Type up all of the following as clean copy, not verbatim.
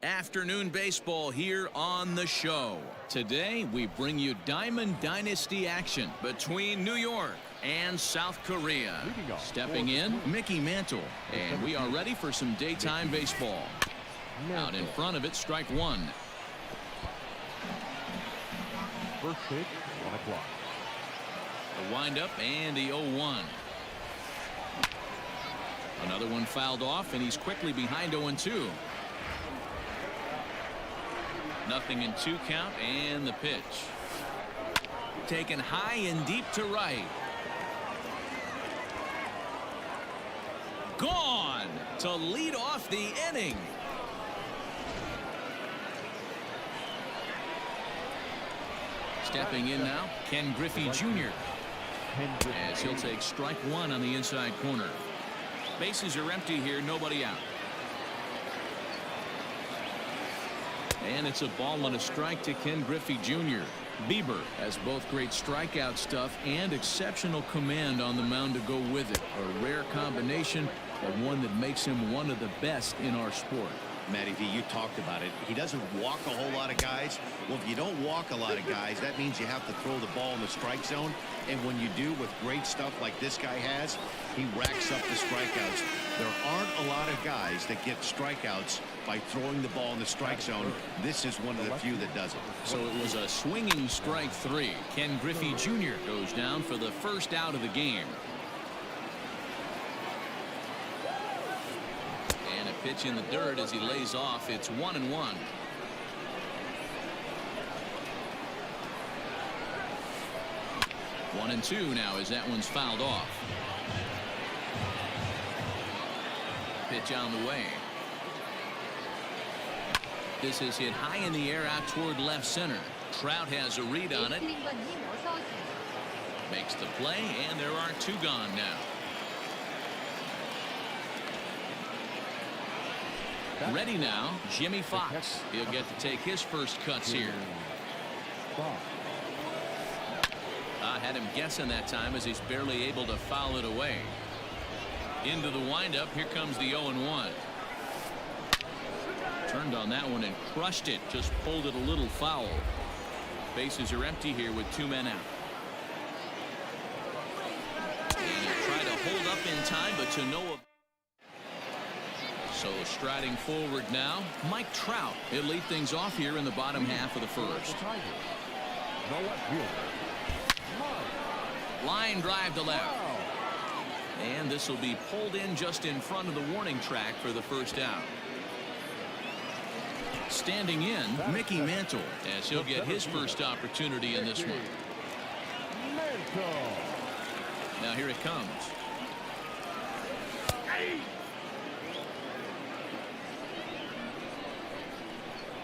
Afternoon baseball here on the show. Today we bring you Diamond Dynasty action between New York and South Korea. Stepping in, Mickey Mantle, and we are ready for some daytime baseball. Out in front of it, strike one. First pitch, 1 o'clock. The windup and the 0-1. Another one fouled off, and he's quickly behind 0-2. Nothing in 2 count, and the pitch. Taken high and deep to right. Gone to lead off the inning. Stepping in now, Ken Griffey Jr. as he'll take strike one on the inside corner. Bases are empty here, nobody out. And it's a ball and a strike to Ken Griffey Jr. Bieber has both great strikeout stuff and exceptional command on the mound to go with it. A rare combination, but one that makes him one of the best in our sport. Matty V, you talked about it. He doesn't walk a whole lot of guys. Well, if you don't walk a lot of guys, that means you have to throw the ball in the strike zone. And when you do, with great stuff like this guy has, he racks up the strikeouts. There aren't a lot of guys that get strikeouts by throwing the ball in the strike zone. This is one of the few that does it. So it was a swinging strike three. Ken Griffey Jr. goes down for the first out of the game. And a pitch in the dirt as he lays off. It's 1-1. 1-2 now as that one's fouled off. Pitch on the way. This is hit high in the air out toward left center. Trout has a read on it. Makes the play, and there are 2 gone now. Ready now, Jimmy Fox. He'll get to take his first cuts here. I had him guessing that time as he's barely able to foul it away. Into the windup. Here comes the 0-1. Turned on that one and crushed it. Just pulled it a little foul. Bases are empty here with 2 men out. And he'll try to hold up in time, but to no avail. So striding forward now, Mike Trout. He'll lead things off here in the bottom half of the first. Line drive to left. And this will be pulled in just in front of the warning track for the first out. Standing in, Mickey Mantle, as he'll get his first opportunity in this one. Now here it comes.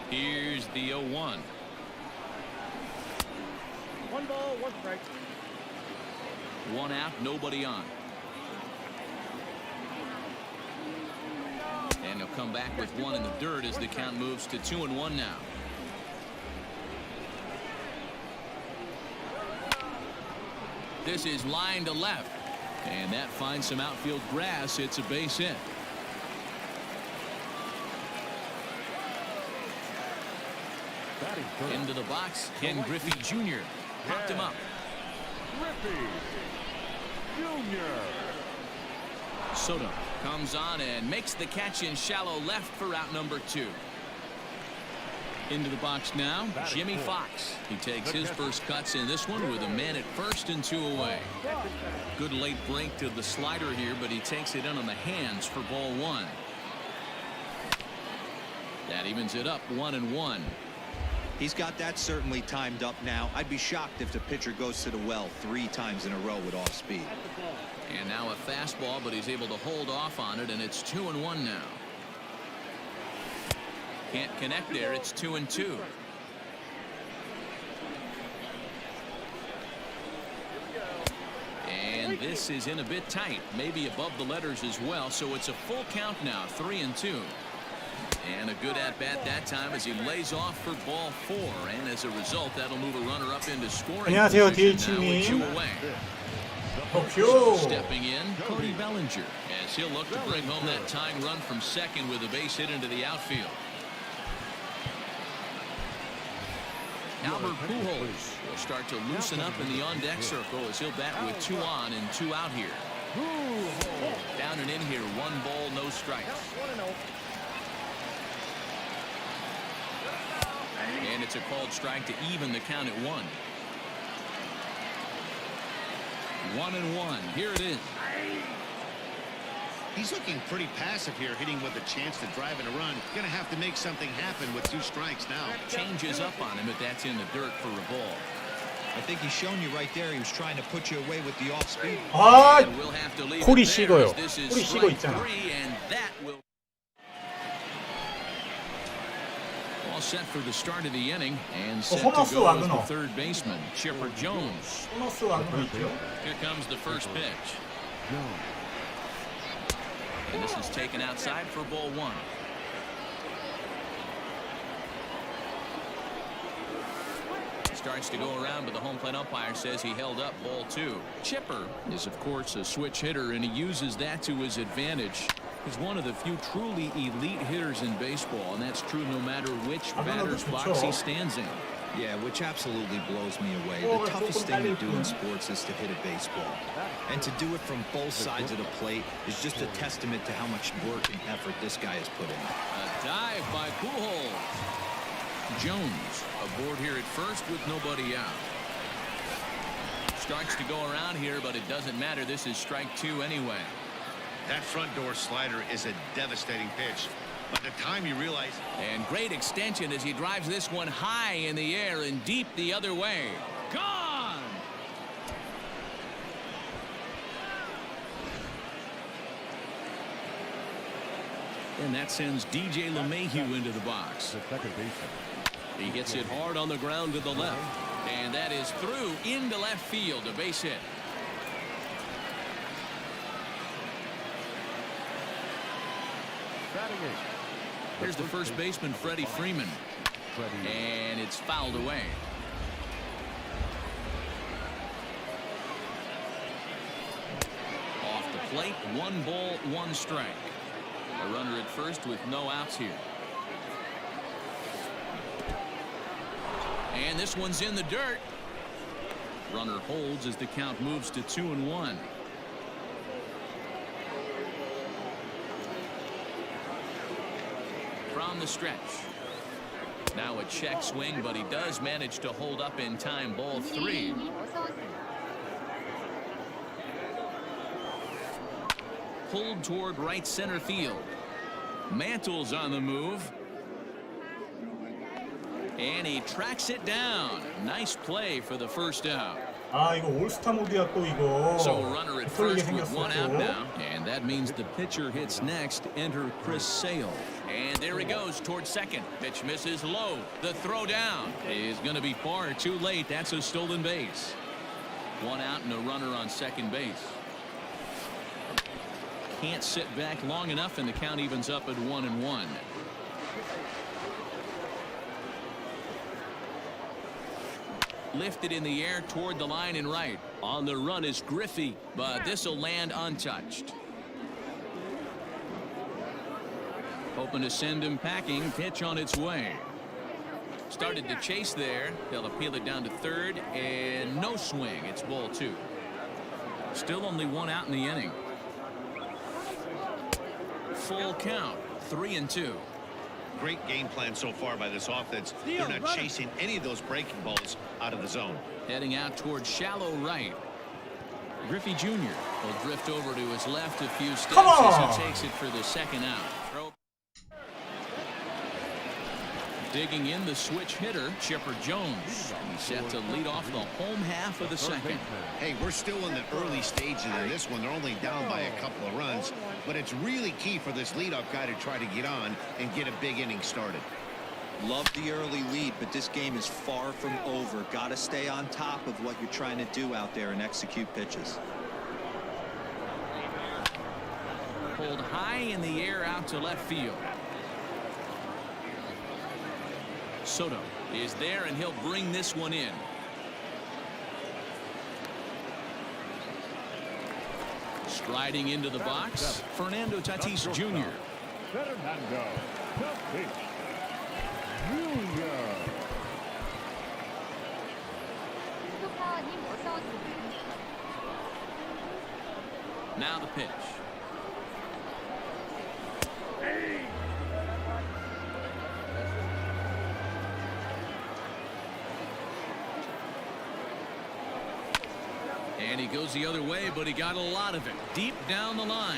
Here's the 0-1. 1 ball, 1 strike. 1 out, nobody on. And he'll come back with 1 in the dirt as the count moves to 2-1 now. This is line to left. And that finds some outfield grass. It's a base hit. Into the box, Ken Griffey Jr. popped him up. Griffey Jr. Soto comes on and makes the catch in shallow left for out number 2. Into the box now, Jimmy Fox. He takes his first cuts in this one with a man at first and 2 away. Good late break to the slider here, but he takes it in on the hands for ball 1. That evens it up 1-1. He's got that certainly timed up now. I'd be shocked if the pitcher goes to the well 3 times in a row with off speed. And now a fastball, but he's able to hold off on it, and it's 2-1 now. Can't connect there. It's 2-2. And this is in a bit tight, maybe above the letters as well. So it's a full count now, 3-2. And a good at-bat that time as he lays off for ball 4. And as a result, that'll move a runner up into scoring 안녕하세요, position now with 2 DH님. away. 더쇼. Stepping in, Cody Bellinger, as he'll look to bring home that tying run from second with a base hit into the outfield. Albert Pujols will start to loosen up in the on-deck circle as he'll bat with 2 on and 2 out here. Down and in here, 1 ball, no strikes. And it's a called strike to even the count at 1. 1-1. Here it is. He's looking pretty passive here, hitting with a chance to drive in a run. Going to have to make something happen with 2 strikes now. Changes up on him, but that's in the dirt for a ball. I think he's shown you right there. He was trying to put you away with the off speed. 아, And we'll have to leave 콜이 it there 식어요. as this is 콜이 식어 strike 있잖아. 3, and that will. All set for the start of the inning, and set to 호너스 go as the 와그너. third baseman, Chipper Jones. 보너스 와그너 있죠. Here comes the first pitch. And this is taken outside for ball 1. Starts to go around, but the home plate umpire says he held up ball 2. Chipper is, of course, a switch hitter, and he uses that to his advantage. He's one of the few truly elite hitters in baseball, and that's true no matter which batter's box he stands in. Yeah, which absolutely blows me away. The toughest thing to do in sports is to hit a baseball. And to do it from both sides of the plate is just a testament to how much work and effort this guy has put in. A dive by Pujols. Jones aboard here at first with nobody out. Starts to go around here, but it doesn't matter. This is strike 2 anyway. That front door slider is a devastating pitch. By the time you realize. And great extension as he drives this one high in the air and deep the other way. Gone! And that sends DJ LeMahieu into the box. The second baseman. He gets it hard on the ground to the left. And that is through into left field, a base hit. Batting in. Here's the first baseman, Freddy Freeman. And it's fouled away. Off the plate, 1 ball, 1 strike. A runner at first with no outs here. And this one's in the dirt. Runner holds as the count moves to 2-1. From the stretch. Now a check swing, but he does manage to hold up in time. Ball 3. Pulled toward right center field. Mantle's on the move. And he tracks it down. Nice play for the first out. 아, 이거 올스타 모드야 또 이거. So a runner at first with 생겼어, 1 out 또. now. And that means the pitcher hits next. Enter Chris Sale. And there he goes toward second. Pitch misses low. The throw down is going to be far too late. That's a stolen base. 1 out and a runner on second base. Can't sit back long enough, and the count evens up at 1-1. Lifted in the air toward the line and right. On the run is Griffey, but this will land untouched. Hoping to send him packing. Pitch on its way. Started to chase there. They'll appeal it down to third, and no swing. It's ball 2. Still only 1 out in the inning. Full count, 3-2. Great game plan so far by this offense. They're not chasing any of those breaking balls out of the zone. Heading out towards shallow right. Griffey Jr. will drift over to his left a few steps as he takes it for the second out. Throw. Digging in the switch hitter, Chipper Jones. He's set to lead off the home half of the second. Hey, we're still in the early stages of this one. They're only down by a couple of runs, but it's really key for this leadoff guy to try to get on and get a big inning started. Love the early lead, but this game is far from over. Got to stay on top of what you're trying to do out there and execute pitches. Pulled high in the air out to left field. Soto is there, and he'll bring this one in. Striding into the box, Fernando Tatis Jr. Fernando Tatis Jr. Now the pitch. And he goes the other way, but he got a lot of it deep down the line.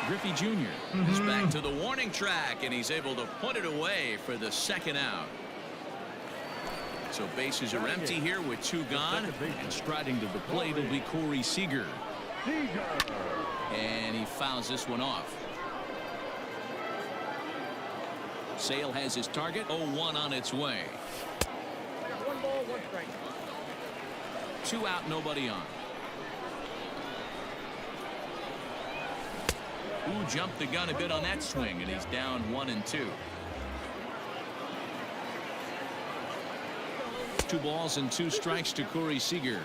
Griffey Jr. is back to the warning track, and he's able to put it away for the second out. So bases are empty here with two gone, and striding to the plate will be Corey Seeger. And he fouls this one off. Sale has his target. 0-1 on its way. 1 ball, 1 strike. 2 out, nobody on. Ooh, jumped the gun a bit on that swing, and he's down 1-2. 2 balls and 2 strikes to Corey Seeger.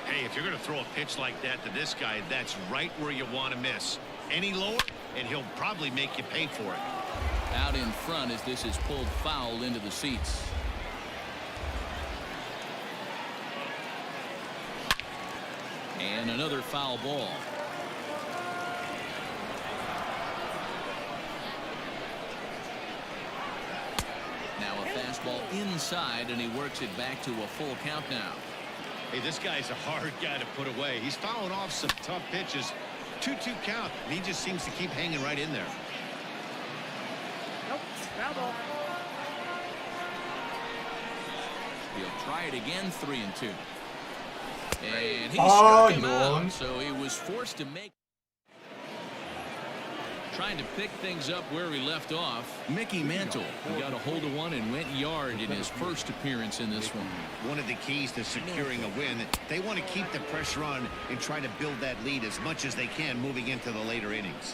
Hey, if you're going to throw a pitch like that to this guy, that's right where you want to miss. Any lower, and he'll probably make you pay for it. Out in front as this is pulled foul into the seats. And another foul ball. Now a fastball inside, and he works it back to a full count now. Hey, this guy's a hard guy to put away. He's fouling off some tough pitches. 2-2 count, and he just seems to keep hanging right in there. Nope, foul ball. He'll try it again, 3-2. And he struck him out, so he was forced to make. Trying to pick things up where he left off. Mickey Mantle, he got a hold of one and went yard in his first appearance in this one. One of the keys to securing a win, they want to keep the pressure on and try to build that lead as much as they can moving into the later innings.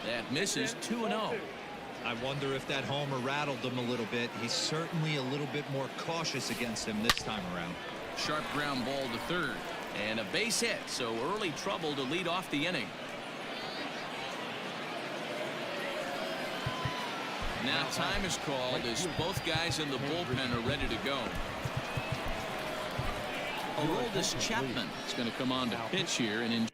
That misses. 2-0. I wonder if that homer rattled him a little bit. He's certainly a little bit more cautious against him this time around. Sharp ground ball to third. And a base hit, so early trouble to lead off the inning. Now time is called as both guys in the bullpen are ready to go. Aroldis Chapman is going to come on to pitch here and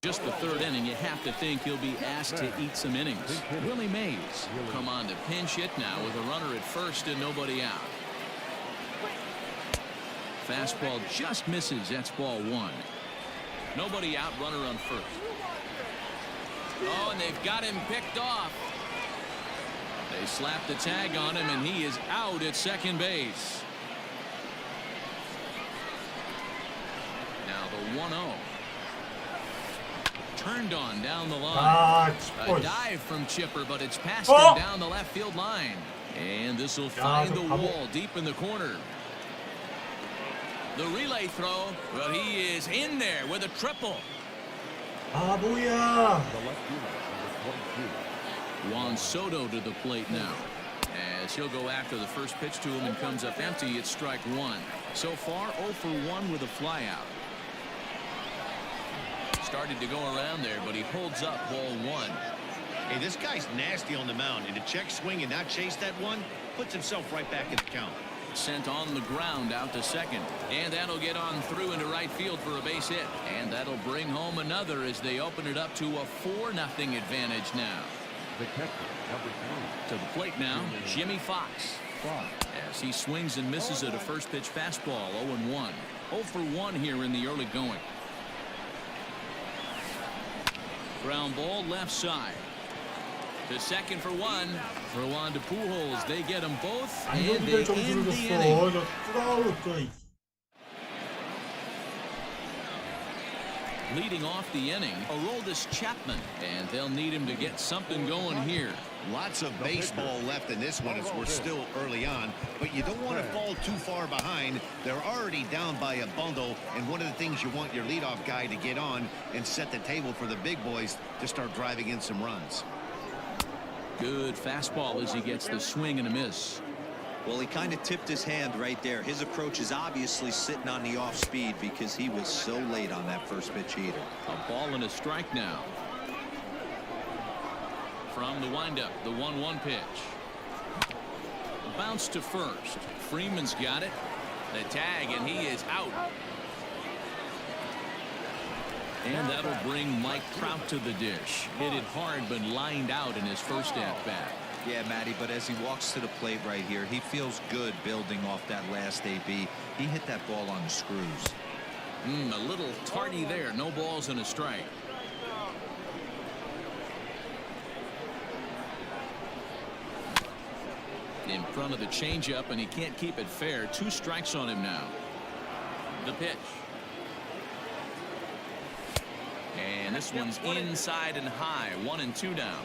just the third inning. You have to think he'll be asked to eat some innings. Willie Mays will come on to pinch hit now with a runner at first and nobody out. Fastball just misses. That's ball 1. Nobody out, runner on first. Oh, and they've got him picked off. They slapped the tag on him, and he is out at second base. Now the 1-0. Turned on down the line. A dive from Chipper, but it's past him down the left field line. And this will find the wall deep in the corner. The relay throw, but he is in there with a triple. 뭐야. Juan Soto to the plate now. As he'll go after the first pitch to him and comes up empty, it's strike 1. So far 0 for 1 with a flyout. Started to go around there, but he holds up ball 1. Hey, this guy's nasty on the mound, and to check swing and not chase that one puts himself right back in the count. Sent on the ground out to second, and that'll get on through into right field for a base hit, and that'll bring home another as they open it up to a 4-0 advantage now. The catcher, number 3. To the plate now, Jimmy Fox. As he swings and misses at a first pitch fastball. 0-1. 0 for 1 here in the early going. Ground ball left side. To second for 1. Throw on to Pujols. They get them both, and they end the inning. Leading off the inning, Aroldis Chapman, and they'll need him to get something going here. Lots of baseball left in this one as we're still early on, but you don't want to fall too far behind. They're already down by a bundle, and one of the things you want your leadoff guy to get on and set the table for the big boys to start driving in some runs. Good fastball as he gets the swing and a miss. Well, he kind of tipped his hand right there. His approach is obviously sitting on the off speed because he was so late on that first pitch heater. A ball and a strike now. From the windup, the 1-1 pitch. Bounce to first. Freeman's got it. The tag, and he is out. And that'll bring Mike Trout to the dish. Hit it hard, but lined out in his first at-bat. Yeah, Matty, but as he walks to the plate right here, he feels good building off that last AB. He hit that ball on the screws. A little tardy there. No balls and a strike. In front of the changeup, and he can't keep it fair. 2 strikes on him now. The pitch. And this one's inside and high. 1-2 now.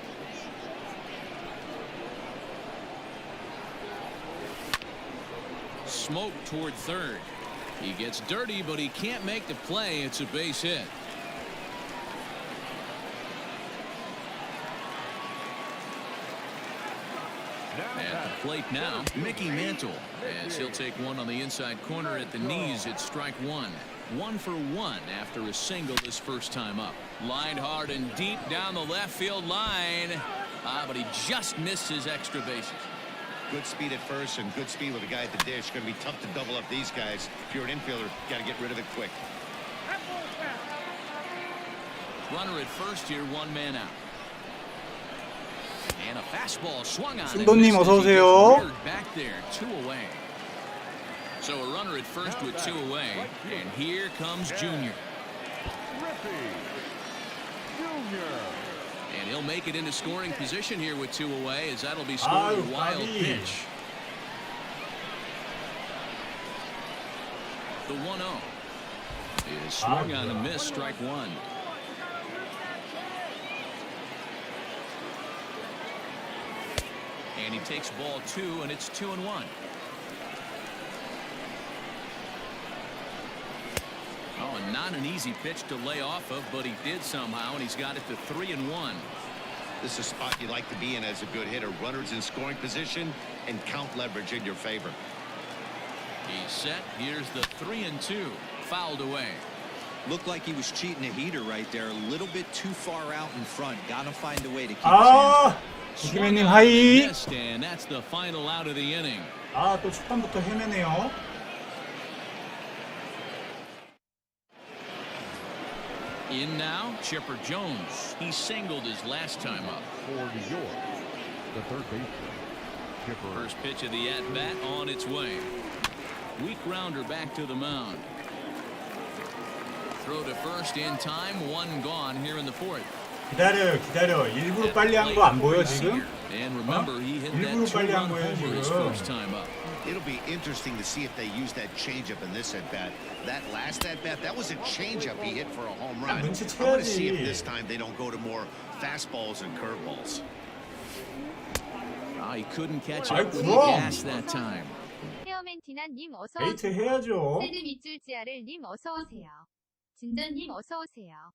Smoke toward third. He gets dirty, but he can't make the play. It's a base hit. At the plate now, Mickey Mantle, as he'll take one on the inside corner at the knees. It's strike 1. 1 for 1 after a single this first time up. Lined hard and deep down the left field line. But he just missed his extra bases. Good speed at first and good speed with a guy at the dish. Going to be tough to double up these guys. If you're an infielder, got to get rid of it quick. Runner at first here, 1 man out. And a fastball swung on. 순도님 어서 오세요. Back there, 2 away. So a runner at first with 2 away, and here comes Jr. Griffey Jr. And he'll make it into scoring position here with 2 away, as that'll be scored a wild pitch. The 1-0 is swung on and missed, strike 1. And he takes ball 2, and it's 2-1. Oh, and not an easy pitch to lay off of, but he did somehow, and he's got it to 3-1. This is a spot you like to be in as a good hitter. Runners in scoring position and count leverage in your favor. He's set. Here's the 3-2. Fouled away. Looked like he was cheating a heater right there. A little bit too far out in front. Gotta find a way to keep his hands. 이기맨님 하이. And that's the final out of the inning. 또 초반부터 헤매네요. In now, Chipper Jones. He singled his last time up. For New York, the third baseman, Chipper. First pitch of the at-bat on its way. Weak grounder back to the mound. Throw to first in time. 1 gone here in the 4th. 기다려. 일부러 빨리 한 거 안 보여 지금? And remember, he hit that 일부러 빨리 한 2-run 거예요 homer his 지금. first time up. It'll be interesting to see if they use that changeup in this at-bat. That last at-bat, that was a changeup he hit for a home run. I'm going to see if this time they don't go to more fastballs and curveballs. He couldn't catch up with the 그럼. gas that time. 헤어맨티나님 어서 데이트 해야죠. 새드 밑줄 지아를님 어서 오세요. 진전님 어서 오세요.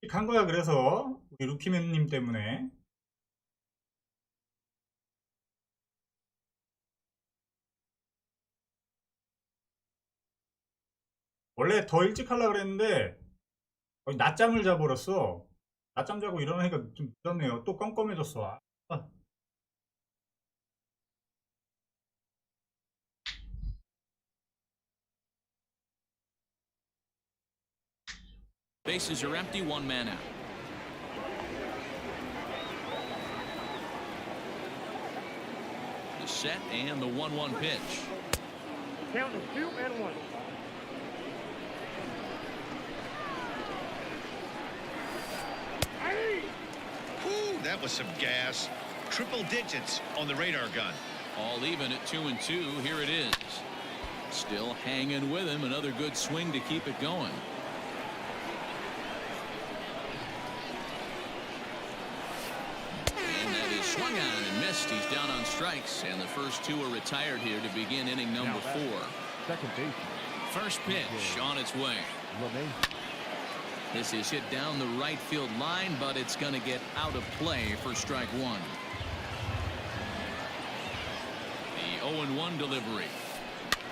간 거야 그래서 우리 루키맨님 때문에. 원래 더 일찍 하려고 그랬는데 거의 낮잠을 자버렸어. 낮잠 자고 일어나니까 좀 늦었네요. 또 껌껌해졌어. Bases are empty, 1 man out. The set and the 1-1 pitch. Count is 2-1. Ooh, that was some gas. Triple digits on the radar gun. All even at 2-2. Here it is. Still hanging with him. Another good swing to keep it going. And that is swung on and missed. He's down on strikes, and the first 2 are retired here to begin inning number 4. Second baseman. First pitch on its way. This is hit down the right field line, but it's going to get out of play for strike one. The 0-1 delivery.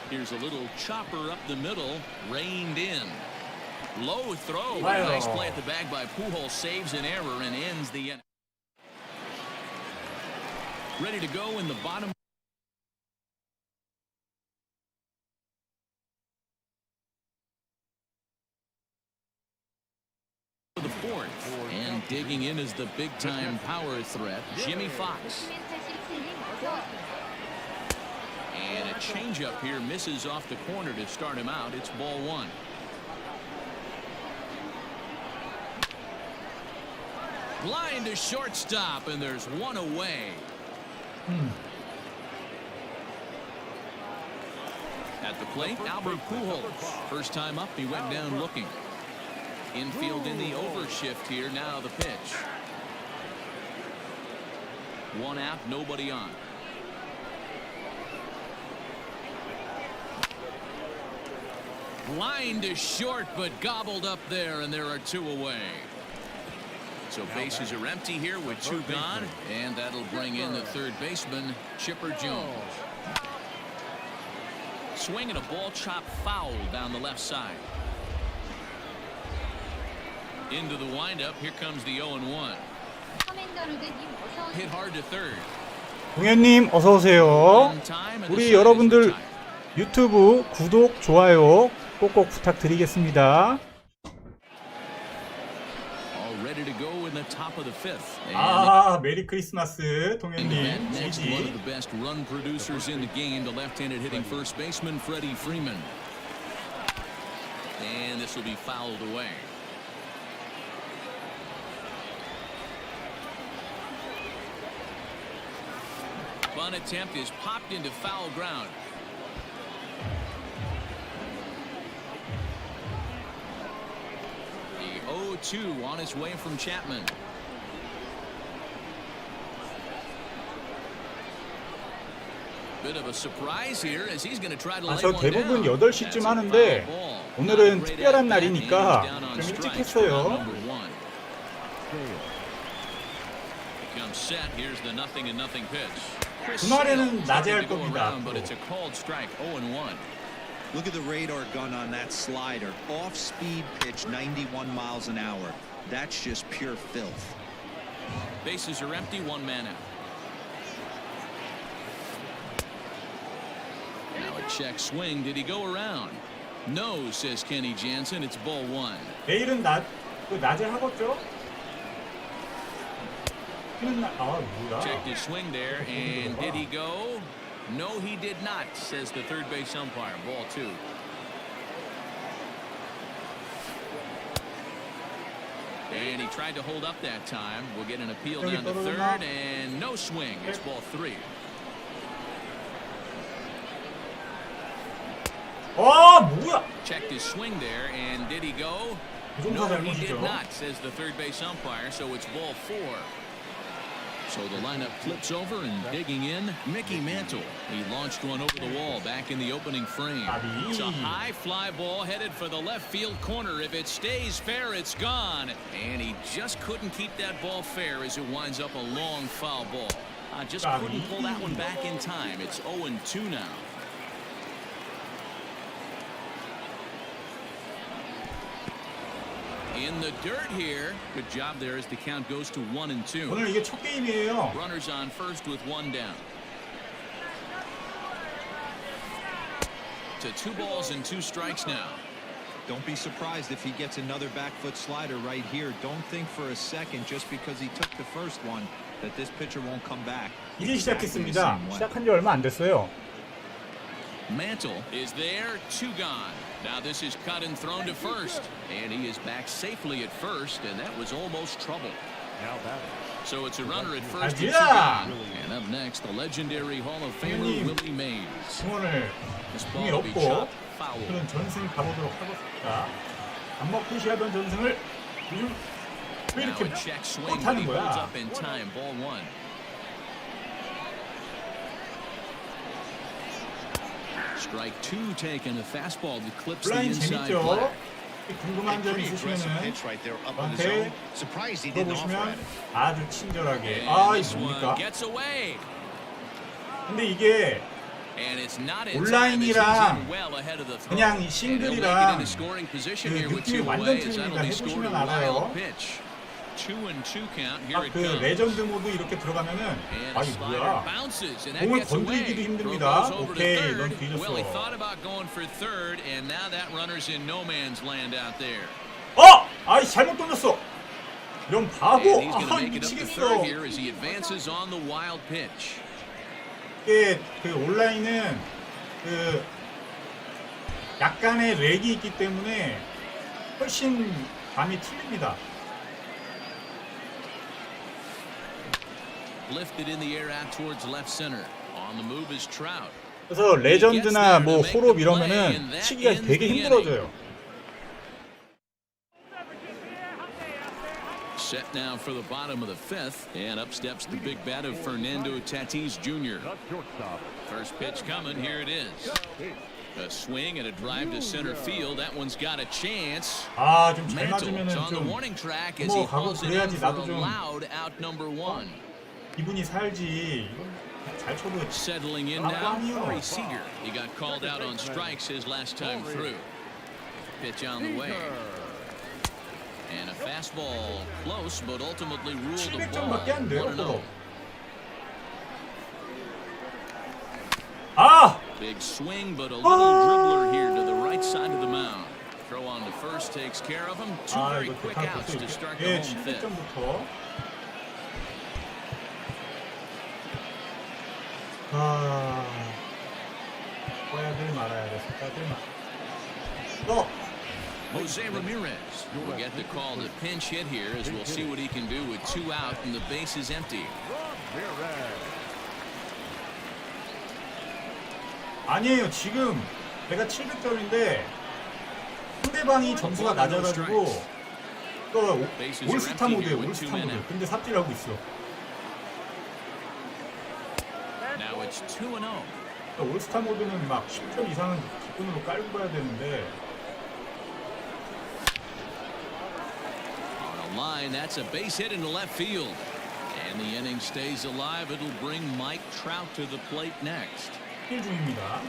Here's a little chopper up the middle, reined in. Low throw. Wow. Nice play at the bag by Pujols, saves an error and ends the inning. Ready to go in the bottom. The fourth, and digging in is the big-time power threat, Jimmy Fox. And a changeup here misses off the corner to start him out. It's ball one. Line to shortstop, and there's one away. At the plate, Albert Pujols. First time up, he went down looking. Infield in the overshift here. Now the pitch. One out, nobody on. Line to short, but gobbled up there, and there are two away. So bases are empty here with two gone, and that'll bring in the third baseman, Chipper Jones. Swinging a ball chopped foul down the left side. Into the windup, here comes the 0-1. Hit hard to third. 동현님 어서 오세요. 우리 여러분들 유튜브 구독, 좋아요 꼭꼭 부탁드리겠습니다. Ready to go in the top of the fifth. 아, 메리 크리스마스 동현님. Next, one of the best run producers in the game, the left-handed hitting first baseman Freddy Freeman. And this will be fouled away. Bunt attempt is popped into foul ground. The 0-2 on its way from Chapman. Bit of a surprise here as he's going to try to lay 저 one 대부분 down. 8시쯤 하는데 오늘은 특별한 날이니까 좀 일찍 했어요. Comes set. Here's the 0-0 pitch. 주말에는 낮에 할 겁니다. But it's a called strike. 0-1. Look at the radar gun on that slider. Off-speed pitch, 91 miles an hour. That's just pure filth. Bases are empty, one man out. Now a check swing. Did he go around? No, says Kenny Jansen. It's ball one. 내일은 낮에 하겠죠? 뭐야? Checked his swing there, and did he go? No, he did not, says the third base umpire. Ball two. And he tried to hold up that time. We'll get an appeal down to third, and no swing. It's ball three. 뭐야? Checked his swing there, and did he go? No, he did not, says the third base umpire, so it's ball four. So the lineup flips over and digging in, Mickey Mantle. He launched one over the wall back in the opening frame. It's a high fly ball headed for the left field corner. If it stays fair, it's gone. And he just couldn't keep that ball fair as it winds up a long foul ball. Just couldn't pull that one back in time. It's 0-2 now. In the dirt here. Good job there as the count goes to 1-2. 오늘 이게 첫 게임이에요. Runners on first with one down. To 2 balls and 2 strikes now. Don't be surprised if he gets another back foot slider right here. Don't think for a second just because he took the first one that this pitcher won't come back. 이제 시작했습니다. 시작한 지 얼마 안 됐어요. Mantle is there, 2 gone. Now this is cut and thrown to first, and he is back safely at first, and that was almost trouble. So it's a runner at first, and 2 gone. And up next, the legendary Hall of Famer Willie Mays. 응원을 힘이 없고 그런 전승 가보도록 하겠습니다. 밥 먹고 시하던 전승을 요즘 왜 이렇게 못하는 거야? Strike 2 taken. A fastball that clips the 블라인 inside 재밌죠? flat. 궁금한 점 있으시면은 저한테 물어보시면 아주 친절하게. 아, 이거 뭡니까? 근데 이게 온라인이랑 그냥 이 싱글이랑 그 느낌이 완전 틀립니다. 해보시면 알아요. 그 레전드 모드 이렇게 들어가면은 아, 이거 뭐야? 공을 건드리기도 힘듭니다. 오케이, 넌 뒤졌어. 아이, 잘못 돌렸어. 이런 바보. 아, 미치겠어. 이게 그 온라인은 그 약간의 렉이 있기 때문에 훨씬 감이 틀립니다. 그래서 레전드나 뭐 호롭 이러면은 치기가 되게 힘들어져요. Set now for the bottom of the fifth, and up steps the big bat of Fernando Tatis Jr. First pitch coming, here it is. A swing and a drive to center field. That one's got a chance. 아, 좀 잘 Mantle 맞으면은 on the 좀 warning track as he hauls it in for a loud out number one. 기분이 살지. 잘 쳐도 Settling in now, Seeger. He got called out on strikes his last time through. Pitch on the way. And a fastball close, but ultimately ruled a ball. 700점밖에 안 돼요. 아! Big swing, but a little dribbler here to the right side of the mound. Throw on to first takes care of him. Two very quick outs to start the home fifth. 7점부터. 아, 써야 될 말아야 돼. 써야 될 말. Jose Ramirez will get the call to pinch hit here as we'll see what he can do with two out and the base is empty. 아니에요. 지금 내가 700점인데 상대방이 점수가 낮아가지고 또 올스타 모드에 올스타 모드. 근데 삽질하고 있어. Now it's 2-0. 올스타 모드는 막 10점 이상은 기본으로 깔고 가야 되는데. Line, that's a base hit into left field. And the inning stays alive. It'll bring Mike Trout to the plate next. 힐 중입니다.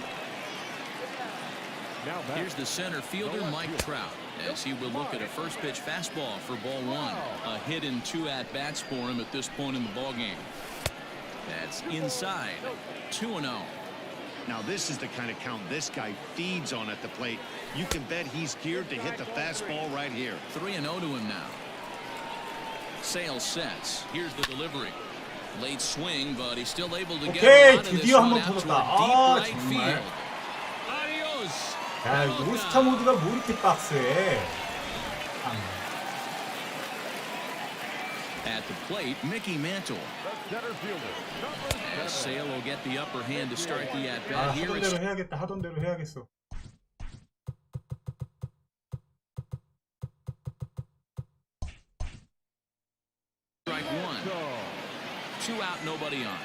Here's the center fielder, Mike Trout, as he will look at a first pitch fastball for ball one. A hit and two at-bats for him at this point in the ballgame. That's inside. 2-0. Now this is the kind of count this guy feeds on at the plate. You can bet he's geared to hit the fastball right here. 3-0 to him now. Sales sets. Here's the delivery. Late swing, but he's still able to get a lot of this one out to a deep right field. Adios. 야, 이거 올스타 모드가 뭐 이렇게 빡세? At the plate, Mickey Mantle. As Sale will get the upper hand to start the at-bat here. 하던 대로 해야겠다. 하던 대로 해야겠어. Strike one. Two out, nobody on.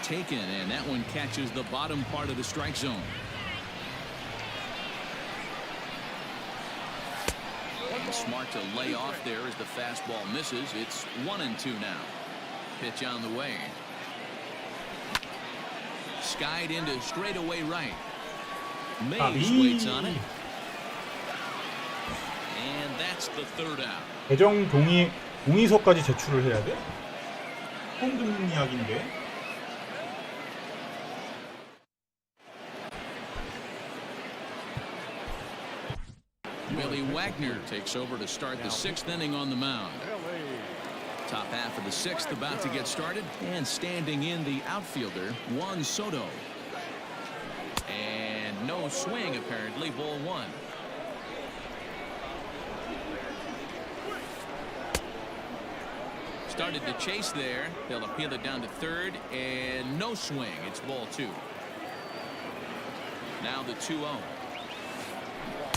Taken, and that one catches the bottom part of the strike zone. Smart to lay off there as the fastball misses. It's 1-2 now. Pitch on the way. Skied into straightaway right. Mays waits on it. And that's the third out. 계정 동의서까지 제출을 해야 돼? 처음 듣는 이야기인데. Billy Wagner takes over to start the sixth inning on the mound. Top half of the sixth about to get started, and standing in the outfielder, Juan Soto. And no swing apparently, ball one. Started to chase there. They'll appeal it down to third, and no swing. It's ball two. Now the 2-0.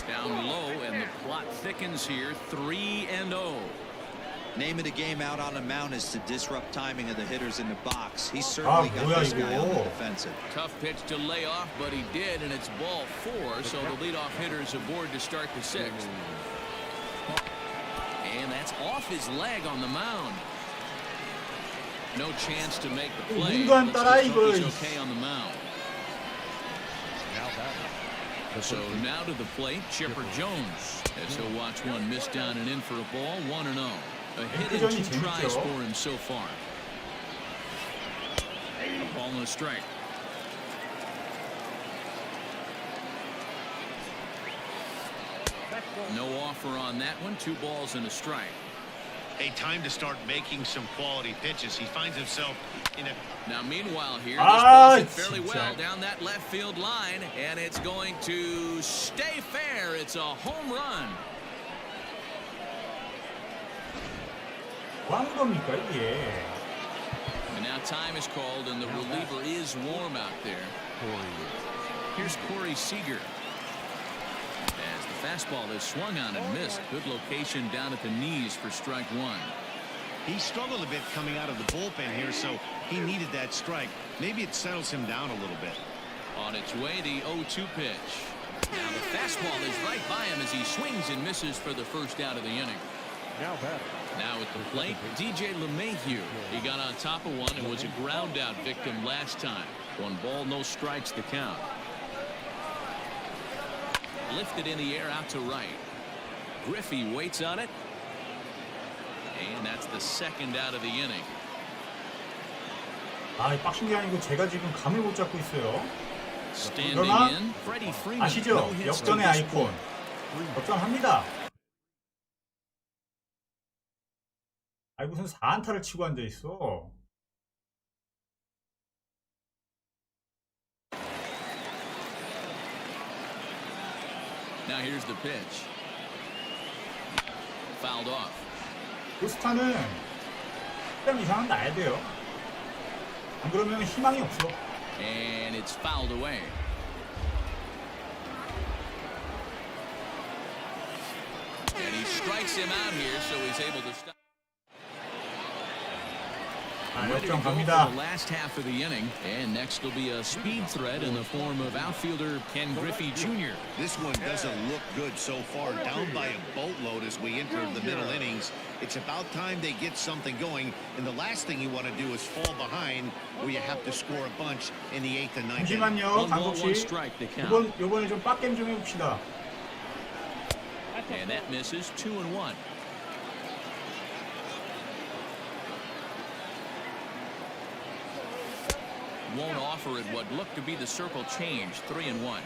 Down low, and the plot thickens here. 3-0. Name of the game out on the mound is to disrupt timing of the hitters in the box. He's certainly got this guy on the defensive. Tough pitch to lay off, but he did, and it's ball 4, so the leadoff hitter is aboard to start the 6th. And that's off his leg on the mound. No chance to make the play. Let's just hope he's okay on the mound. So now to the plate, Chipper Jones, as he'll watch one miss down and in for a ball, 1-0. A hit in 2 tries for him so far. A ball and a strike. No offer on that one. 2 balls and a strike. Hey, time to start making some quality pitches. He finds himself in a... Now, meanwhile here, this ball's hit fairly well down that left field line, and it's going to stay fair. It's a home run. And now time is called, and the reliever is warm out there. Here's Corey Seeger. As the fastball is swung on and missed. Good location down at the knees for strike 1. He struggled a bit coming out of the bullpen here, so he needed that strike. Maybe it settles him down a little bit. On its way, the 0-2 pitch. Now the fastball is right by him as he swings and misses for the first out of the inning. Now at the plate, DJ LeMahieu. He got on top of one and was a ground out victim last time. 1 ball, no strikes to count. Lifted in the air out to right. Griffey waits on it. And that's the 2nd out of the inning. 아, 빡친 게 아니고 제가 지금 감을 못 잡고 있어요. Standing in, Freddy Freeman. 아시죠? 역전의 아이콘. 역전합니다. 아이 무슨 4안타를 치고 앉아 있어. Now here's the pitch. Fouled off. 보스타는 좀 이상은 나야 돼요. 안 그러면 희망이 없어. And it's fouled away. And he strikes him out here, so he's able to stop. Ready to go for the last half of the inning, and next will be a speed threat in the form of outfielder Ken Griffey Jr. This one doesn't look good so far. Down by a boatload as we enter the middle innings. It's about time they get something going, and the last thing you want to do is fall behind where you have to score a bunch in the 8th and 9th. 잠시만요, 강국씨. 이번에 좀 빡겜 좀 해봅시다. And that misses 2-1. Won't offer it what looked to be the circle change. 3-1.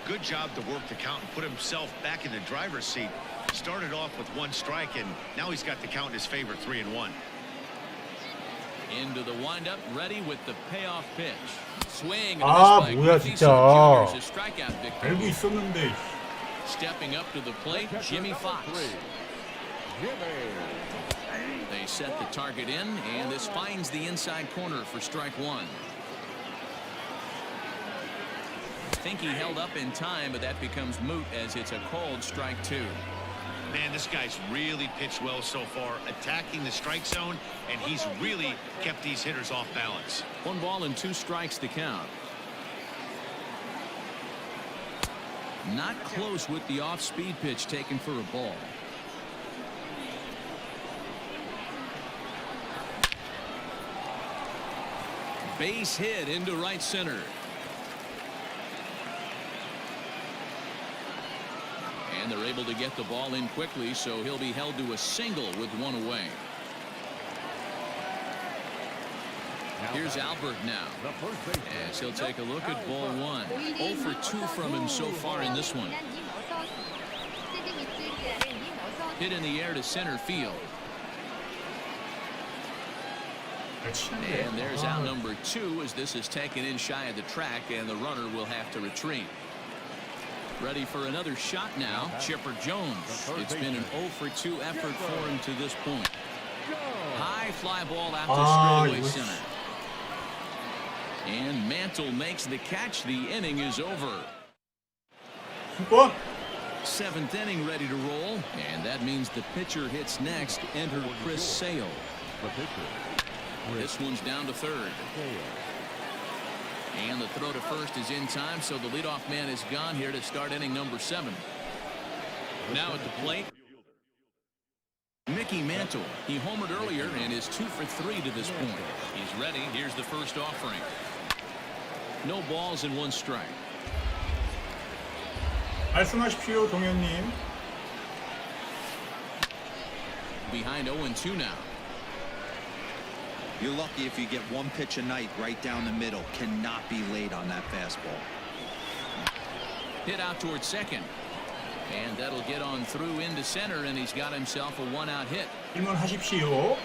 Good job to work the count and put himself back in the driver's seat. Started off with 1 strike, and now he's got the count in his favor. 3-1. Into the windup, ready with the payoff pitch. Swing. 아, 뭐야 진짜. 알고 있었는데. Stepping up to the plate, Jimmy Fox. They set the target in, and this finds the inside corner for strike 1. I think he held up in time, but that becomes moot as it's a called strike 2. Man, this guy's really pitched well so far, attacking the strike zone, and he's really kept these hitters off balance. 1 ball and 2 strikes to count. Not close with the off-speed pitch taken for a ball. Base hit into right center. And they're able to get the ball in quickly, so he'll be held to a single with 1 away. Here's Albert now, as he'll take a look at ball 1. 0 for 2 from him so far in this one. Hit in the air to center field. And there's out number 2 as this is taken in shy of the track, and the runner will have to retreat. Ready for another shot now, Chipper Jones. It's been an 0 for 2 effort for him to this point. High fly ball out to straightaway center. And Mantle makes the catch. The inning is over. 2번. Seventh inning ready to roll, and that means the pitcher hits next. Enter Chris Sale. The pitcher. This one's down to third. And the throw to first is in time, so the leadoff man is gone here to start inning number 7. Now at the plate, Mickey Mantle. He homered earlier and is 2 for 3 to this point. He's ready. Here's the first offering. No balls and 1 strike. 말씀하십시오, 동현님. Behind 0-2 now. You're lucky if you get 1 pitch a night right down the middle. Cannot be late on that fastball. Hit out towards second. And that'll get on through into center, and he's got himself a 1-out hit. 질문하십시오.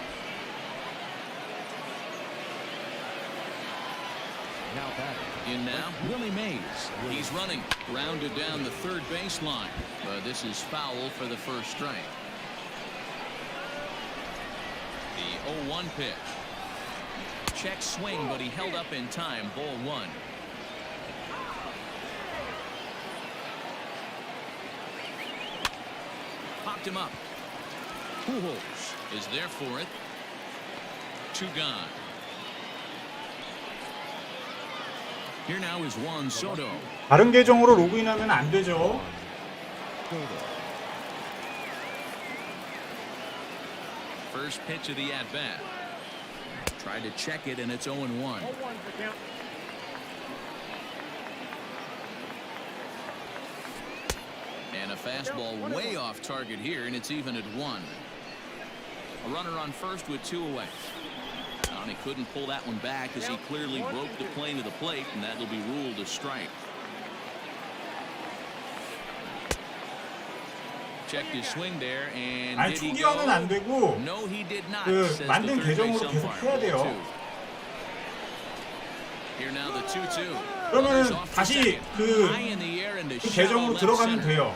Now batting. In now, Willie Mays. He's running. Rounded down the third baseline. But this is foul for the first strike. The 0-1 pitch. Check swing, but he held up in time. Ball 1. Popped him up. Pujols is there for it. 2 gone. Here now is Juan Soto. 다른 계정으로 로그인하면 안 되죠. First pitch of the at-bat. Tried to check it, and it's 0-1. And a fastball way off target here, and it's even at 1. A runner on first with 2 away. And he couldn't pull that one back as he clearly broke the plane of the plate, and that'll be ruled a strike. Checked his swing there, and 아니, did he 초기화는 안 go? 되고 No, he did not. 그 says the 만든 third 계정으로 base 계속 umpire. 해야 돼요. 2. Here now the 2-2. 그러면은 다시 그 계정으로 들어가면 돼요.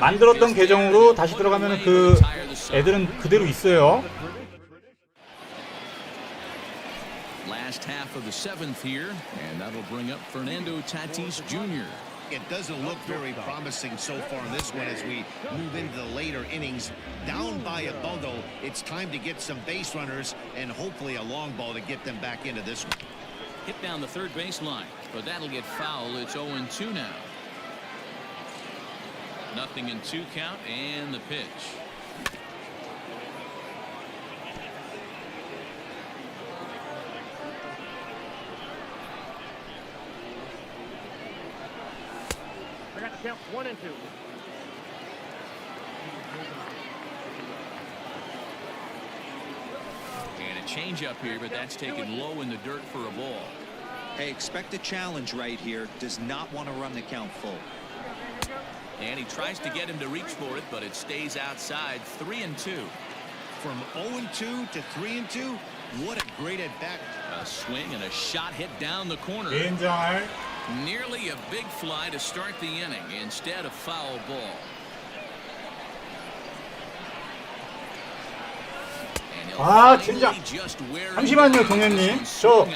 만들었던 계정으로 다시 들어가면 그 애들은 그대로 있어요. Last half of the 7th here, and that'll bring up Fernando Tatis Jr. It doesn't look very promising so far in this one as we move into the later innings. Down by a bundle, it's time to get some base runners and hopefully a long ball to get them back into this one. Hit down the third baseline, but that'll get foul. It's 0-2 now. 0-2 count, and the pitch. I got to count 1 and 2. And a changeup here, but that's taken low in the dirt for a ball. Hey, expect a challenge right here. Does not want to run the count full. And he tries to get him to reach for it, but it stays outside. 3-2. From 0-2 to 3-2, what a great at-bat. A swing and a shot hit down the corner. 개인장알. Nearly a big fly to start the inning. Instead, a foul ball. 아 진짜 잠시만요 동현님 저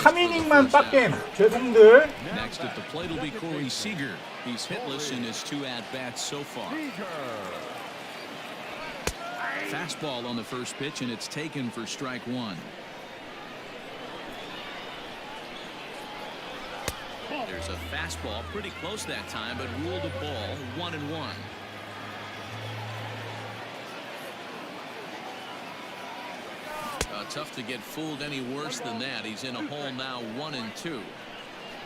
3이닝만 빡겜 죄송들. Next at the plate will be Corey Seeger. He's hitless in his 2 at-bats so far. Fastball on the first pitch, and it's taken for strike 1. There's a fastball pretty close that time, but ruled a ball. 1-1. Tough to get fooled any worse than that. He's in a hole now. 1-2.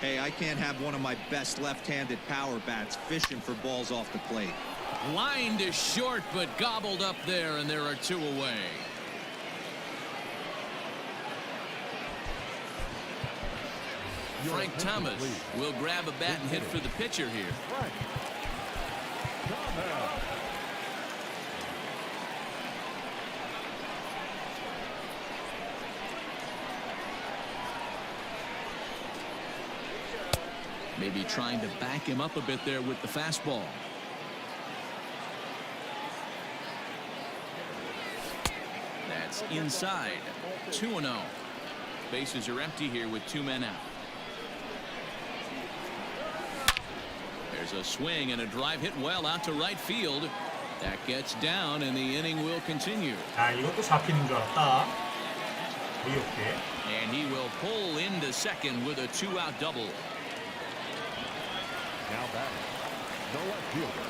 Hey, I can't have one of my best left-handed power bats fishing for balls off the plate. Lined is short, but gobbled up there, and there are 2 away. Frank Thomas will grab a bat and hit for the pitcher here. Maybe trying to back him up a bit there with the fastball. That's inside. 2-0. Bases are empty here with 2 men out. There's a swing and a drive hit well out to right field. That gets down and the inning will continue. 아, 이것도 잡히는 줄 알았다. 어이없게. And he will pull into second with a 2-out double. Now batting, no left fielder.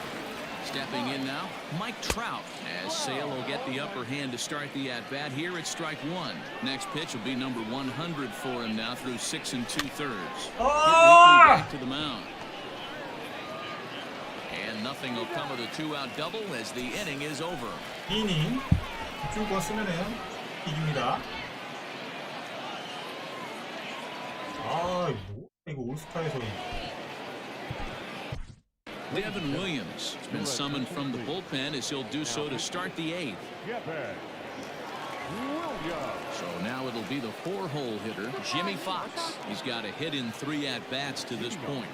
Stepping in now, Mike Trout, as Sale will get the upper hand to start the at-bat here at strike one. Next pitch will be number 100 for him now through 6 2/3. Back to the mound. And nothing will come of the 2-out double as the inning is over. 2이닝 집중권 쓰면은 이깁니다. 아, 뭐 이거 올스타에서 Devin Williams has been summoned from the bullpen as he'll do so to start the 8th. So now it'll be the 4-hole hitter, Jimmy Fox. He's got a hit in 3 at-bats to this point.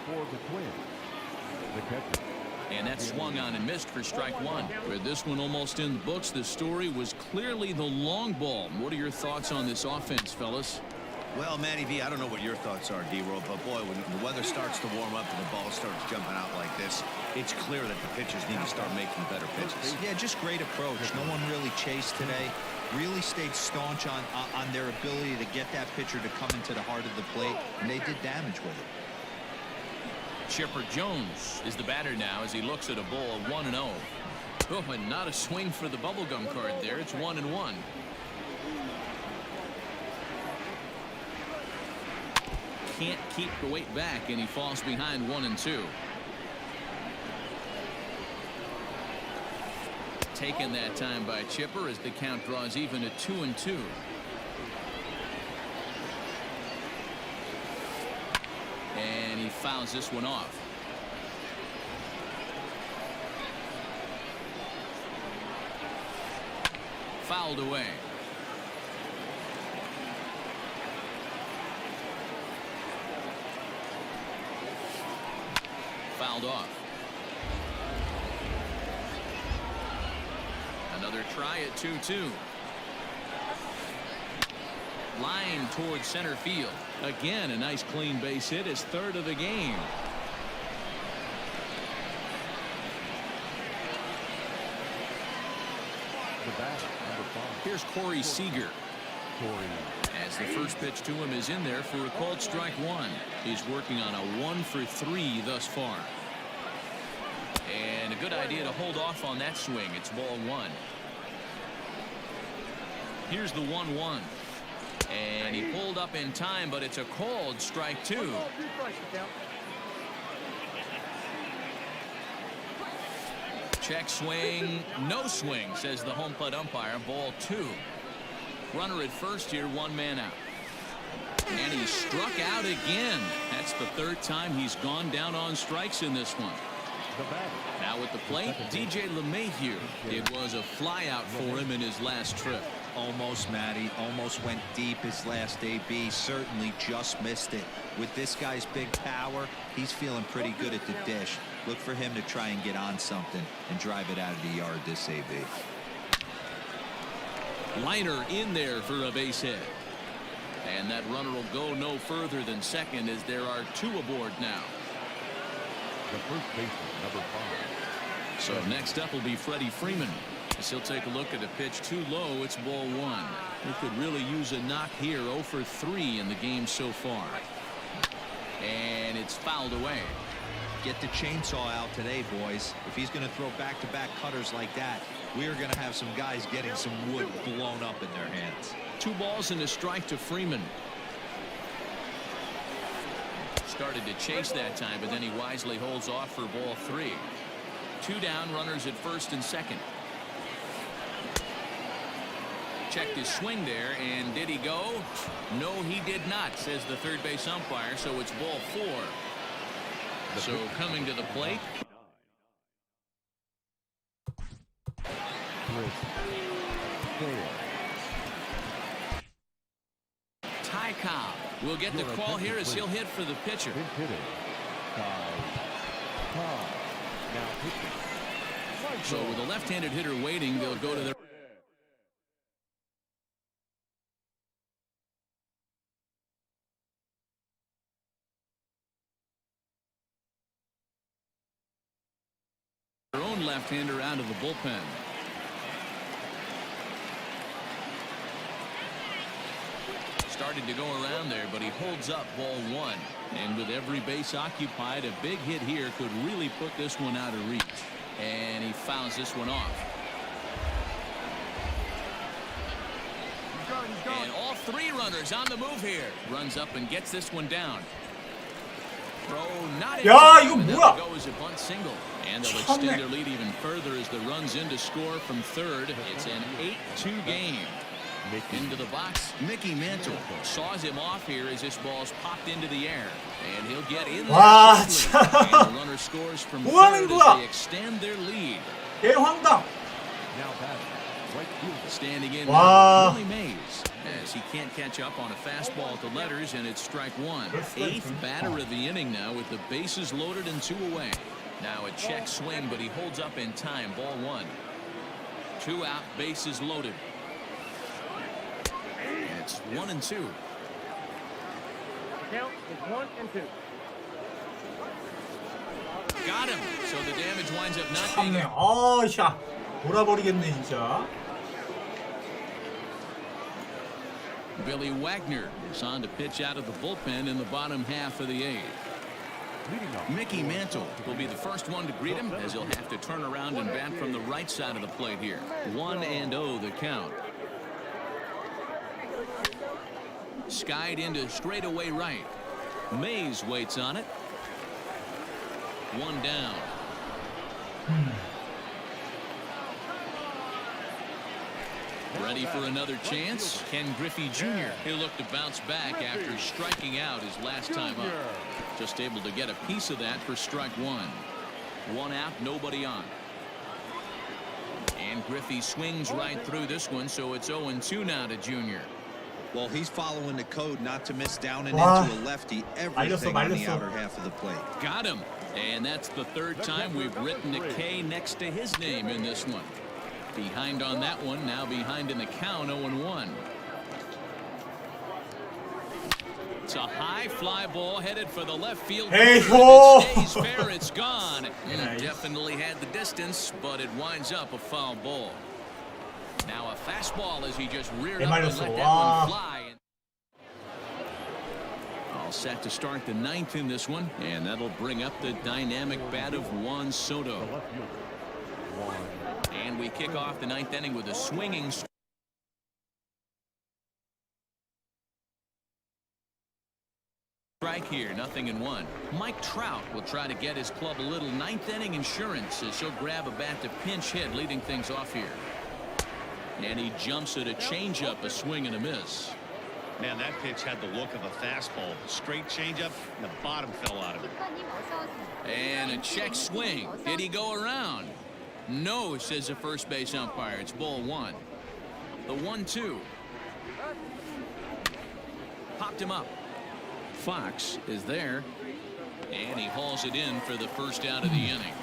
And that swung on and missed for strike one. With this one almost in the books, the story was clearly the long ball. What are your thoughts on this offense, fellas? Well, Manny V, I don't know what your thoughts are, D-Roll, but boy, when the weather starts to warm up and the ball starts jumping out like this, it's clear that the pitchers need to start making better pitches. Yeah, just great approach. No one really chased today. Really stayed staunch on their ability to get that pitcher to come into the heart of the plate, and they did damage with it. Chipper Jones is the batter now as he looks at a ball 1-0. Oh, and not a swing for the bubblegum card there. It's 1-1. Can't keep the weight back, and he falls behind 1-2. Taken that time by Chipper as the count draws even at 2-2. And he fouls this one off. Fouled away. Fouled off. Another try at 2-2. Line towards center field. Again, a nice clean base hit, his 3rd of the game. The batter, number 5. Here's Corey Seeger. As the first pitch to him is in there for a called strike one. He's working on a 1 for 3 thus far. And a good idea to hold off on that swing. It's ball 1. Here's the 1-1. And he pulled up in time, but it's a called strike 2. Check swing, no swing, says the home plate umpire. Ball 2. Runner at first here, 1 man out. And he struck out again. That's the 3rd time he's gone down on strikes in this one. Now at the plate, DJ LeMahieu. It was a flyout for him in his last trip. Almost, Matty. Almost went deep his last AB. Certainly just missed it. With this guy's big power, he's feeling pretty good at the dish. Look for him to try and get on something and drive it out of the yard this AB. Liner in there for a base hit. And that runner will go no further than second as there are 2 aboard now. The first baseman, number 5. So next up will be Freddy Freeman. As he'll take a look at a pitch too low. It's ball 1. He could really use a knock here. 0 for 3 in the game so far. And it's fouled away. Get the chainsaw out today, boys. If he's going to throw back-to-back cutters like that, we are going to have some guys getting some wood blown up in their hands. 2 balls and a strike to Freeman. Started to chase that time, but then he wisely holds off for ball 3. 2 down, runners at first and second. Checked his swing there, and did he go? No, he did not, says the third base umpire, so it's ball 4. So coming to the plate. Ty Cobb will get the call here as he'll hit for the pitcher. So with a left-handed hitter waiting, they'll go to their lone left-hander out of the bullpen. Started to go around there, but he holds up ball one. And with every base occupied, a big hit here could really put this one out of reach. And he fouls this one off. And all three runners on the move here. Runs up and gets this one down. Throw not in. 야, 이거 뭐야? Goes a bunt single. And they'll extend their lead even further as the runs in to score from third. It's an 8-2 game. Into the box, Mickey Mantle saws him off here as this ball's popped into the air. And he'll get in there. 와, And the runner scores from 뭐 하는 third 거야? as they extend their lead. 대황당. Now batting, right fielder. Standing in 와. Willie Mays as he can't catch up on a fastball at the letters, and it's strike one. Eighth batter of the inning now with the bases loaded and 2 away. Now a check swing, but he holds up in time. Ball one. 2 out, bases loaded. And it's 1-2. Count is 1-2. Got him. So the damage winds up not being. 참네. 아샤. 돌아버리겠네 진짜. Billy Wagner is on to pitch out of the bullpen in the bottom half of the eighth. Mickey Mantle will be the first one to greet him as he'll have to turn around and bat from the right side of the plate here. 1-0 the count. Skied into straightaway right. Mays waits on it. 1 down. Ready for another chance? Ken Griffey Jr. He'll look to bounce back after striking out his last time up. Just able to get a piece of that for strike one. 1 out, nobody on. And Griffey swings right through this one, so it's 0-2 now to Jr. Well, he's following the code not to miss down and 와. into a lefty everything on the outer half of the plate. Got him. And that's the third time we've written a K next to his name in this one. Behind on that one, now behind in the count, 0-1. It's a high fly ball headed for the left field. Hey, If ho! it stays fair, it's gone. Definitely had the distance, but it winds up a foul ball. Now a fastball as he just reared up and let that one fly. All set to start the ninth in this one, and that'll bring up the dynamic bat of Juan Soto. The left fielder. One. And we kick off the ninth inning with a swinging strike here, 0-1. Mike Trout will try to get his club a little ninth inning insurance as he'll grab a bat to pinch hit, leading things off here. And he jumps at a changeup, a swing and a miss. Man, that pitch had the look of a fastball. Straight changeup, and the bottom fell out of it. 스티커님 어서 오세요. And a check swing. Did he go around? No, says the first base umpire. It's ball one. The 1-2. Popped him up. Fox is there. And he hauls it in for the first out of the inning.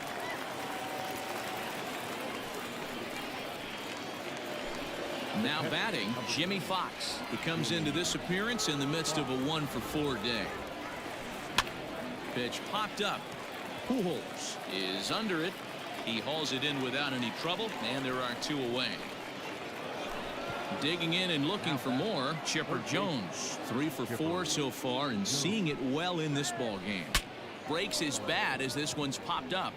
Now batting, Jimmy Fox. He comes into this appearance in the midst of a 1-for-4 day. Pitch popped up. Pujols is under it. He hauls it in without any trouble, and there are 2 away. Digging in and looking for more, Chipper Jones. 3-for-4 so far and seeing it well in this ball game. Breaks his bat as this one's popped up.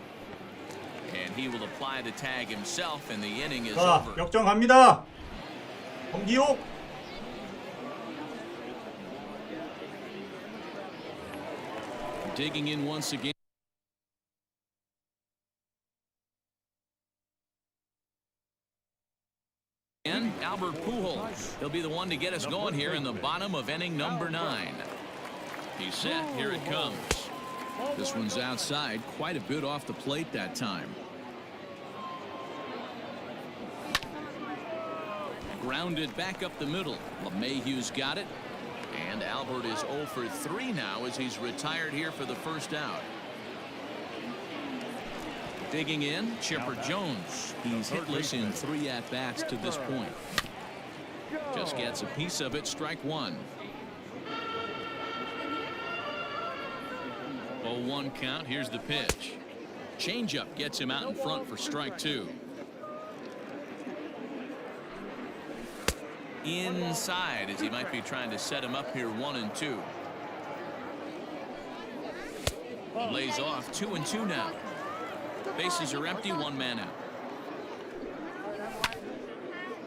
And he will apply the tag himself, and the inning is 자, over. 역전 갑니다. 경기용. Digging in once again. And Albert Pujols. He'll be the one to get us going here in the bottom of inning number 9. He's set. Here it comes. This one's outside, quite a bit off the plate that time. Grounded back up the middle. LeMahieu's got it. And Albert is 0-for-3 now as he's retired here for the first out. Digging in, Chipper Jones. He's hitless in 3 at-bats to this point. Just gets a piece of it, strike one. 0-1 count. Here's the pitch. Changeup gets him out in front for strike 2. Inside, as he might be trying to set him up here 1-2. Lays off 2-2 now. Bases are empty, 1 man out.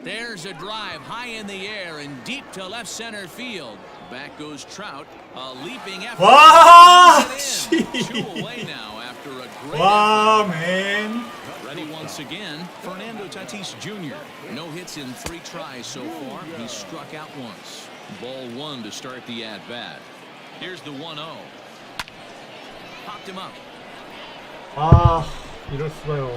There's a drive high in the air and deep to left center field. Back goes Trout, a leaping effort. 와, Two away now after a great 와, effort. 맨. Ready once again, Fernando Tatis Jr. No hits in 3 tries so far. He's struck out once. Ball 1 to start the at-bat. Here's the 1-0. Popped him up. 아, 이럴 수가요.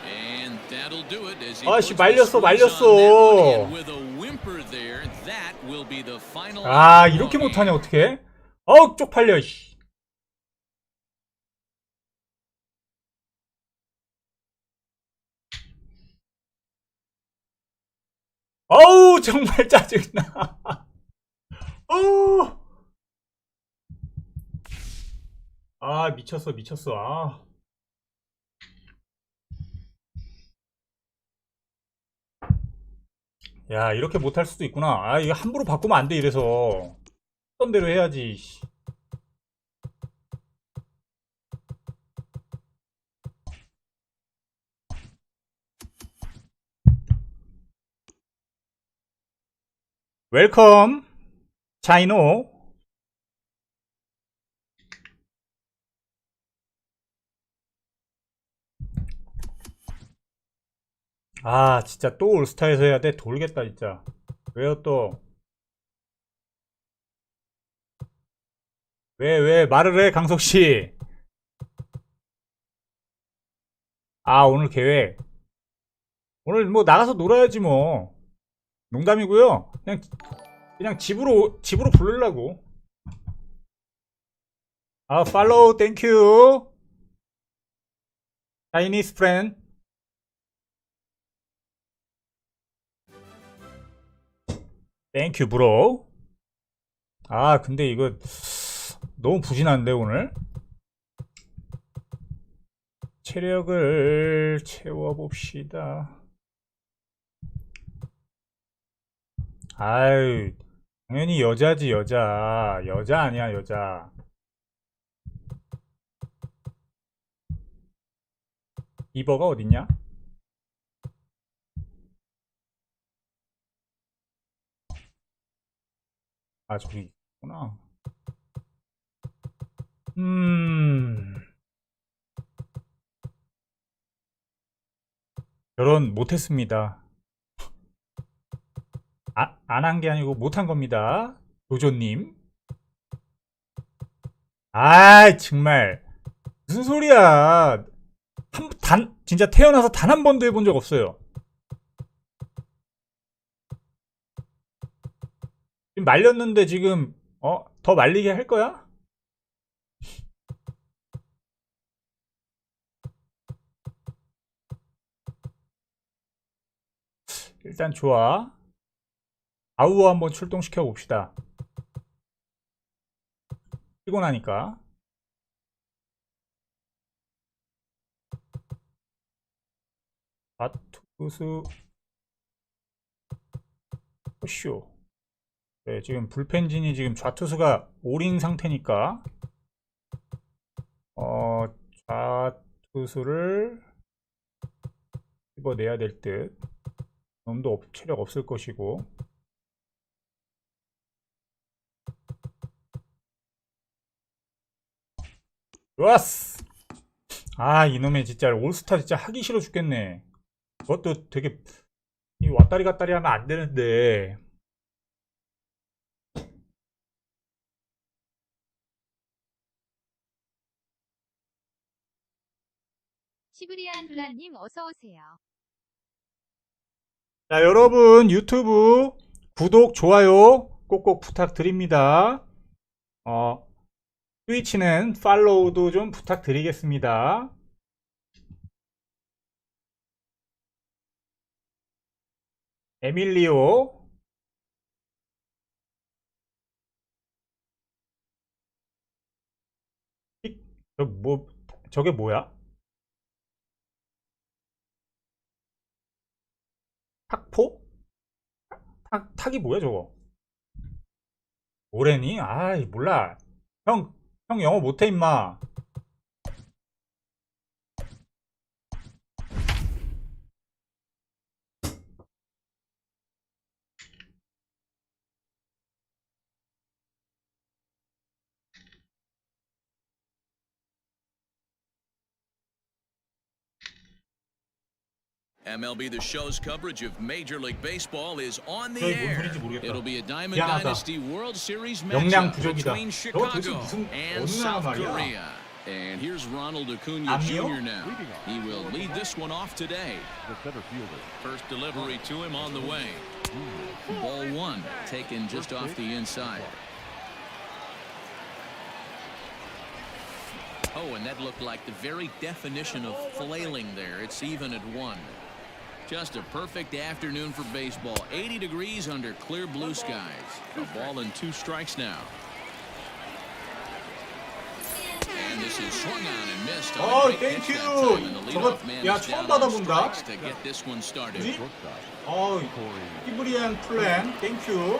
And that'll do it as he 아씨, puts the 말렸어, squeeze on that one, 말렸어. and with a whimper there, that will be the final 아, out of the 이렇게 ball 못하냐 game. 어떡해? 어우, 쪽팔려. 씨. 어우, 정말 짜증나. 어우. 아, 미쳤어, 미쳤어. 아. 야, 이렇게 못할 수도 있구나. 아, 이거 함부로 바꾸면 안 돼, 이래서. 했던 대로 해야지. 씨. 웰컴, 차이노. 아, 진짜 또 올스타에서 해야 돼? 돌겠다, 진짜. 왜요, 또? 왜 말을 해, 강석씨? 아, 오늘 계획. 오늘 뭐 나가서 놀아야지, 뭐. 농담이고요. 그냥 집으로 부르려고. 아, 팔로우, 땡큐. Chinese friend. 땡큐, 브로. 아, 근데 이거 너무 부진한데, 오늘? 체력을 채워봅시다. 아유, 당연히 여자지, 여자. 여자 아니야, 여자. 비버가 어딨냐? 아, 저기 있구나. 결혼 못했습니다. 안 한 게 아니고 못한 겁니다. 도조님. 아이, 정말. 무슨 소리야. 진짜 태어나서 단 한 번도 해본 적 없어요. 지금 말렸는데 지금, 더 말리게 할 거야? 일단 좋아. 아우어 한번 출동시켜 봅시다. 피곤하니까. 투수 더쇼. 네, 지금 불펜진이 지금 좌투수가 올인 상태니까 좌투수를 집어내야 될 듯. 놈도 체력 없을 것이고. 좋았어. 아, 이놈의 진짜 올스타 진짜 하기 싫어 죽겠네. 그것도 되게 이 왔다리 갔다리 하면 안 되는데. 시브리안 블라님 어서오세요. 자, 여러분 유튜브 구독, 좋아요 꼭꼭 부탁드립니다. 트위치는 팔로우도 좀 부탁드리겠습니다. 에밀리오, 뭐 저게 뭐야? 탁포? 탁이 뭐야 저거? 오레니? 아이 몰라. 형 영어 못해 임마. MLB The Show's coverage of Major League Baseball is on the 저게 뭔 air. 소리인지 모르겠다. It'll be a Diamond 미안하다. Dynasty World Series 역량 matchup 부족이다. between 저거 도대체 Chicago 무슨 and 어느 나라 South 말이야? Korea. And here's Ronald Acuna 아니요? Jr. now. He will lead this one off today. The center fielder. First delivery to him on the way. Ball one, taken just off the inside. Oh, and that looked like the very definition of flailing there. It's even at one. Just a perfect afternoon for baseball. 80 degrees under clear blue skies. A ball and 2 strikes now. And this is swung on and missed. Oh, thank you. 저거 야 처음 받아본다. To get this one started. 히브리안 플랜, 땡큐.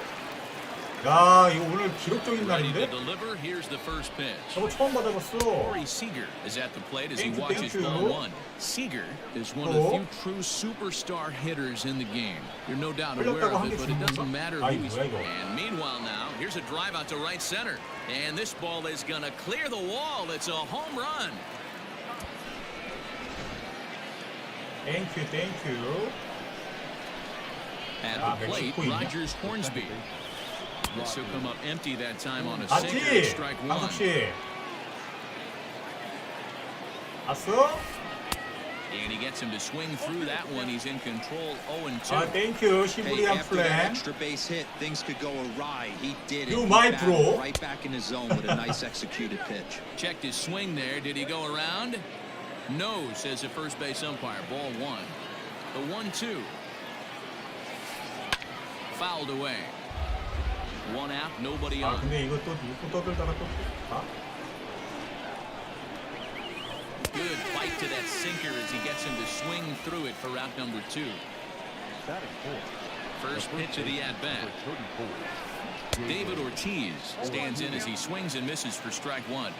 야 이거 오늘 기록적인 Ready to 날인데? deliver. Here's the first pitch. 저거 처음 받아봤어. Corey Seeger is at the plate as he Thank you, watches thank you. ball one. Seeger is one of the few true superstar hitters in the game. You're no doubt aware 흘렸다고 of 한 it, 개 but it 주는 doesn't 건가? matter 아이, who he's. 뭐야, 이거. And meanwhile now, here's a drive out to right center. And this ball is going to clear the wall. It's a home run. 땡큐 땡큐. At Ah, the plate, Mexico. Rogers Hornsby. This will come up empty that time on a 맞지? sinker. Strike one. 강석씨. 봤어? And he gets him to swing through that one. He's in control 0-2. 아 땡큐 Hey, 히브리안 after that 플랜. extra base hit, things could go awry. He did it. You He my battled bro. right back in his zone with a nice executed pitch. Checked his swing there. Did he go around? No, says the first base umpire. Ball one. The 1-2. Fouled away. One out, nobody 아 on. 근데 이거 또 누구 떠들다가 또 아? Good fight to that sinker as he gets him to swing through it for route number 2. Batting fourth. First pitch of the at-bat. 34. David Ortiz stands in as he swings and misses for strike one.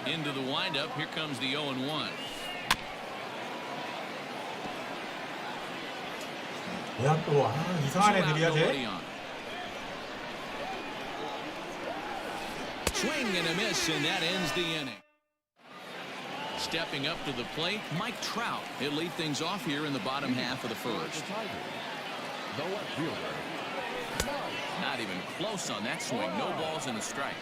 Into the windup. Here comes the 0-1. 뭐야 또 이상한 Two out, 애들이야 nobody 쟤? on. Swing and a miss, and that ends the inning. Stepping up to the plate, Mike Trout. He'll lead things off here in the bottom half of the first. The left fielder. Not even close on that swing. No balls and a strike.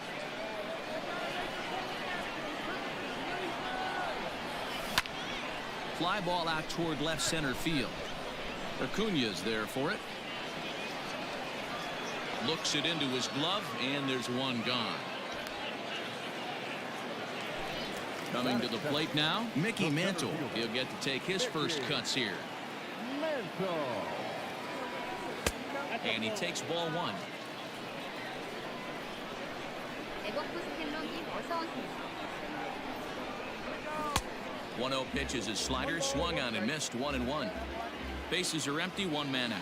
Fly ball out toward left center field. Acuna's there for it. Looks it into his glove, and there's one gone. Coming to the plate now, Mickey Mantle. He'll get to take his first cuts here. Mantle. And he takes ball one. 에버프 스텔러님 어서 오세요. 1-0 pitch is his slider, swung on and missed. 1-1. Bases are empty, one man out.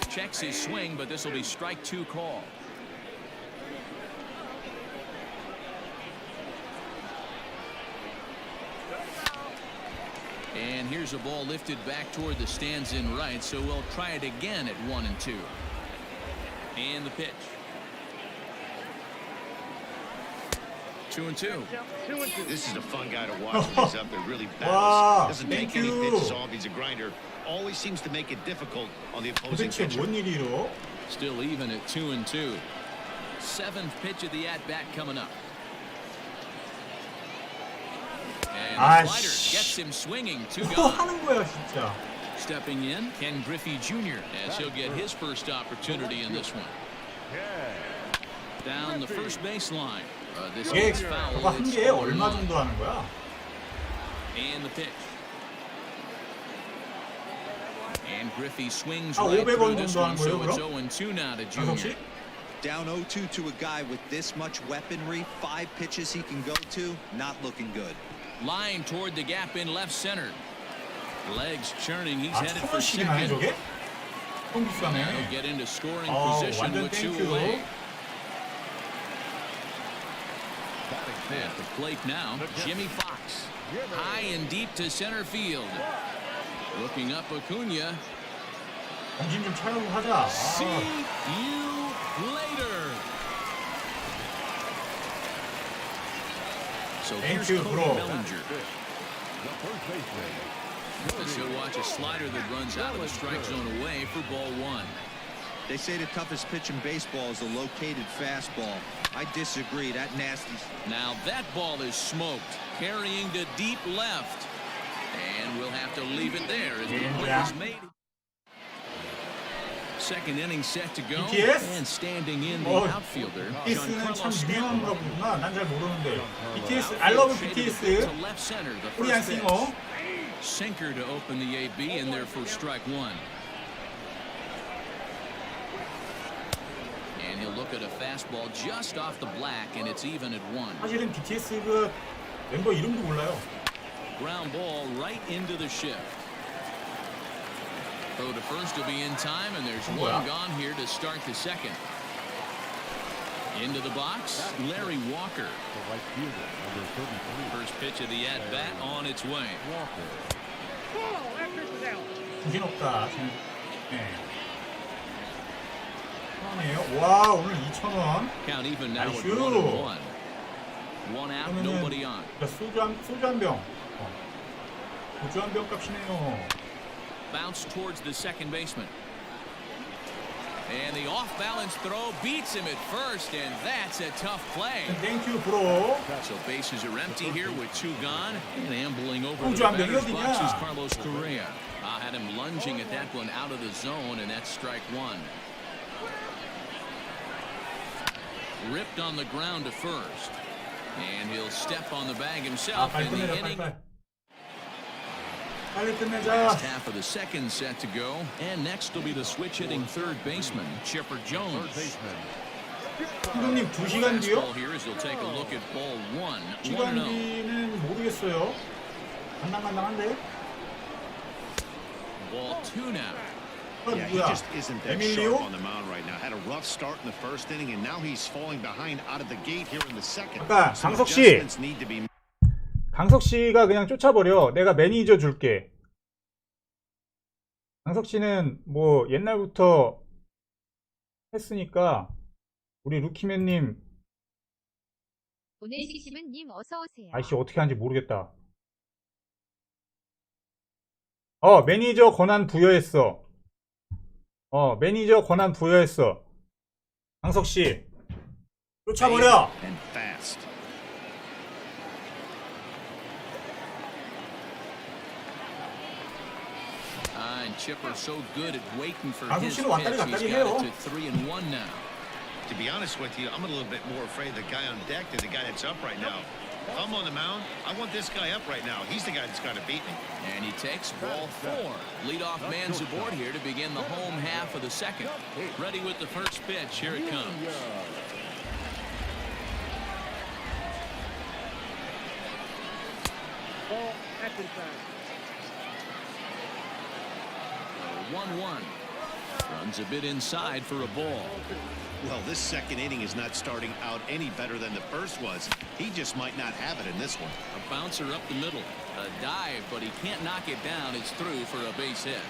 Checks his swing, but this will be strike 2 call. And here's a ball lifted back toward the stands in right, so we'll try it again at 1-2. And the pitch. 2-2. This is a fun guy to watch when he's up there. Really Wow, battles. Doesn't thank take any you. pitches off. He's a grinder. Always seems to make it difficult on the opposing 도대체 pitcher. 뭔 일이로? Still even at 2-2. 7th pitch of the at-bat coming up. And the slider gets him swinging. 2 뭐 gone. 하는 거야 진짜. Stepping in, Ken Griffey Jr. as he'll get his first opportunity in this one. Down the first baseline. This 얘 is foul. 저거 한 It's 개에 얼마 0-1. 정도 하는 거야? And the pitch. And Griffey swings 아, right 500원 through this 정도 one, 하는 거예요, so it's 그럼? 0-2 now to 강석 씨? Jr. Down 0-2 to a guy with this much weaponry, 5 pitches he can go to, not looking good. Line toward the gap in left center. Legs churning. He's 아, headed for 천원씩이나 해 second. 저게? 좀 비싸네. He'll get into scoring 어, position 완전 with 2 땡큐. away. At the plate now, Jimmy Fox. High and deep to center field. Looking up Acuna. 정신 좀 차리고 하자. See you later. So here's Thank you, Cody bro. Bellinger. As he'll watch a slider that runs out of the strike zone away for ball 1. They say the toughest pitch in baseball is a located fastball. I disagree. That nasty. Now that ball is smoked, carrying to deep left. And we'll have to leave it there as the play is made. Second inning set to go. BTS? And standing in the outfielder, BTS는 참 Giancarlo 유명한가 Stanton. 보구나. 난 잘 모르는데. BTS, I love BTS. To left center, the 코리안 first pitch. 싱어. Sinker to open the AB, and there for strike 1. And he'll look at a fastball just off the black, and it's even at 1. 사실은 BTS 그 멤버 이름도 몰라요. Ground ball right into the shift. Throw to first will be in time, and there's one gone here to start the second. Into the box, Larry Walker. First pitch of the at-bat on its way. 정신없다. 네. 처음이에요. 와, 오늘 2,000원. Count even now at 나이스. 1-1. One out, nobody on. 소주 한 병. 소주 한 병 값이네요. Bounce towards the second baseman. And the off-balance throw beats him at first, and that's a tough play. 땡큐 브로. So bases are empty here with 2 gone. And ambling over Oh, the John, batter's you're box is the- Carlos Correa. Had him lunging at that one out of the zone, and that's strike 1. Ripped on the ground to first. And he'll step on the bag 아, himself 빨리 in the 끝내자, inning. 빨리 끝내자. Last half of the second set to go. And next will be the switch-hitting third baseman, Chipper Jones. 감독님 2시간 뒤요? Fastball here as he'll take a look at ball 1. 시간 1-0. 뒤는 모르겠어요. 간당간당한데? Ball 2 now. Yeah, he 누구야? just isn't that 에밀리오? sharp on the mound right now. Had a rough start in the first inning, and now he's falling behind out of the gate here in the second. 아까 Some 강석 씨, adjustments need to be. 강석 씨가 그냥 쫓아버려. 내가 매니저 줄게. 강석 씨는 뭐 옛날부터 했으니까 우리 루키맨님 오늘 식심은님 어서오세요. 아이씨 어떻게 하는지 모르겠다. 매니저 권한 부여했어. 매니저 권한 부여했어. 강석 씨 쫓아버려. And fast. And Chipper so good at waiting for 강석 his 씨는 왔다리 pitch. He's 갔다리 got 해요. it to 3-1 now. To be honest with you, I'm a little bit more afraid of the guy on deck than the guy that's up right now. If I'm on the mound, I want this guy up right now. He's the guy that's got to beat me. And he takes ball 4. Leadoff man's aboard here to begin the home half of the second. Ready with the first pitch. Here it comes. Ball action time. 1-1. Runs a bit inside for a ball. Well, this second inning is not starting out any better than the first was. He just might not have it in this one. A bouncer up the middle. A dive, but he can't knock it down. It's through for a base hit.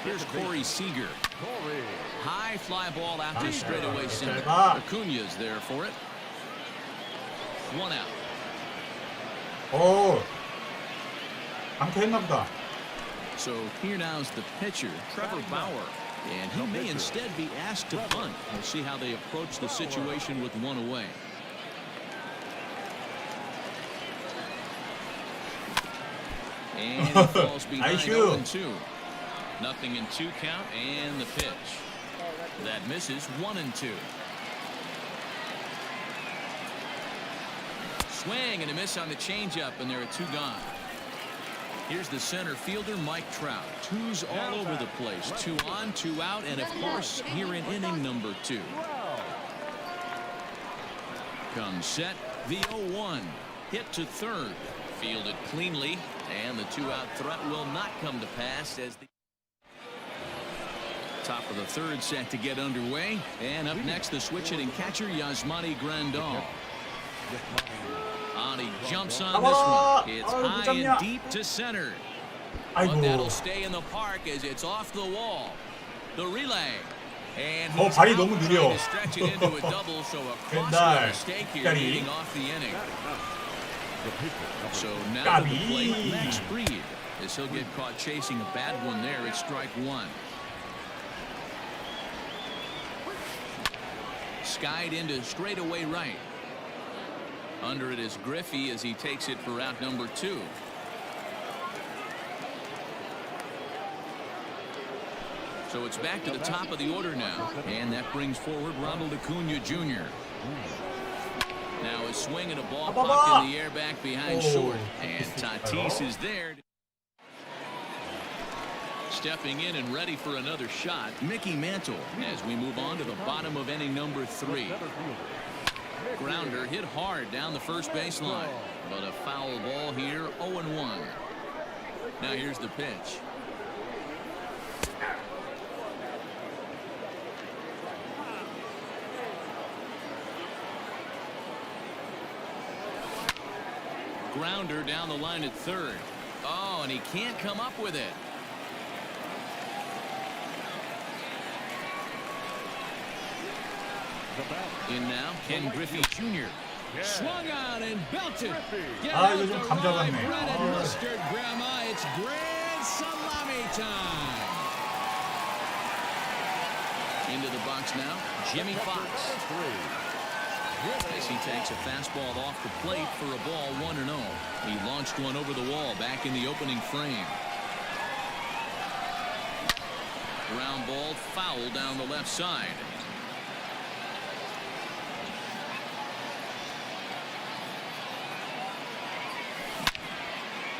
Here's Corey Seeger. High fly ball out to straightaway center. Acuna's there for it. 1 out. 방패했나 보다. So here now's the pitcher, Trevor Bauer. And he may instead be asked to bunt. We'll see how they approach the situation with 1 away. And he falls behind 0-2. Nothing in 2 count, and the pitch. That misses 1-2. Swing and a miss on the changeup, and there are 2 gone. Here's the center fielder, Mike Trout. Twos all over the place. 2 on, 2 out, and of course, here in inning number 2. Comes set, the 0-1. Hit to third. Fielded cleanly, and the 2-out threat will not come to pass as the top of the third set to get underway. And up next, the switch-hitting catcher, Yasmani Grandal. And he jumps on this one. It's high and deep to center. But that'll stay in the park as it's off the wall. The relay. And he's 발이 out 너무 trying 느려. to stretch it into a double, so a crossway mistake here leading off the inning. So now to the plate, Max Fried, as he'll get caught chasing a bad one there at strike 1. Skied into straightaway right. Under it is Griffey as he takes it for out number 2. So it's back to the top of the order now, and that brings forward Ronald Acuna Jr. Now a swing and a ball popped in the air back behind short, and Tatis is there. Stepping in and ready for another shot, Mickey Mantle, as we move on to the bottom of inning number 3. Grounder hit hard down the first baseline, but a foul ball here, 0-1. Now here's the pitch. Grounder down the line at third. Oh, and he can't come up with it. In now, Ken Griffey Jr. Swung on and belted. Get out 이거 the 좀 감자같네. rye bread and mustard, Grandma. It's grand salami time. Into the box now, Jimmy Fox. As he takes a fastball off the plate for a ball 1-0. He launched one over the wall back in the opening frame. Ground ball foul down the left side.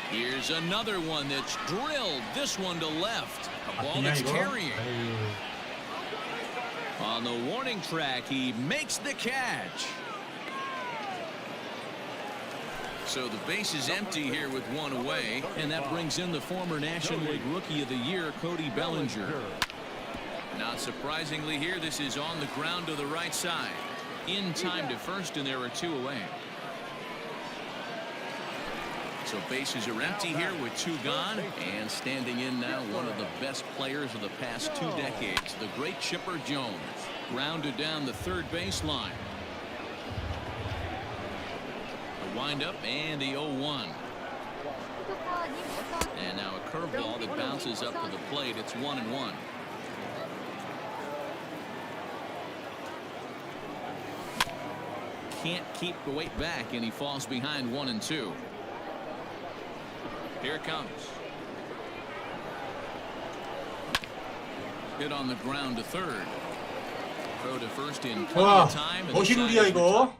Here's another one that's drilled. This one to left. A ball that's carrying. On the warning track, he makes the catch. So the base is empty here with one away, and that brings in the former National League Rookie of the Year, Cody Bellinger. Not surprisingly here, this is on the ground to the right side. In time to first, and there are 2 away. So bases are empty here with 2 gone, and standing in now one of the best players of the past 2 decades, the great Chipper Jones. Grounded down the third baseline. The windup and the 0-1. And now a curveball that bounces up to the plate. It's 1-1. Can't keep the weight back, and he falls behind 1-2. Here it comes. Hit on the ground to third. Throw to first in plenty 와, of time. And 거시룰이야 이거.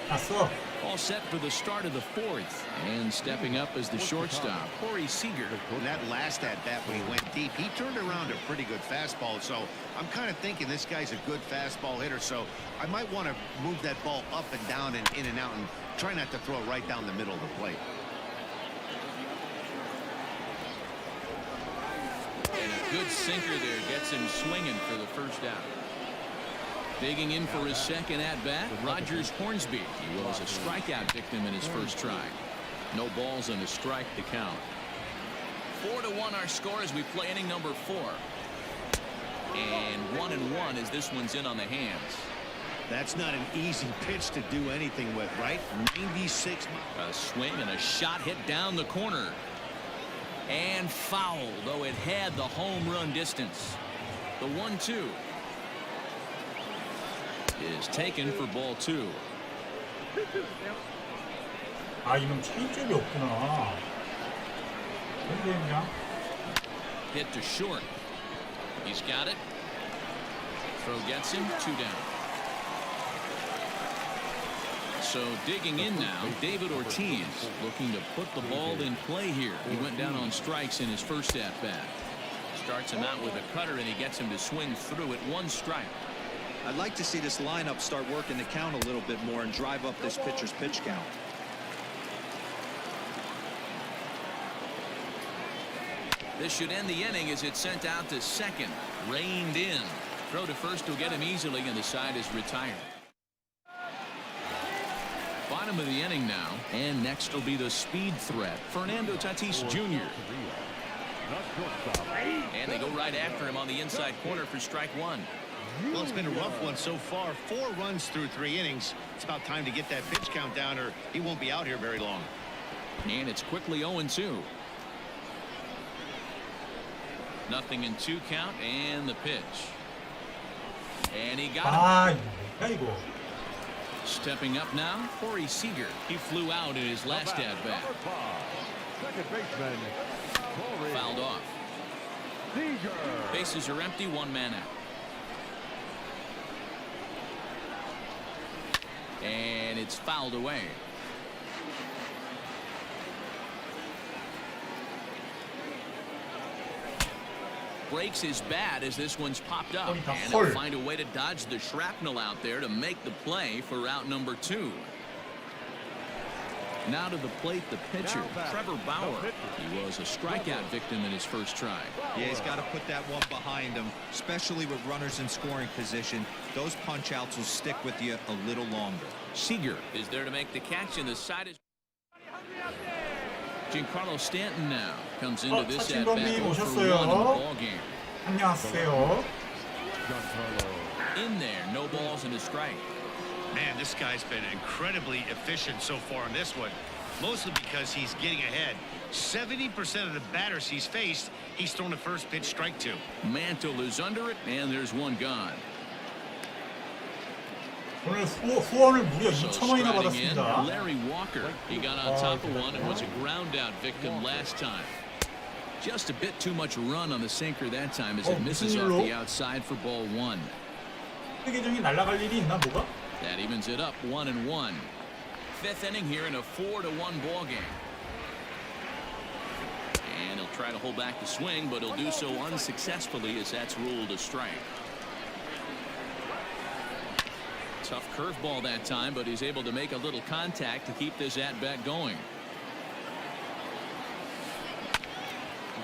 났어. all set for the start of the 4th. And stepping up as the shortstop, Corey Seeger. And that last at-bat when he went deep, he turned around a pretty good fastball. So I'm kind of thinking this guy's a good fastball hitter. So I might want to move that ball up and down and in and out and try not to throw it right down the middle of the plate. And a good sinker there gets him swinging for the first out. Digging in for his second at-bat, Rogers Hornsby. He was a strikeout victim in his first try. No balls and a strike to count. 4-1 our score as we play inning number 4. And 1-1 as this one's in on the hands. That's not an easy pitch to do anything with, right? 96. A swing and a shot hit down the corner. And foul, though it had the home run distance. The 1-2 is taken for ball 2. 아, 이놈 체인지업이 없구나. 왜 그냥? Hit to short. He's got it. Throw gets him. 2 down. So digging in now, David Ortiz looking to put the ball in play here. He went down on strikes in his first at-bat. Starts him out with a cutter, and he gets him to swing through it. 1 strike. I'd like to see this lineup start working the count a little bit more and drive up this pitcher's pitch count. This should end the inning as it's sent out to second. Reined in. Throw to first will get him easily, and the side is retired. Bottom of the inning now, and next will be the speed threat, Fernando Tatis Jr. And they go right after him on the inside corner for strike 1. Well, it's been a rough one so far. 4 runs through 3 innings. It's about time to get that pitch count down, or he won't be out here very long. And it's quickly 0-2. Nothing in 2 count, and the pitch. And he got him. 야 이거. Stepping up now, Corey Seeger. He flew out in his last at-bat. Second baseman, Fouled off. Seeger. Bases are empty, 1 man out. And it's fouled away. Breaks his bat as this one's popped up, and they'll find a way to dodge the shrapnel out there to make the play for out number 2. Now to the plate, the pitcher, Trevor Bauer. He was a strikeout victim in his first try. Yeah, he's got to put that one behind him, especially with runners in scoring position. Those punch-outs will stick with you a little longer. Seeger is there to make the catch, and the side is... Giancarlo Stanton now comes into this at-bat for 1 in the ball game. 안녕하세요. In there, no balls and a strike. Man, this guy's been incredibly efficient so far in this one, mostly because he's getting ahead. 70% of the batters he's faced, he's thrown the first pitch strike to. Mantle is under it, and there's 1 gone. 오늘 후원을 무려 So 2,000원이나 striding in, 받았습니다. Larry Walker. He got on top of one and was a ground out victim last time. Just a bit too much run on the sinker that time as it misses off the outside for ball 1. 계정이 날아갈 일이 있나 뭐가? That evens it up 1-1. 5th inning here in a 4-1 ball game. And he'll try to hold back the swing, but he'll do so unsuccessfully as that's ruled a strike. Tough curveball that time, but he's able to make a little contact to keep this at-bat going.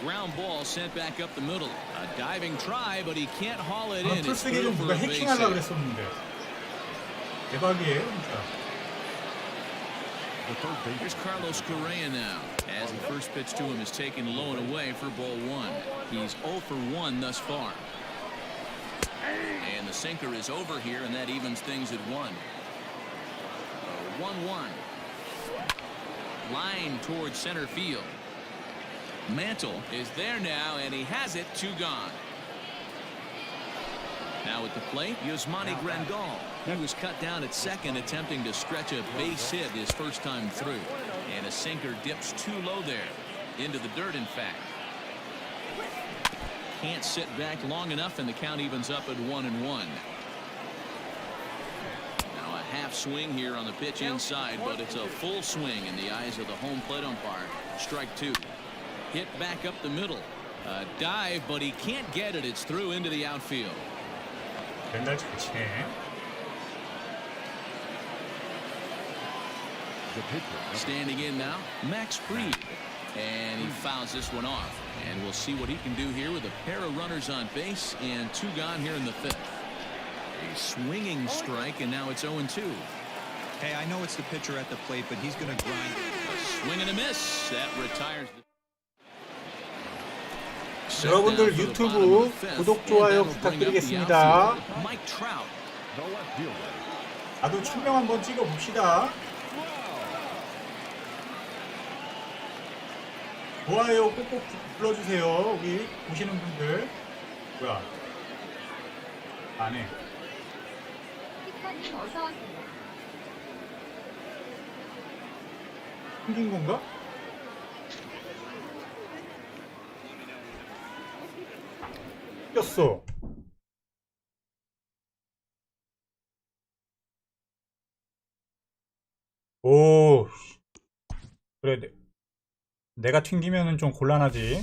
Ground ball sent back up the middle. A diving try, but he can't haul it in. It's through for a base hit. 대박이에요, 진짜. Here's Carlos Correa now, as the first pitch to him is taken low and away for ball 1. He's 0 for 1 thus far. And the sinker is over here, and that evens things at 1. 1-1. Line towards center field. Mantle is there now, and he has it. 2 gone. Now at the plate, Yasmani Grandal. He was cut down at second, attempting to stretch a base hit his first time through. And a sinker dips too low there. Into the dirt, in fact. Can't sit back long enough, and the count evens up at 1-1. Now a half swing here on the pitch inside, but it's a full swing in the eyes of the home plate umpire. Strike 2. Hit back up the middle. A dive, but he can't get it. It's through into the outfield. 맨날 자체. Standing in now, Max Fried. And he fouls this one off. And we'll see what he can do here with a pair of runners on base and 2 gone here in the 5th. A swinging strike, and now it's 0-2. Hey, I know it's the pitcher at the plate, but he's going to grind. A swing and a miss. That retires the... 여러분들 유튜브 구독 좋아요 부탁드리겠습니다. Mike Trout. 나도 천명 한번 찍어 봅시다. 좋아요 꼭꼭 불러주세요. 우리 보시는 분들. 뭐야? 안 해. 피커님 어서오세요. 생긴 건가? 꼈어. 그래, 내가 튕기면은 좀 곤란하지.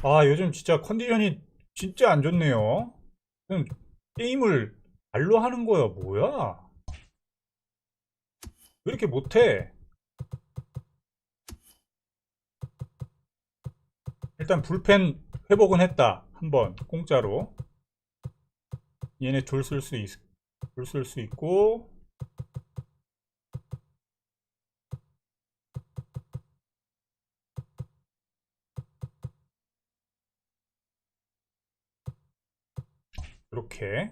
아, 요즘 진짜 컨디션이 진짜 안 좋네요. 그냥 게임을 발로 하는 거야, 뭐야? 왜 이렇게 못해? 일단 불펜 회복은 했다. 한번 공짜로. 얘네 둘 쓸 수 있고. 이렇게.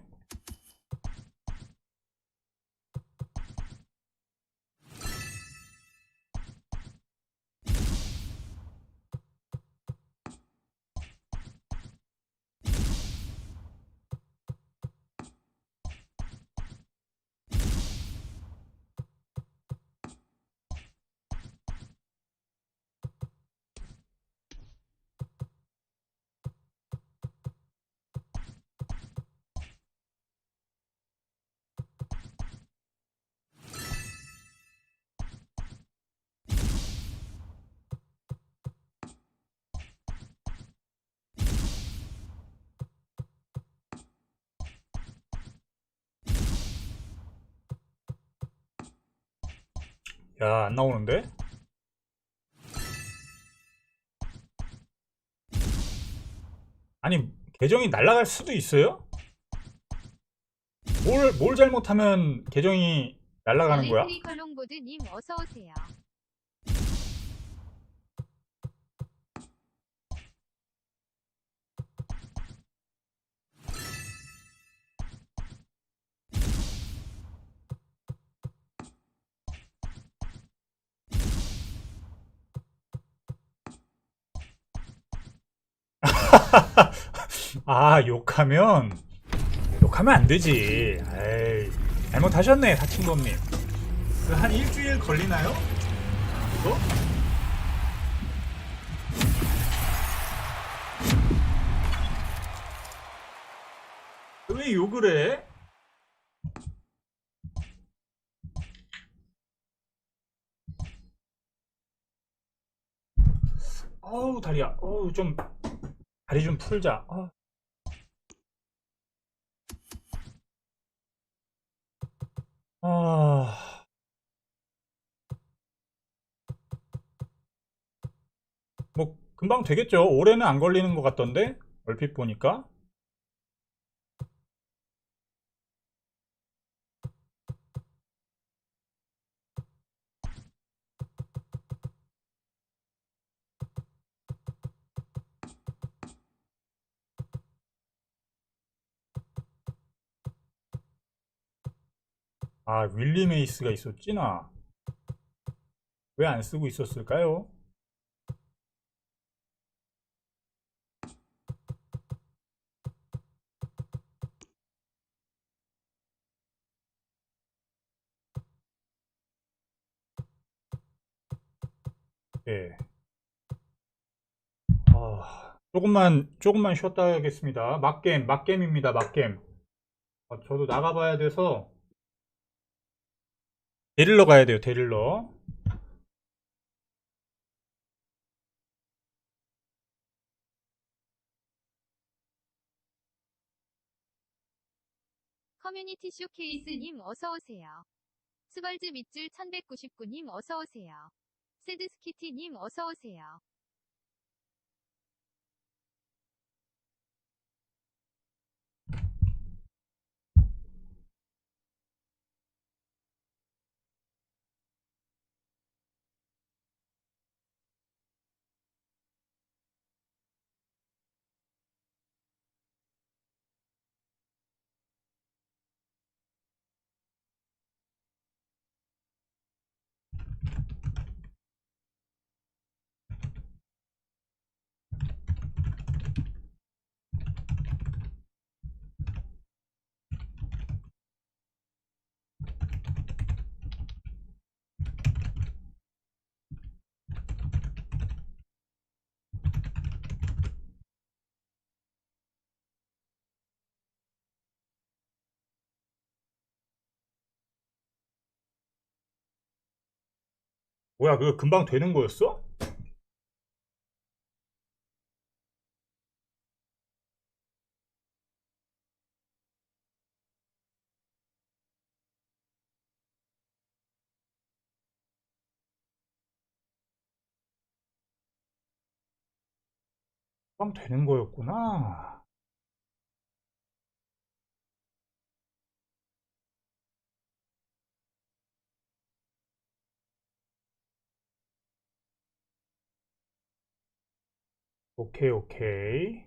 야, 안 나오는데? 아니, 계정이 날아갈 수도 있어요? 뭘 잘못하면 계정이 날아가는 거야? 엘리트리 컬롱보드님 어서오세요. 아, 욕하면 안 되지. 에이, 잘못하셨네, 사친범님. 그 한 일주일 걸리나요? 이거? 왜 욕을 해? 어우, 다리야. 어우, 다리 좀 풀자. 아, 뭐, 금방 되겠죠. 올해는 안 걸리는 것 같던데? 얼핏 보니까. 아, 윌리 메이스가 있었지, 나. 왜 안 쓰고 있었을까요? 예. 조금만 쉬었다 하겠습니다. 막겜입니다, 막겜. 저도 나가봐야 돼서, 데릴러 가야 돼요, 데릴러. 커뮤니티 쇼케이스님 어서오세요. 스벌즈 밑줄 1199님 어서오세요. 새드스키티님 어서오세요. 뭐야, 그거 금방 되는 거였어? 금방 되는 거였구나. 오케이, 오케이.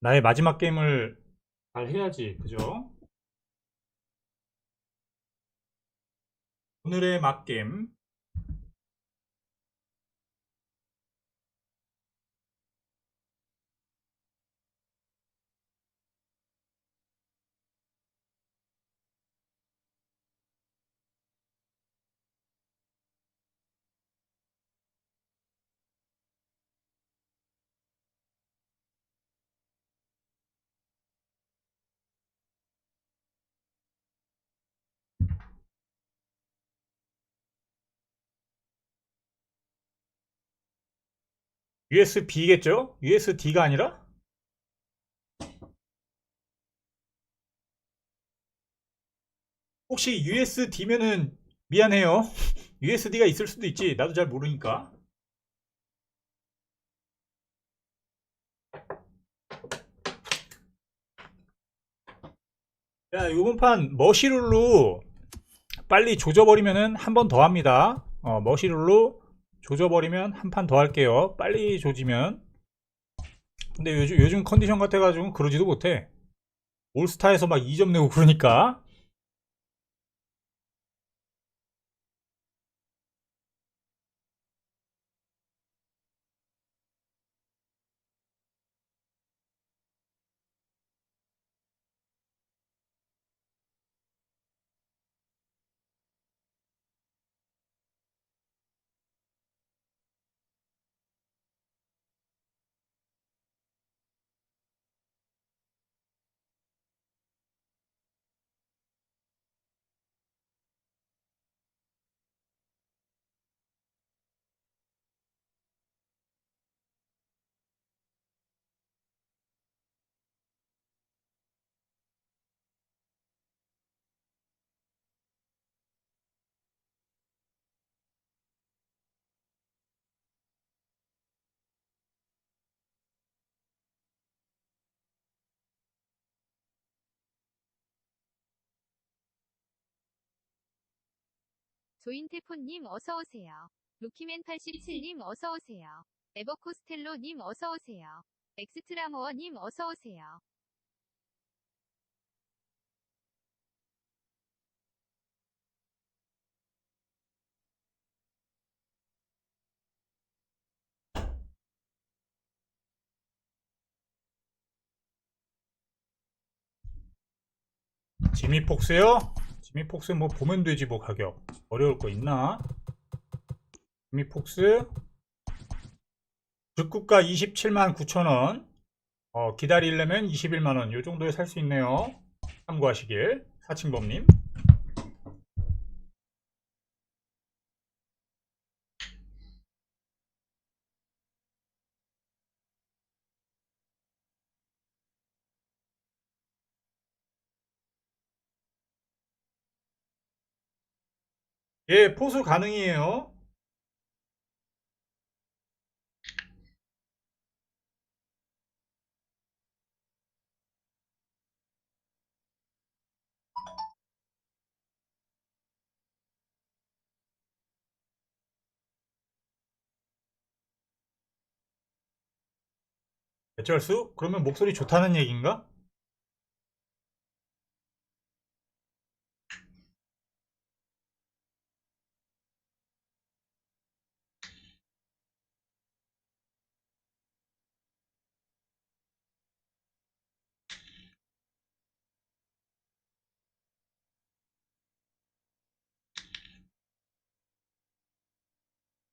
나의 마지막 게임을 잘 해야지, 그죠? 오늘의 맛게임. USB겠죠? USD가 아니라? 혹시 USD면은 미안해요. USD가 있을 수도 있지. 나도 잘 모르니까. 자, 요번 판 머시룰로 빨리 조져버리면은 한 번 더 합니다. 머시룰로 조져버리면 한 판 더 할게요. 빨리 조지면. 근데 요즘 컨디션 같아가지고 그러지도 못해. 올스타에서 막 2점 내고 그러니까. 조인테폰님 어서오세요. 루키맨87님 어서오세요. 에버코스텔로님 어서오세요. 엑스트라모어님 어서오세요. 지미 폭스요? 지미 폭스 뭐 보면 되지 뭐 가격. 어려울 거 있나? 지미 폭스 즉구가 27만 9천원. 기다리려면 21만원. 요 정도에 살 수 있네요. 참고하시길. 사칭범님. 예, 포수 가능이에요. 배철수? 그러면 목소리 좋다는 얘기인가?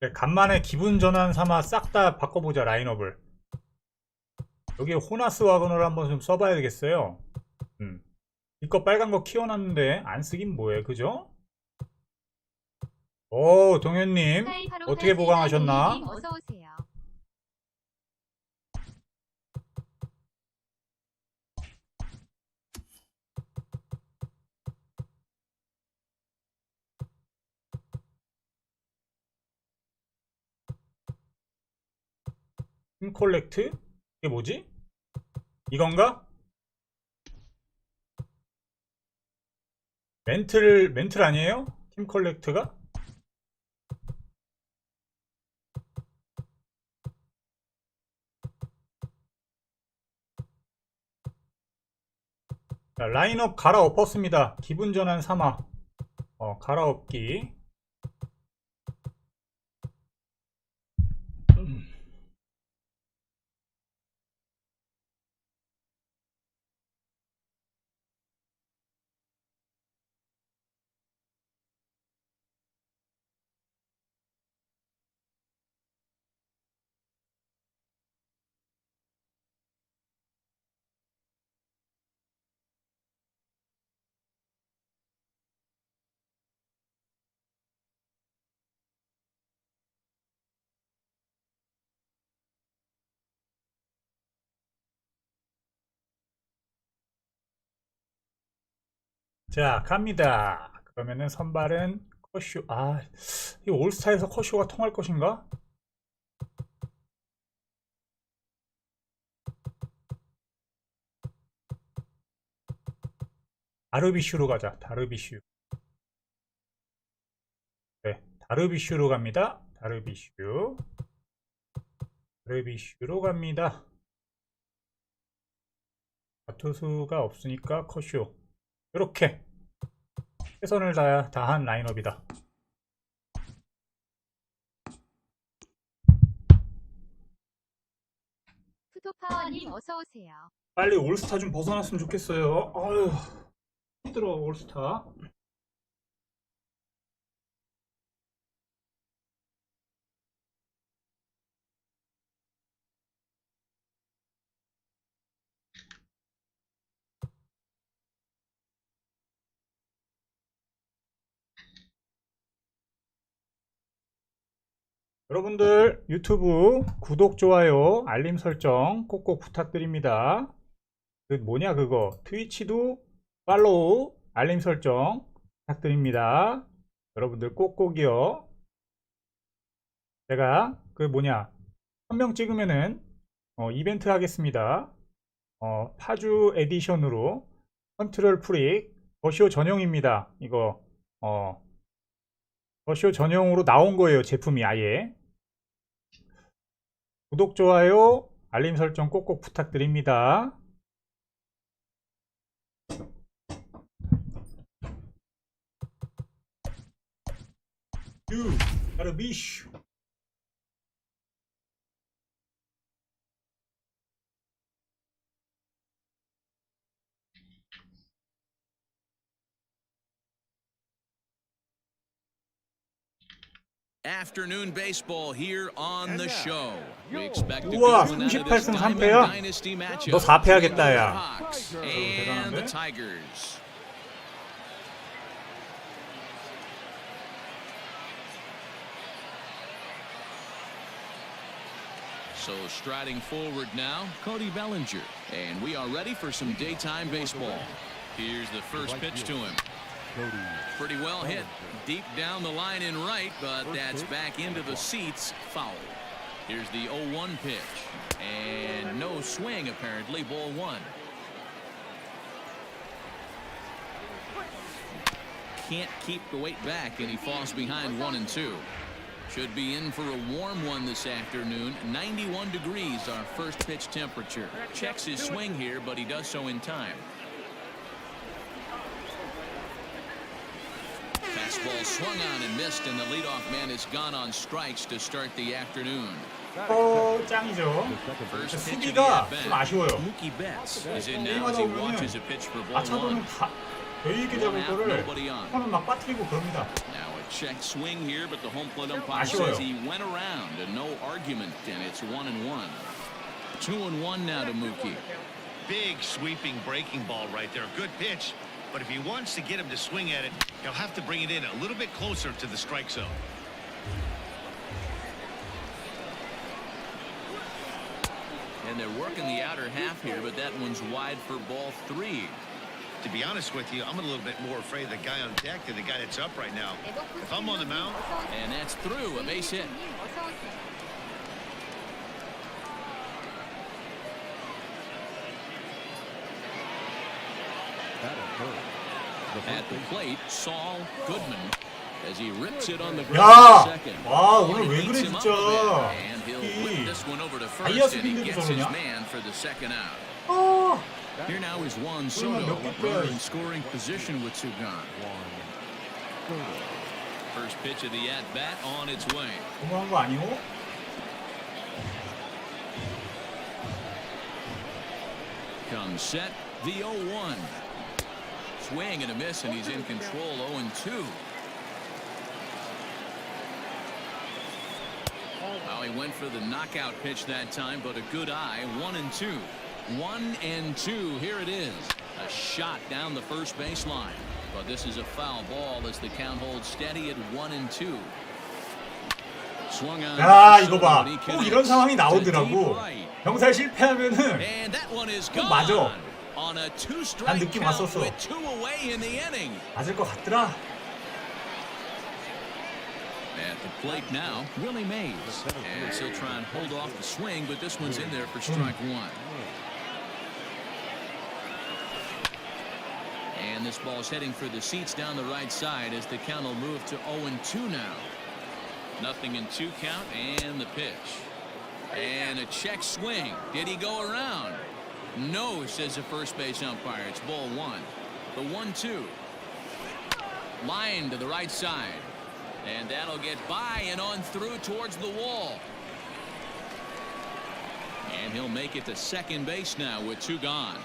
네, 간만에 기분 전환 삼아 싹 다 바꿔보자 라인업을. 여기에 호나스 와그너를 한번 좀 써봐야 되겠어요. 이거 빨간 거 키워놨는데 안 쓰긴 뭐해, 그죠? 오, 동현님 어떻게 보강하셨나? 어서오세요. 팀 콜렉트? 이게 뭐지? 이건가? 멘틀 아니에요? 팀 콜렉트가? 자, 라인업 갈아엎었습니다. 기분 전환 삼아. 갈아엎기. 자, 갑니다. 그러면은 선발은 커쇼. 이 올스타에서 커쇼가 통할 것인가? 다르비슈로 가자. 다르비슈. 네, 다르비슈로 갑니다. 다르비슈로 갑니다. 투수가 없으니까 커쇼. 이렇게 최선을 다한 라인업이다. 푸토파워님 어서오세요. 빨리 올스타 좀 벗어났으면 좋겠어요. 아유, 힘들어 올스타. 여러분들 유튜브 구독, 좋아요, 알림 설정 꼭꼭 부탁드립니다. 그 뭐냐 그거 트위치도 팔로우, 알림 설정 부탁드립니다. 여러분들 꼭꼭이요. 제가 그 뭐냐 1000명 찍으면은 이벤트 하겠습니다. 파주 에디션으로 컨트롤 프릭 더쇼 전용입니다. 이거 더쇼 전용으로 나온 거예요. 제품이 아예. 구독, 좋아요, 알림 설정 꼭꼭 부탁드립니다. 다르비슈. Afternoon baseball here on the show. We expect a 우와, good one out of this 38승 Diamond 3패야? Dynasty matchup. 너 4패 하겠다, The 야. Hawks and the Tigers. So striding forward now, Cody Bellinger. And we are ready for some daytime baseball. Here's the first pitch to him. Pretty well hit deep down the line in right, but that's back into the seats, foul. Here's the 0-1 pitch, and no swing apparently, ball one. Can't keep the weight back, and he falls behind 1 and 2. Should be in for a warm one this afternoon. 91 degrees, our first pitch temperature. Checks his swing here, but he does so in time. Fastball swung on and missed, and the leadoff man is gone on strikes to start the afternoon. 짱이죠. First pitch of the 수비가 좀 at-bat. 아쉬워요. Mookie Betts is in now as he watches a pitch for ball 마차도는 one. 다 여유있게 잡을 거를 손은 막 빠뜨리고 그럽니다. Now a check swing here, but the home plate umpire 아쉬워요. says he went around and no argument, and it's 1-1. 2-1 now to Mookie. Big sweeping breaking ball right there. Good pitch. But if he wants to get him to swing at it, he'll have to bring it in a little bit closer to the strike zone. And they're working the outer half here, but that one's wide for ball 3. To be honest with you, I'm a little bit more afraid of the guy on deck than the guy that's up right now. If I'm on the mound. And that's through, a base hit. At the plate, Saul Goodman, as he rips it on the ground 야! to second. 와, 오늘 왜 Beats 그래 him up 진짜. a bit, and he'll whip 이 this one over to 다이아 first, and he 스핀들도 gets his 저러냐? man for the second out. 아, Here now is Juan 몇 Soto, 개 runner 빼야 in scoring position with 2 gone. First pitch of the at-bat on its way. 너무한 거 아니오? Comes set, the 0-1. Swing and a miss, and he's in control, 0-2. Well, he went for the knockout pitch that time, but a good eye, 1-2. 1-2, here it is. A shot down the first baseline. But this is a foul ball as the count holds steady at 1-2. Swung on. 야, 이거 봐. 꼭 이런 상황이 나오더라고. 병살 실패하면은 And that one is 꼭 gone. 맞아. On a 난 2-strike 느낌 count 왔었어. with 2 away in the inning. 맞을 것 같더라. At the plate now, Willie Mays. And he'll try and hold off the swing, but this one's in there for strike 1. And this ball's heading for the seats down the right side as the count will move to 0-2 now. 0-2 count, and the pitch. And a check swing. Did he go around? No, says the first base umpire. It's ball 1. The 1-2. Line to the right side. And that'll get by and on through towards the wall. And he'll make it to second base now with 2 gone.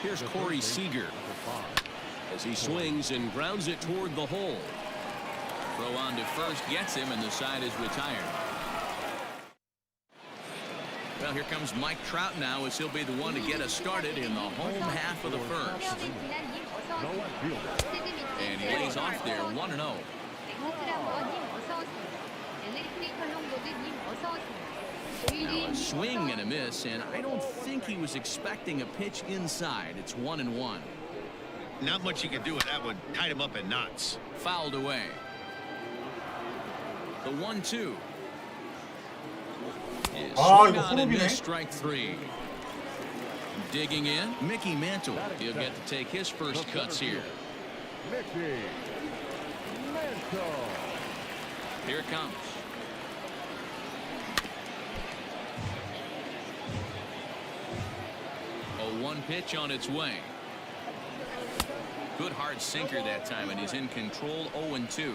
Here's Corey Seeger as he swings and grounds it toward the hole. Throw on to first gets him, and the side is retired. Well, here comes Mike Trout now, as he'll be the one to get us started in the home half of the first. And he lays off there 1-0. Now a swing and a miss, and I don't think he was expecting a pitch inside. It's 1-1. Not much you can do with that one. Tied him up in knots. Fouled away. The 1-2. Is swung 이거 on and 호흡이네. missed, strike 3. Digging in, Mickey Mantle. He'll get to take his first cuts here. Mickey Mantle. Here it comes. A 1 pitch on its way. Good hard sinker that time, and he's in control, 0-2.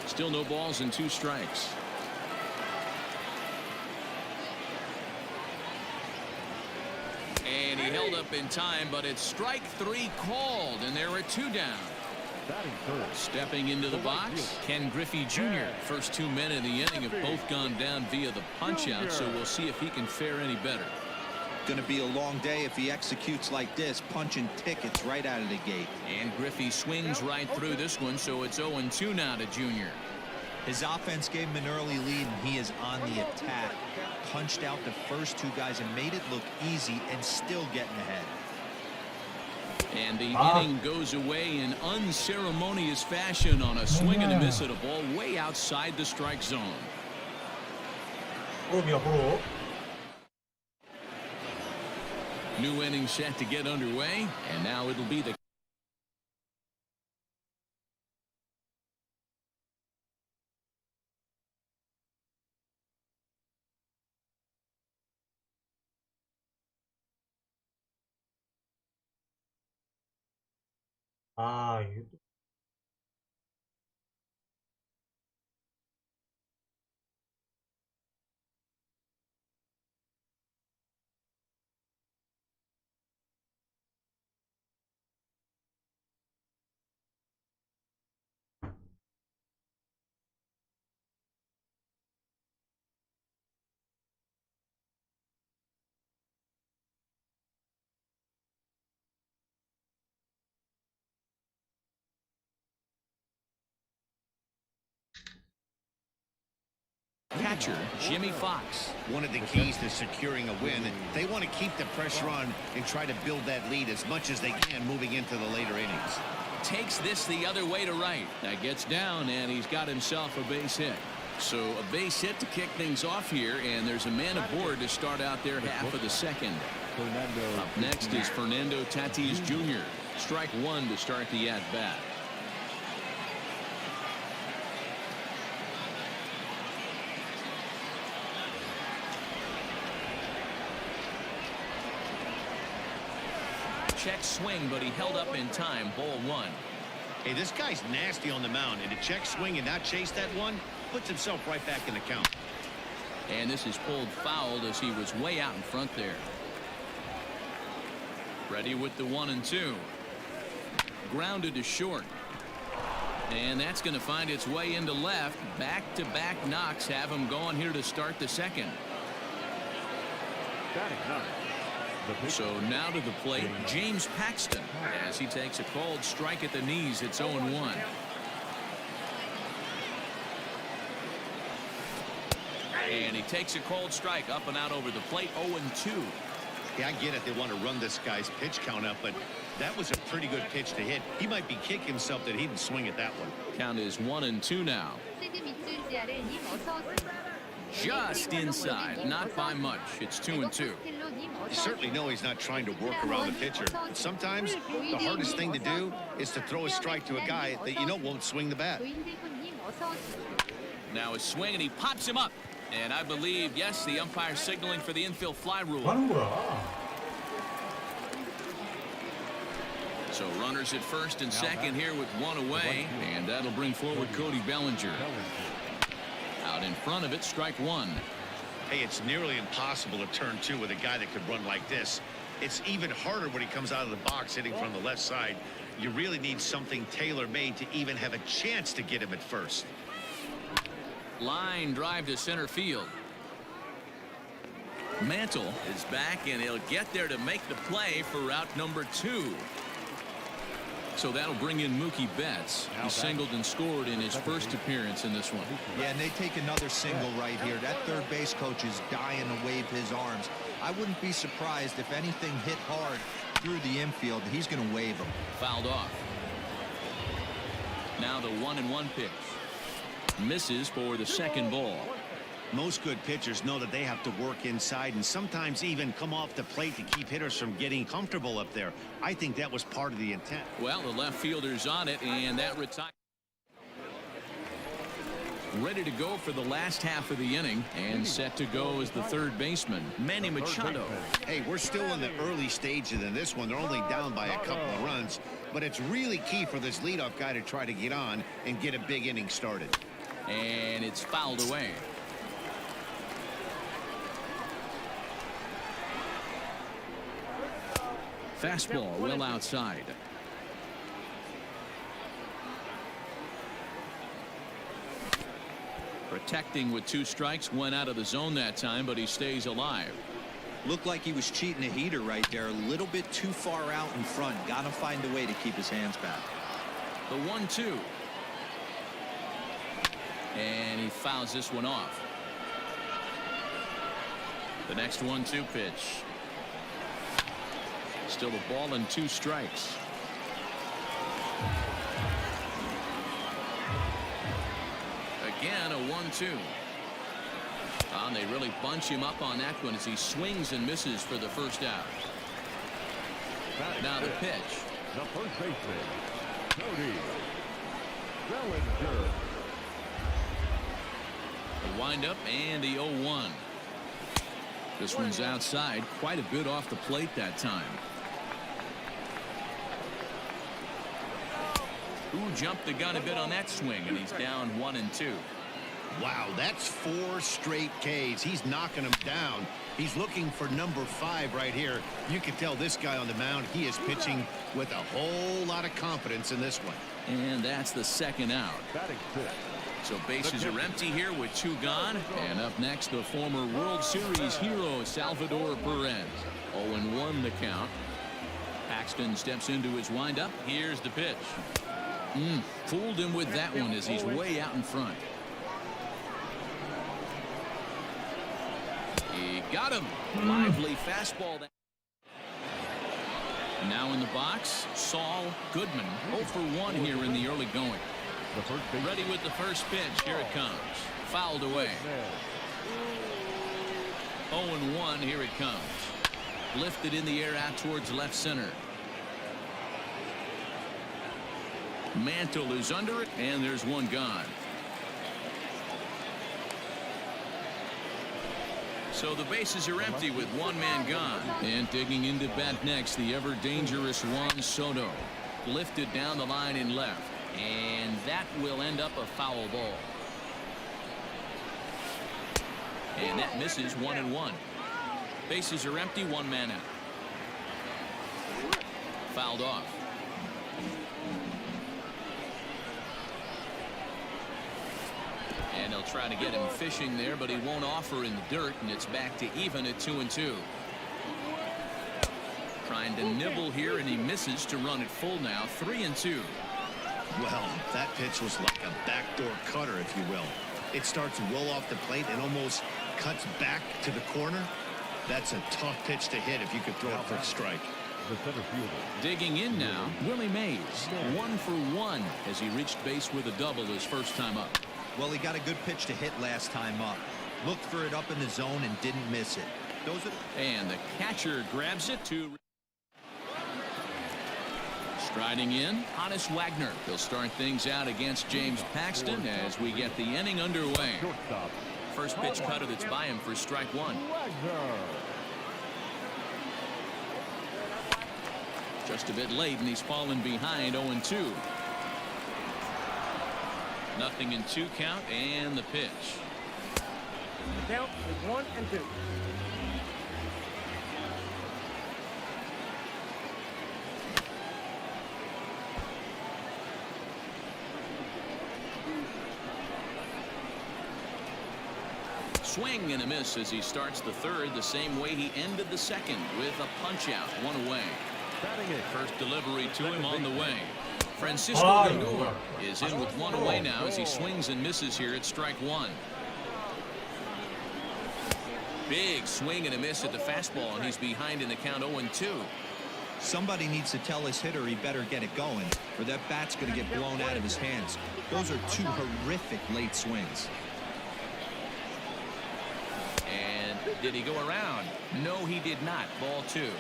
Still no balls and 2 strikes. And he held up in time, but it's strike 3 called, and there are 2 down. Stepping into the box, Ken Griffey Jr. First 2 men in the inning have both gone down via the punch-out, so we'll see if he can fare any better. Going to be a long day if he executes like this, punching tickets right out of the gate. And Griffey swings right through this one, so it's 0-2 now to Jr. His offense gave him an early lead, and he is on the attack. Punched out the first 2 guys and made it look easy, and still getting ahead. And the inning goes away in unceremonious fashion on a swing and a miss at a ball way outside the strike zone. 호흡이야, 호흡. New inning set to get underway, and now it'll be the 이거 Catcher Jimmy Fox. One of the keys to securing a win, they want to keep the pressure on and try to build that lead as much as they can moving into the later innings. Takes this the other way to right. That gets down, and he's got himself a base hit. So a base hit to kick things off here, and there's a man aboard to start out their half of the second. Up next is Fernando Tatis Jr. Strike one to start the at-bat. Check swing, but he held up in time. Ball one. Hey, this guy's nasty on the mound, and to check swing and not chase that one puts himself right back in the count. And this is pulled fouled as he was way out in front there. Ready with the 1-2. Grounded to short. And that's going to find its way into left. Back-to-back knocks have him going here to start the second. So now to the plate, James Paxton, as he takes a called strike at the knees. It's 0-1. And he takes a cold strike up and out over the plate. 0-2. Yeah, I get it. They want to run this guy's pitch count up, but that was a pretty good pitch to hit. He might be kicking himself that he didn't swing at that one. Count is 1-2 now. Just inside, not by much. It's 2-2. You certainly know he's not trying to work around the pitcher. And sometimes the hardest thing to do is to throw a strike to a guy that you know won't swing the bat. Now a swing, and he pops him up. And I believe, yes, the umpire signaling for the infield fly rule. So runners at first and second here with one away. And that'll bring forward Cody Bellinger. Out in front of it, strike one. Hey, it's nearly impossible to turn two with a guy that could run like this. It's even harder when he comes out of the box hitting from the left side. You really need something tailor-made to even have a chance to get him at first. Line drive to center field. Mantle is back, and he'll get there to make the play for route number 2. So that'll bring in Mookie Betts. He singled and scored in his first appearance in this one. Yeah, and they take another single right here. That third base coach is dying to wave his arms. I wouldn't be surprised if anything hit hard through the infield. He's going to wave them. Fouled off. Now the 1-1 pitch. Misses for the second ball. Most good pitchers know that they have to work inside and sometimes even come off the plate to keep hitters from getting comfortable up there. I think that was part of the intent. Well, the left fielder's on it, and that retires. Ready to go for the last half of the inning, and set to go as the third baseman, Manny Machado. Hey, we're still in the early stages in this one. They're only down by a couple of runs, but it's really key for this leadoff guy to try to get on and get a big inning started. And it's fouled away. Fastball well outside. Protecting with 2 strikes, went out of the zone that time, but he stays alive. Looked like he was cheating a heater right there. A little bit too far out in front. Got to find a way to keep his hands back. The 1-2. And he fouls this one off. The next 1-2 pitch. Still a ball and 2 strikes. Again, a 1-2. And they really bunch him up on that one as he swings and misses for the first out. Now the pitch. The first baseman, Cody Bellinger. The windup and the 0-1. This one's outside, quite a bit off the plate that time. Who jumped the gun a bit on that swing, and he's down 1-2. Wow, that's 4 straight Ks. He's knocking them down. He's looking for number 5 right here. You can tell this guy on the mound, he is pitching with a whole lot of confidence in this one. And that's the second out. So bases are empty here with 2 gone. And up next, the former World Series hero, Salvador Perez. 0-1 the count. Paxton steps into his windup. Here's the pitch. Fooled him with that one as he's way out in front. Got him. Lively fastball. Now in the box, Saul Goodman. 0 for 1 here in the early going. The first base. Ready with the first pitch. Here it comes. Fouled away. 0-1. Here it comes. Lifted in the air out towards left center. Mantle is under it, and there's one gone. So the bases are empty with one man gone. And digging into bat next, the ever dangerous Juan Soto. Lifted down the line in left. And that will end up a foul ball. And that misses 1-1. Bases are empty, one man out. Fouled off. And they'll try to get him fishing there, but he won't offer in the dirt, and it's back to even at 2-2. Trying to nibble here, and he misses to run it full now, 3-2. Well, that pitch was like a backdoor cutter, if you will. It starts to roll off the plate and almost cuts back to the corner. That's a tough pitch to hit if you could throw it for a strike. The center fielder. Digging in now, Willie Mays. 1 for 1 as he reached base with a double his first time up. Well, he got a good pitch to hit last time up. Looked for it up in the zone and didn't miss it. Those are. And the catcher grabs it to. Striding in, Hannes Wagner. He'll start things out against James Paxton as we get the inning underway. Shortstop. First pitch cutter that's by him for strike one. Wagner. Just a bit late, and he's fallen behind 0-2. Nothing in 2 count, and the pitch. The count is 1-2. Swing and a miss as he starts the third the same way he ended the second with a punch out, 1 away. Batting it. First delivery to him on the way. Francisco Lindor is in with 1 away now as he swings and misses here at strike 1. Big swing and a miss at the fastball, and he's behind in the count 0-2. Somebody needs to tell his hitter he better get it going, or that bat's going to get blown out of his hands. Those are 2 horrific late swings. And did he go around? No, he did not. Ball 2.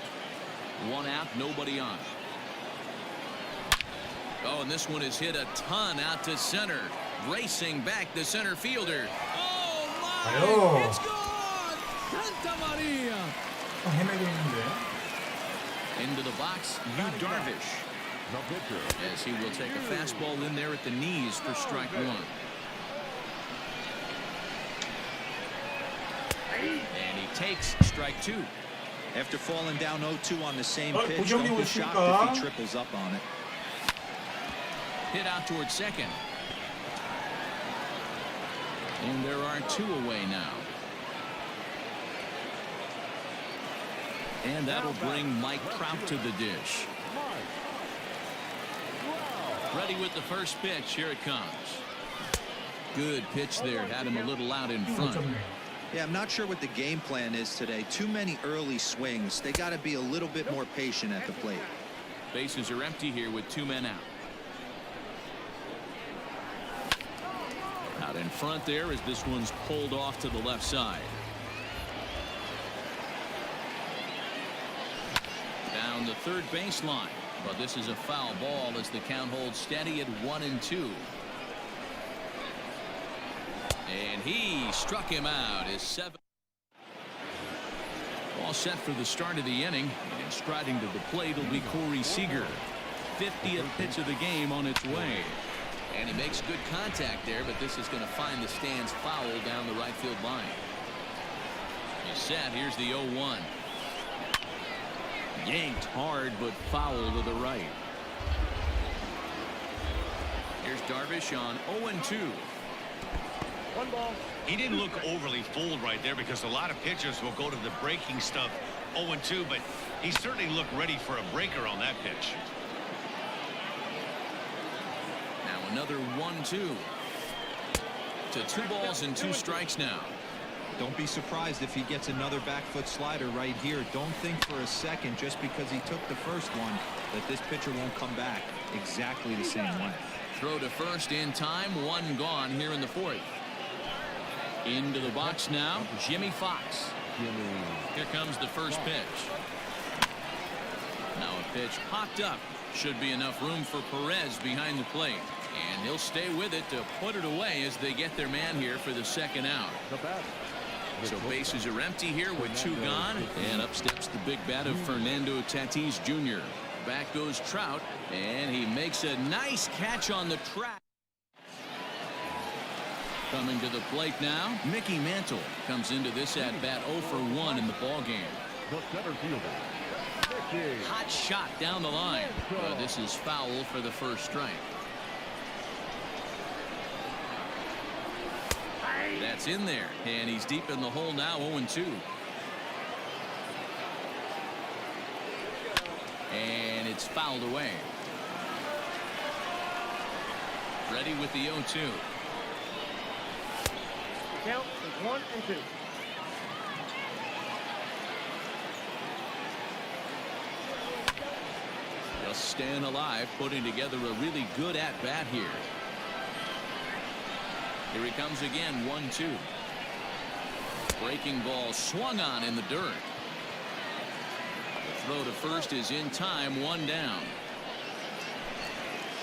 1 out, nobody on. Oh, and this one is hit a ton out to center. Racing back the center fielder. Oh, my! 아유. It's gone! Santa Maria! 헤매고 있는데. Into the box, Yu Darvish. The pitcher. As he will take a fastball in there at the knees for strike 1. And he takes strike 2. After falling down 0-2 on the same Oh, pitch, 고정이 don't be 오실까? shocked if he triples up on it. Hit out towards second. And there are 2 away now. And that'll bring Mike Trout to the dish. Ready with the first pitch. Here it comes. Good pitch there. Had him a little out in front. Yeah, I'm not sure what the game plan is today. Too many early swings. They got to be a little bit more patient at the plate. Bases are empty here with 2 men out. Out in front there as this one's pulled off to the left side. Down the third baseline, but this is a foul ball as the count holds steady at 1-2. And he struck him out as 7. All set for the start of the inning, and striding to the plate will be Corey Seeger. 50th pitch of the game on its way. And he makes good contact there, but this is going to find the stands foul down the right field line. He's set. Here's the 0-1. Yanked hard, but foul to the right. Here's Darvish on 0-2. 1 ball. He didn't look overly fooled right there because a lot of pitchers will go to the breaking stuff 0-2, but he certainly looked ready for a breaker on that pitch. Now another 1-2. To 2 balls and 2 strikes now. Don't be surprised if he gets another back foot slider right here. Don't think for a second, just because he took the first one, that this pitcher won't come back exactly the same way. Throw to first in time. One gone here in the fourth. Into the box now, Jimmy Fox. Here comes the first pitch. Now a pitch popped up. Should be enough room for Perez behind the plate. And he'll stay with it to put it away as they get their man here for the second out. So bases are empty here with two gone. And up steps the big bat of Fernando Tatis Jr. Back goes Trout. And he makes a nice catch on the track. Coming to the plate now, Mickey Mantle comes into this at bat 0 for 1 in the ball game. The center fielder. Hot shot down the line. This is foul for the first strike. That's in there, and he's deep in the hole now. 0-2. And it's fouled away. Ready with the 0-2. Count is 1-2. Just staying alive, putting together a really good at-bat here. Here he comes again, 1-2. Breaking ball swung on in the dirt. The throw to first is in time, one down.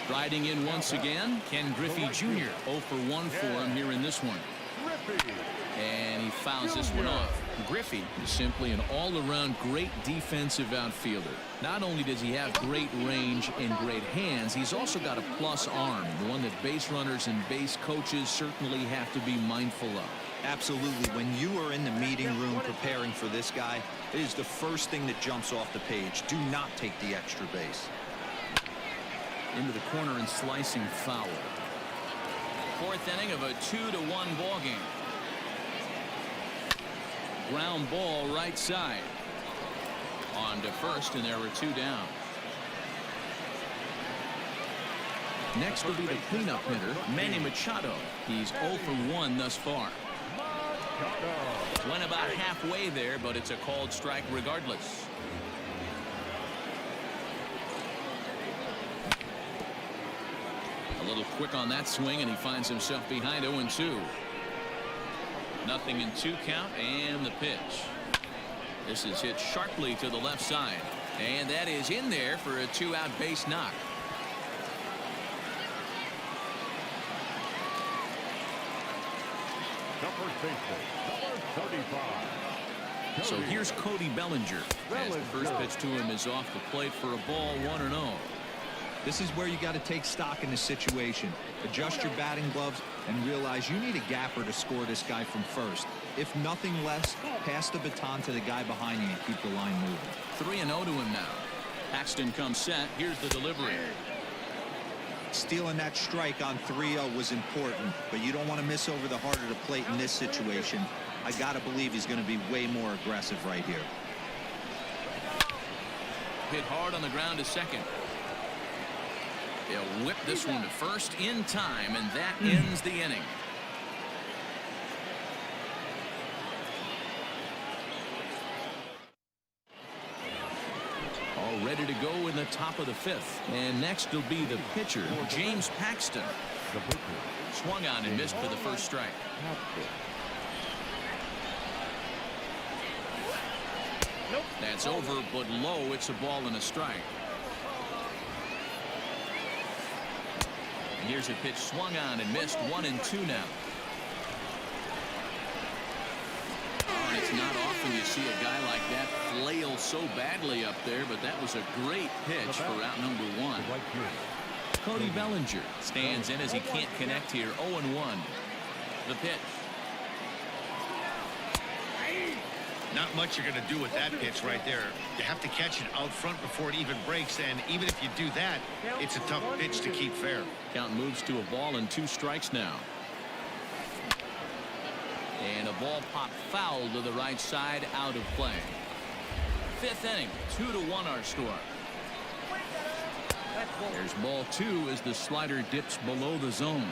Striding in once again, Ken Griffey Jr. 0 for 1 for him here in this one. And he fouls this one off. Griffey is simply an all-around great defensive outfielder. Not only does he have great range and great hands, he's also got a plus arm, the one that base runners and base coaches certainly have to be mindful of. Absolutely. When you are in the meeting room preparing for this guy, it is the first thing that jumps off the page. Do not take the extra base. Into the corner and slicing foul. Fourth inning of a 2-1 ball game. Ground ball right side. On to first, and there were two down. Next will be the cleanup hitter, Manny Machado. He's 0 for 1 thus far. Went about halfway there, but it's a called strike regardless. A little quick on that swing, and he finds himself behind 0-2. Nothing in 2 count, and the pitch. This is hit sharply to the left side, and that is in there for a 2-out base knock. Number 35. So here's Cody Bellinger as the first pitch to him is off the plate for a ball, 1-0. This is where you got to take stock in the situation. Adjust your batting gloves and realize you need a gapper to score this guy from first. If nothing less, pass the baton to the guy behind you and keep the line moving. 3-0 to him now. Paxton comes set. Here's the delivery. Stealing that strike on 3-0 was important, but you don't want to miss over the heart of the plate in this situation. I got to believe he's going to be way more aggressive right here. Hit hard on the ground to second. They'll whip this one to first in time, and that ends the inning. All ready to go in the top of the 5th. And next will be the pitcher, James Paxton. Swung on and missed for the first strike. That's over, but low. It's a ball and a strike. And here's a pitch swung on and missed. 1-2 now. Oh, and it's not often you see a guy like that flail so badly up there, but that was a great pitch for out number 1. Cody Bellinger stands in as he can't connect here. 0-1. The pitch. Not much you're going to do with that pitch right there. You have to catch it out front before it even breaks, and even if you do that, it's a tough pitch to keep fair. Count moves to a ball and 2 strikes now. And a ball popped foul to the right side, out of play. 5th inning, 2-1 our score. There's ball 2 as the slider dips below the zone.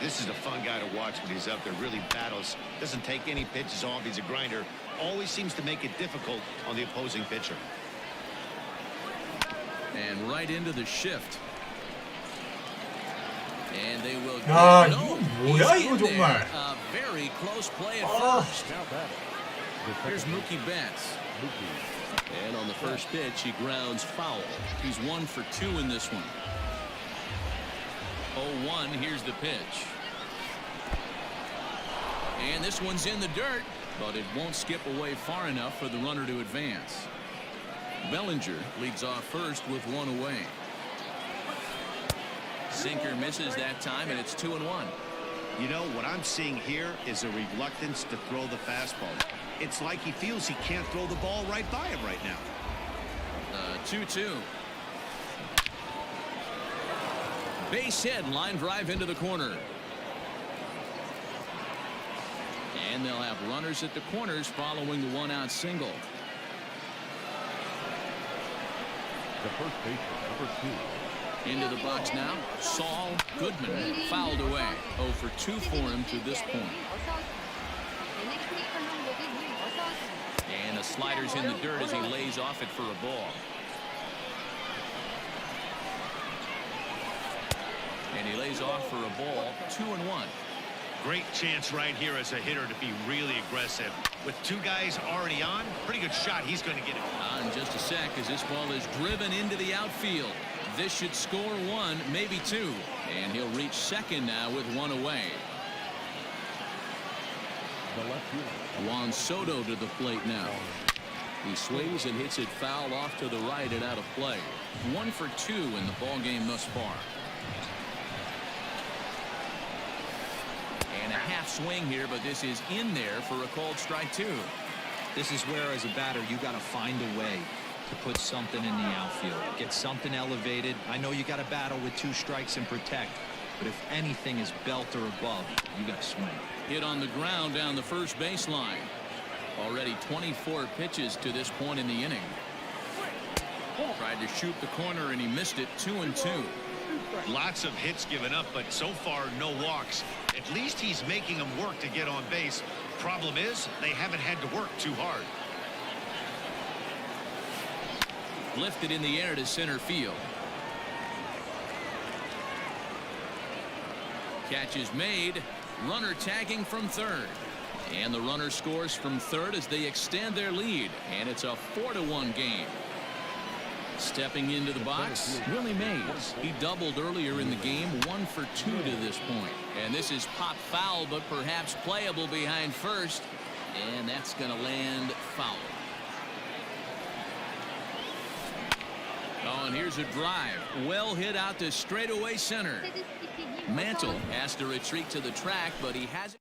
This is a fun guy to watch when he's up there. Really battles. Doesn't take any pitches off. He's a grinder. Always seems to make it difficult on the opposing pitcher. And right into the shift. And they will 야, no, 이거 he's 뭐야, in 이거 there. 정말. A very close play at 아. first. Now batting. The Here's second Mookie Betts. Mookie. And on the first pitch, he grounds foul. He's 1 for 2 in this one. 0-1. Here's the pitch. And this one's in the dirt, but it won't skip away far enough for the runner to advance. Bellinger leads off first with 1 away. Sinker misses that time, and it's 2-1. You know, what I'm seeing here is a reluctance to throw the fastball. It's like he feels he can't throw the ball right by him right now. 2-2. Base hit, line drive into the corner. And they'll have runners at the corners following the 1-out single. The first baseman, number 2. Into the box now. Saul Goodman fouled away. 0 for 2 for him to this point. And the slider's in the dirt as he lays off it for a ball. And he lays off for a ball. 2-1. Great chance right here as a hitter to be really aggressive. With 2 guys already on, pretty good shot. He's going to get it. In just a sec as this ball is driven into the outfield. This should score 1, maybe 2. And he'll reach second now with 1 away. The left fielder. Juan Soto to the plate now. He swings and hits it foul off to the right and out of play. 1 for 2 in the ball game thus far. And a half swing here, but this is in there for a called strike 2. This is where, as a batter, you got to find a way to put something in the outfield. Get something elevated. I know you got to battle with 2 strikes and protect, but if anything is belt or above, you got to swing. Hit on the ground down the first baseline. Already 24 pitches to this point in the inning. Tried to shoot the corner and he missed it. 2-2. Lots of hits given up, but so far no walks. At least he's making them work to get on base. Problem is, they haven't had to work too hard. Lifted in the air to center field. Catch is made. Runner tagging from third. And the runner scores from third as they extend their lead. And it's a 4-1 game. Stepping into the box, Willie Mays. He doubled earlier in the game, 1 for 2 to this point. And this is pop foul, but perhaps playable behind first. And that's going to land foul. Oh, and here's a drive. Well hit out to straightaway center. Mantle has to retreat to the track, but he has it.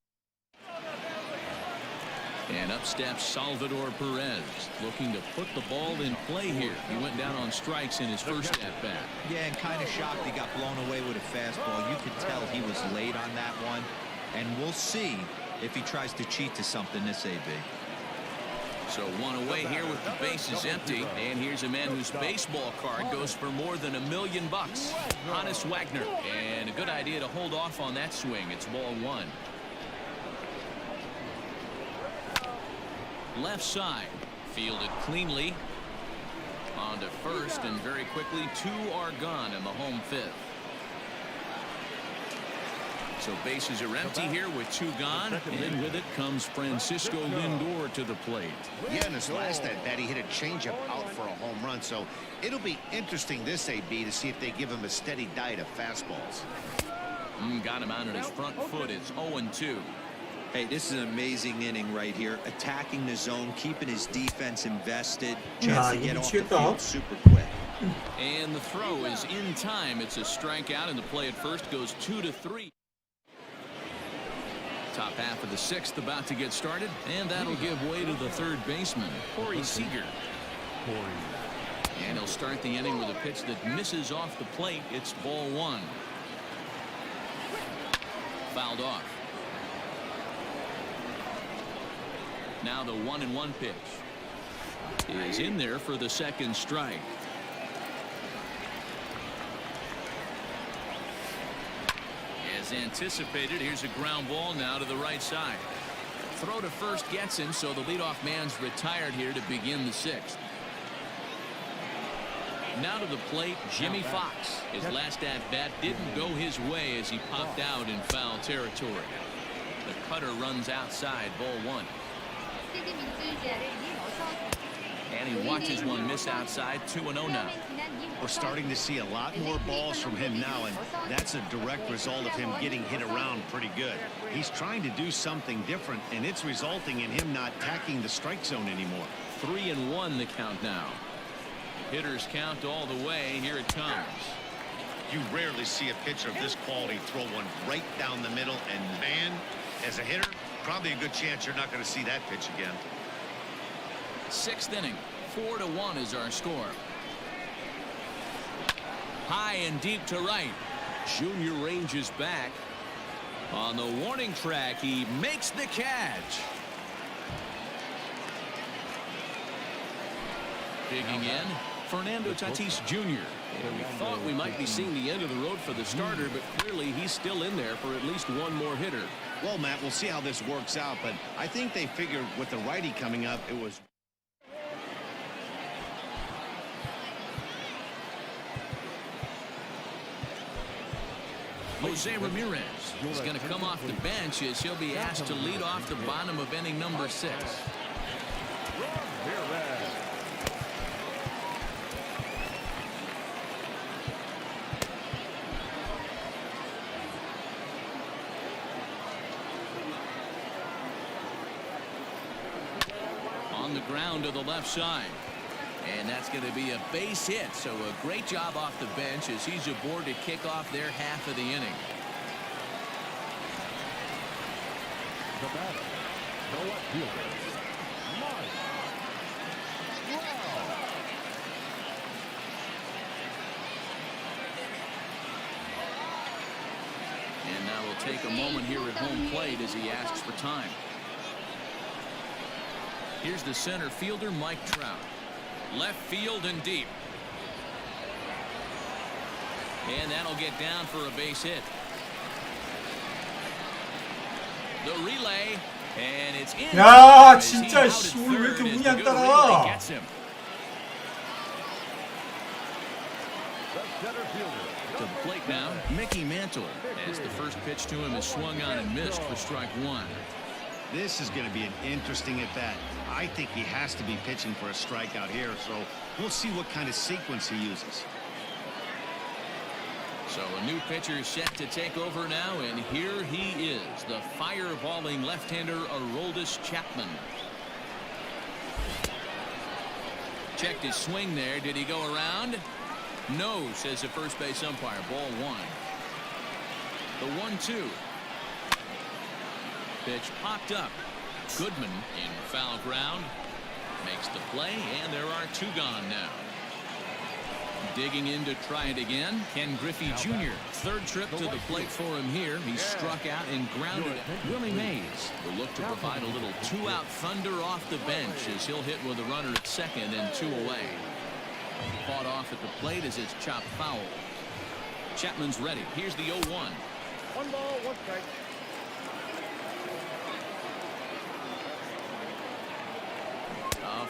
And up steps Salvador Perez, looking to put the ball in play here. He went down on strikes in his first at-bat. Yeah, and kind of shocked he got blown away with a fastball. You could tell he was late on that one. And we'll see if he tries to cheat to something this AB. So 1 away here with the bases empty. And here's a man whose baseball card goes for more than $1 million. Hannes Wagner. And a good idea to hold off on that swing. It's ball 1. Left side. Fielded cleanly. On to first, and very quickly 2 are gone in the home 5th. So bases are empty here with 2 gone. And with it comes Francisco Lindor to the plate. Yeah, in his last at-bat, he hit a changeup out for a home run. So it'll be interesting this AB to see if they give him a steady diet of fastballs. Got him out on his front foot. It's 0-2. Hey, this is an amazing inning right here. Attacking the zone, keeping his defense invested. Chance to get off the field super quick. And the throw is in time. It's a strikeout, and the play at first goes 2-3. Top half of the 6th about to get started, and that'll give way to the third baseman, Corey Seeger. And he'll start the inning with a pitch that misses off the plate. It's ball 1. Fouled off. Now the 1-1 pitch is in there for the second strike. As As anticipated, here's a ground ball now to the right side. Throw to first gets him, so the leadoff man's retired here to begin the sixth. Now to the plate, Jimmy Fox. His last at-bat didn't go his way as he popped out in foul territory. The cutter runs outside, ball one. And he watches one miss outside, 2-0 now. We're starting to see a lot more balls from him now, and that's a direct result of him getting hit around pretty good. He's trying to do something different, and it's resulting in him not attacking the strike zone anymore. 3-1 the count now. Hitters count all the way. Here it comes. You rarely see a pitcher of this quality throw one right down the middle, and man, as a hitter, probably a good chance you're not going to see that pitch again. Sixth inning, 4-1 is our score. High and deep to right. Junior ranges back. On the warning track, he makes the catch. Digging in, Fernando Tatis Jr. And we thought we might be seeing the end of the road for the starter, but clearly he's still in there for at least one more hitter. Well, Matt, we'll see how this works out, but I think they figured with the righty coming up, it was... Jose Ramirez is going to come off the bench as he'll be asked to lead off the bottom of inning number 6. On the ground to the left side. And that's going to be a base hit. So a great job off the bench as he's aboard to kick off their half of the inning. The batter, the left fielder, Manny Machado. And now we'll take a moment here at home plate as he asks for time. Here's the center fielder, Mike Trout. Left field and deep. And that'll get down for a base hit. The relay, and it's in. 야, 진짜 씨, 오늘 왜 이렇게 운이 안 따라? Gets him. To the plate now, Mickey Mantle, as the first pitch to him is swung on and missed for strike one. This is going to be an interesting at-bat. I think he has to be pitching for a strikeout here, so we'll see what kind of sequence he uses. So a new pitcher set to take over now, and here he is, the fireballing left-hander Aroldis Chapman. Checked his swing there. Did he go around? No, says the first base umpire. Ball one. The 1-2. Pitch popped up. Goodman in foul ground makes the play, and there are 2 gone now. Digging in to try it again, Ken Griffey Jr. Third trip to the plate for him here. He struck out and grounded Willie Mays will look to provide a little 2-out thunder off the bench as he'll hit with a runner at second and 2 away. Fought off at the plate as it's chopped foul. Chapman's ready. Here's the 0-1. 1 ball, 1 strike.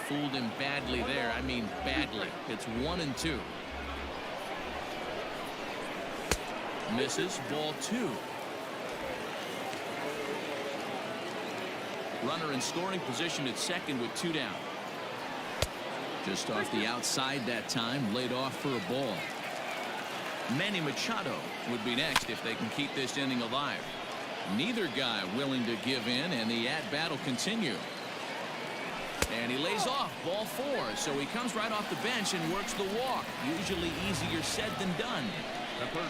Fooled him badly there. I mean badly. It's 1-2. Misses. Ball 2. Runner in scoring position at second with 2 down. Just off the outside that time. Laid off for a ball. Manny Machado would be next if they can keep this inning alive. Neither guy willing to give in, and the at-bat will continue. And he lays off. Ball 4. So he comes right off the bench and works the walk. Usually easier said than done.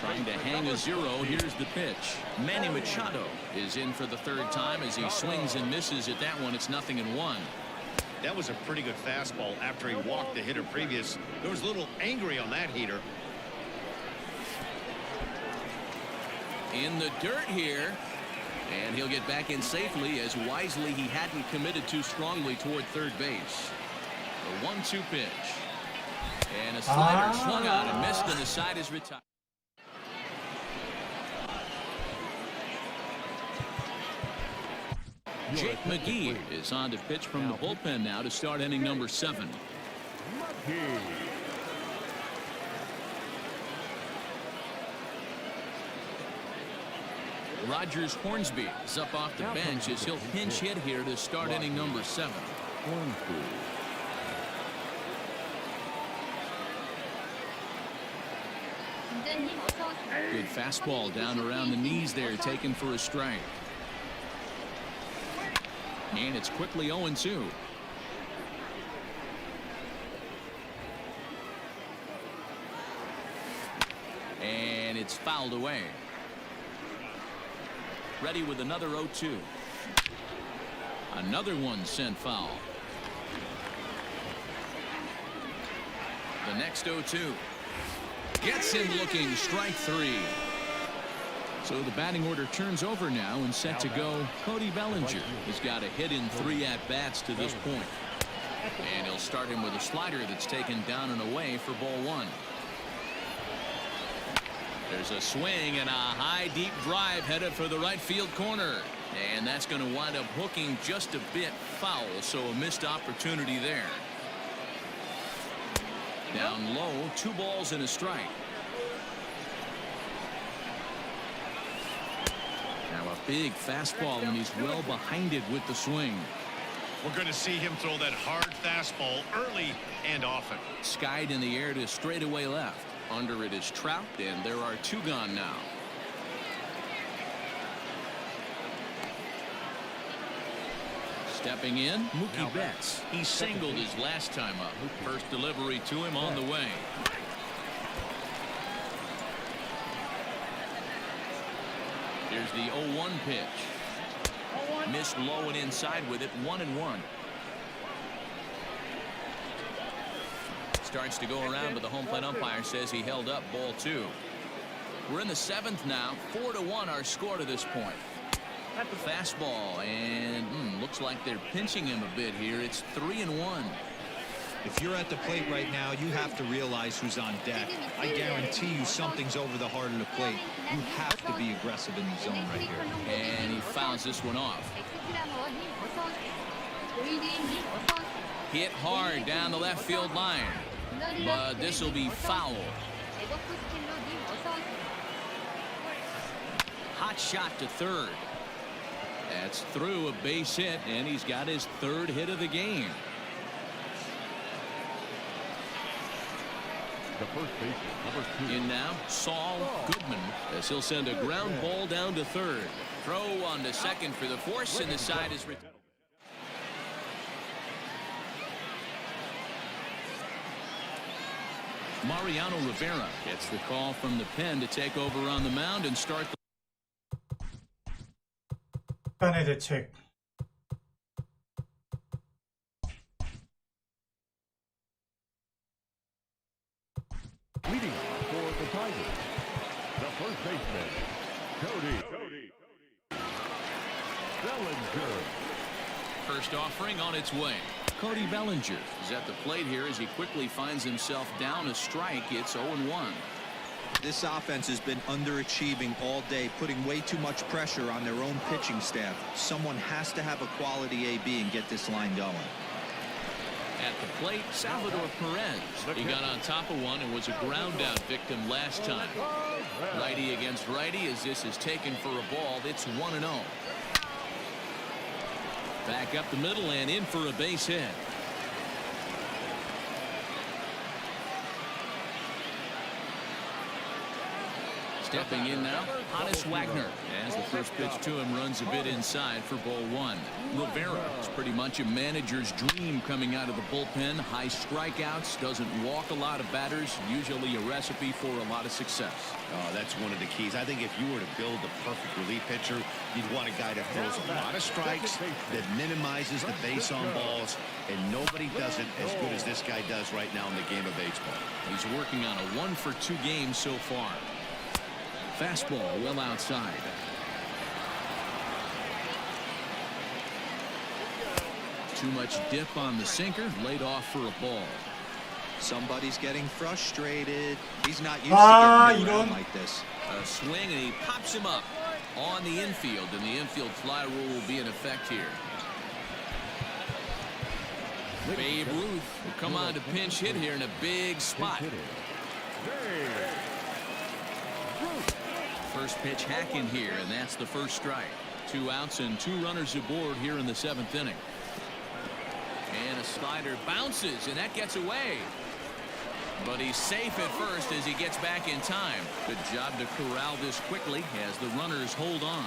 Trying to hang a 0. Here's the pitch. Manny Machado is in for the 3rd time as he swings and misses at that one. It's 0-1. That was a pretty good fastball after he walked the hitter previous. There was a little angry on that heater. In the dirt here. And he'll get back in safely as wisely he hadn't committed too strongly toward third base. The 1-2 pitch. And a slider swung out and missed, and the side is retired. Jake McGee is on to pitch from the bullpen now to start inning number 7. Rogers Hornsby is up off the bench as he'll pinch hit here to start inning number 7. Good fastball down around the knees there, taken for a strike. And it's quickly 0-2. And it's fouled away. Ready with another 0-2. Another one sent foul. The next 0-2. Gets him looking, strike 3. So the batting order turns over now and set to go. Cody Bellinger has got a hit in 3 at-bats to this point. And he'll start him with a slider that's taken down and away for ball 1. There's a swing and a high deep drive headed for the right field corner. And that's going to wind up hooking just a bit foul, so a missed opportunity there. Down low, 2 balls and a strike. Now a big fastball, and he's well behind it with the swing. We're going to see him throw that hard fastball early and often. Skied in the air to straightaway left. Under it is Trout, and there are 2 gone now. Stepping in, Mookie Betts. He singled his last time up. First delivery to him on the way. Here's the 0-1 pitch. Missed low and inside with it, 1-1. Starts to go around, but the home plate umpire says he held up ball 2. We're in the 7th now. 4-1 our score to this point. Fastball, and looks like they're pinching him a bit here. It's 3-1. If you're at the plate right now, you have to realize who's on deck. I guarantee you something's over the heart of the plate. You have to be aggressive in the zone right here. And he fouls this one off. Hit hard down the left field line, but this will be foul. Hot shot to third. That's through, a base hit, and he's got his 3rd hit of the game. The first baseman, number 2. In now, Saul Goodman, as he'll send a ground ball down to third. Throw on to second for the force, and the side is returned. Mariano Rivera gets the call from the pen to take over on the mound and start the 간의 대책. Leading off for the Tigers, the first baseman, Cody Bellinger. first offering on its way. Cody Bellinger is at the plate here as he quickly finds himself down a strike. It's 0-1. This offense has been underachieving all day, putting way too much pressure on their own pitching staff. Someone has to have a quality AB and get this line going. At the plate, Salvador Perez. He got on top of one and was a ground out victim last time. Righty against righty as this is taken for a ball. It's 1-0. Back up the middle and in for a base hit. Stepping in now, Honus Wagner, as the first pitch to him runs a bit inside for ball 1. Rivera is pretty much a manager's dream coming out of the bullpen. High strikeouts, doesn't walk a lot of batters, usually a recipe for a lot of success. That's one of the keys. I think if you were to build the perfect relief pitcher, you'd want a guy that throws a lot of strikes, that minimizes the base on balls, and nobody does it as good as this guy does right now in the game of baseball. He's working on a 1-for-2 game so far. Fastball well outside. Too much dip on the sinker, laid off for a ball. Somebody's getting frustrated. He's not used to getting around like this. A swing and he pops him up. on the infield, and the infield fly rule will be in effect here. Babe Ruth will come on to pinch hit here in a big spot. First pitch hacking here, and that's the first strike. 2 outs and 2 runners aboard here in the 7th inning. And a slider bounces, and that gets away. But he's safe at first as he gets back in time. Good job to corral this quickly as the runners hold on.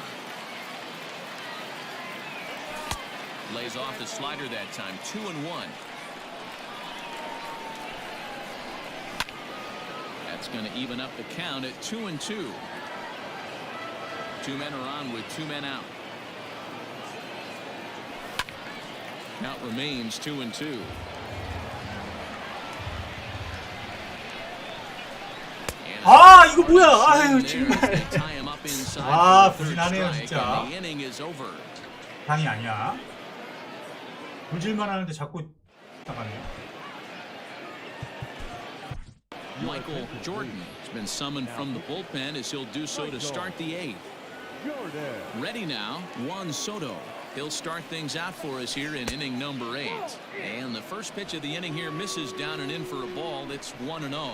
Lays off the slider that time. 2-1. That's going to even up the count at 2-2. 2 men are on with 2 men out. Count remains 2-2. 아 이거 뭐야? 아유 정말. 아 부진하네요 진짜. 당이 아니야. 불질만 하는데 자꾸 나가네. Michael Jordan has been summoned from the bullpen as he'll do so to start the 8th. Ready now, Juan Soto. He'll start things out for us here in inning number 8. And the first pitch of the inning here misses down and in for a ball. It's 1-0.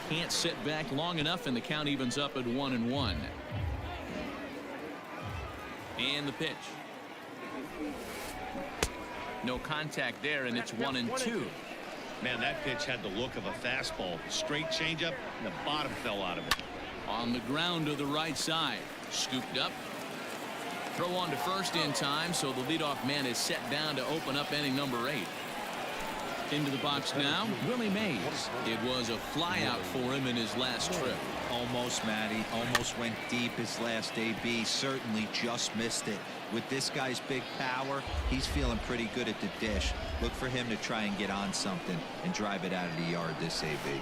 Can't sit back long enough, and the count evens up at 1-1. And the pitch. No contact there, and it's 1-2. Man, that pitch had the look of a fastball. Straight changeup, and the bottom fell out of it. On the ground to the right side. Scooped up. Throw on to first in time, so the leadoff man is set down to open up inning number 8. Into the box now, Willie Mays. It was a flyout for him in his last trip. Almost, Matty. Almost went deep his last AB. Certainly just missed it. With this guy's big power, he's feeling pretty good at the dish. Look for him to try and get on something and drive it out of the yard this AB.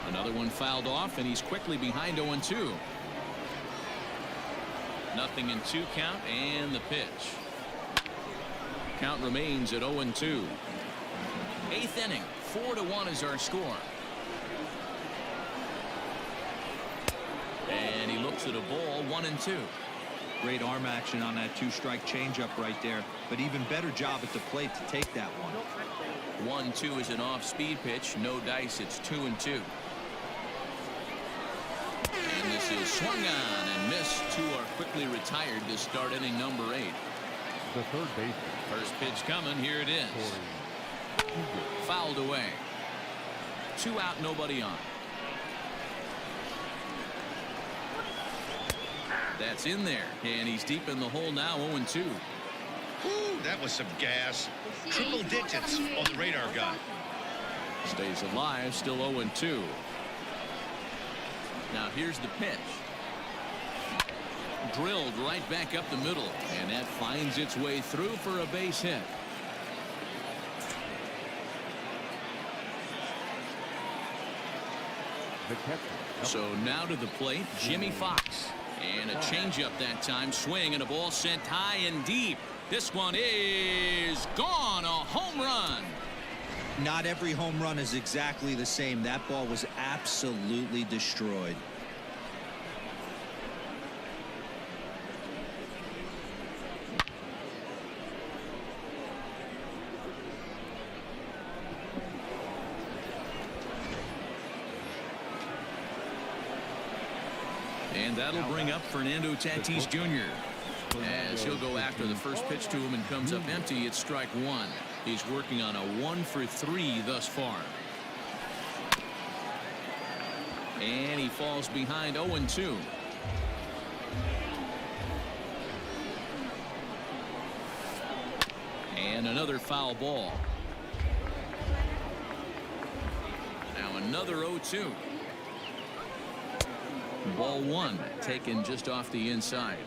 Another one fouled off, and he's quickly behind 0-2. 0-2 count, and the pitch. Count remains at 0-2. 8th inning, 4-1 is our score. And he looks at a ball, 1-2. Great arm action on that 2-strike changeup right there, but even better job at the plate to take that one. 1-2 is an off-speed pitch, no dice. It's 2-2. And this is swung on and missed. 2 are quickly retired to start inning number 8. The third baseman. First pitch coming. Here it is. Fouled away. 2 out, nobody on. That's in there, and he's deep in the hole now. 0-2. Ooh, that was some gas. Triple digits on the radar gun. Stays alive, still 0-2. Now here's the pitch. Drilled right back up the middle, and that finds its way through for a base hit. So now to the plate, Jimmy Fox. And a changeup that time, swing, and a ball sent high and deep. This one is gone, a home run. Not every home run is exactly the same. That ball was absolutely destroyed. And that'll bring up Fernando Tatis Jr. as he'll go after the first pitch to him and comes up empty. It's strike 1. He's working on a 1-for-3 thus far. And he falls behind 0-2. And another foul ball. Now another 0-2. Ball 1 taken just off the inside.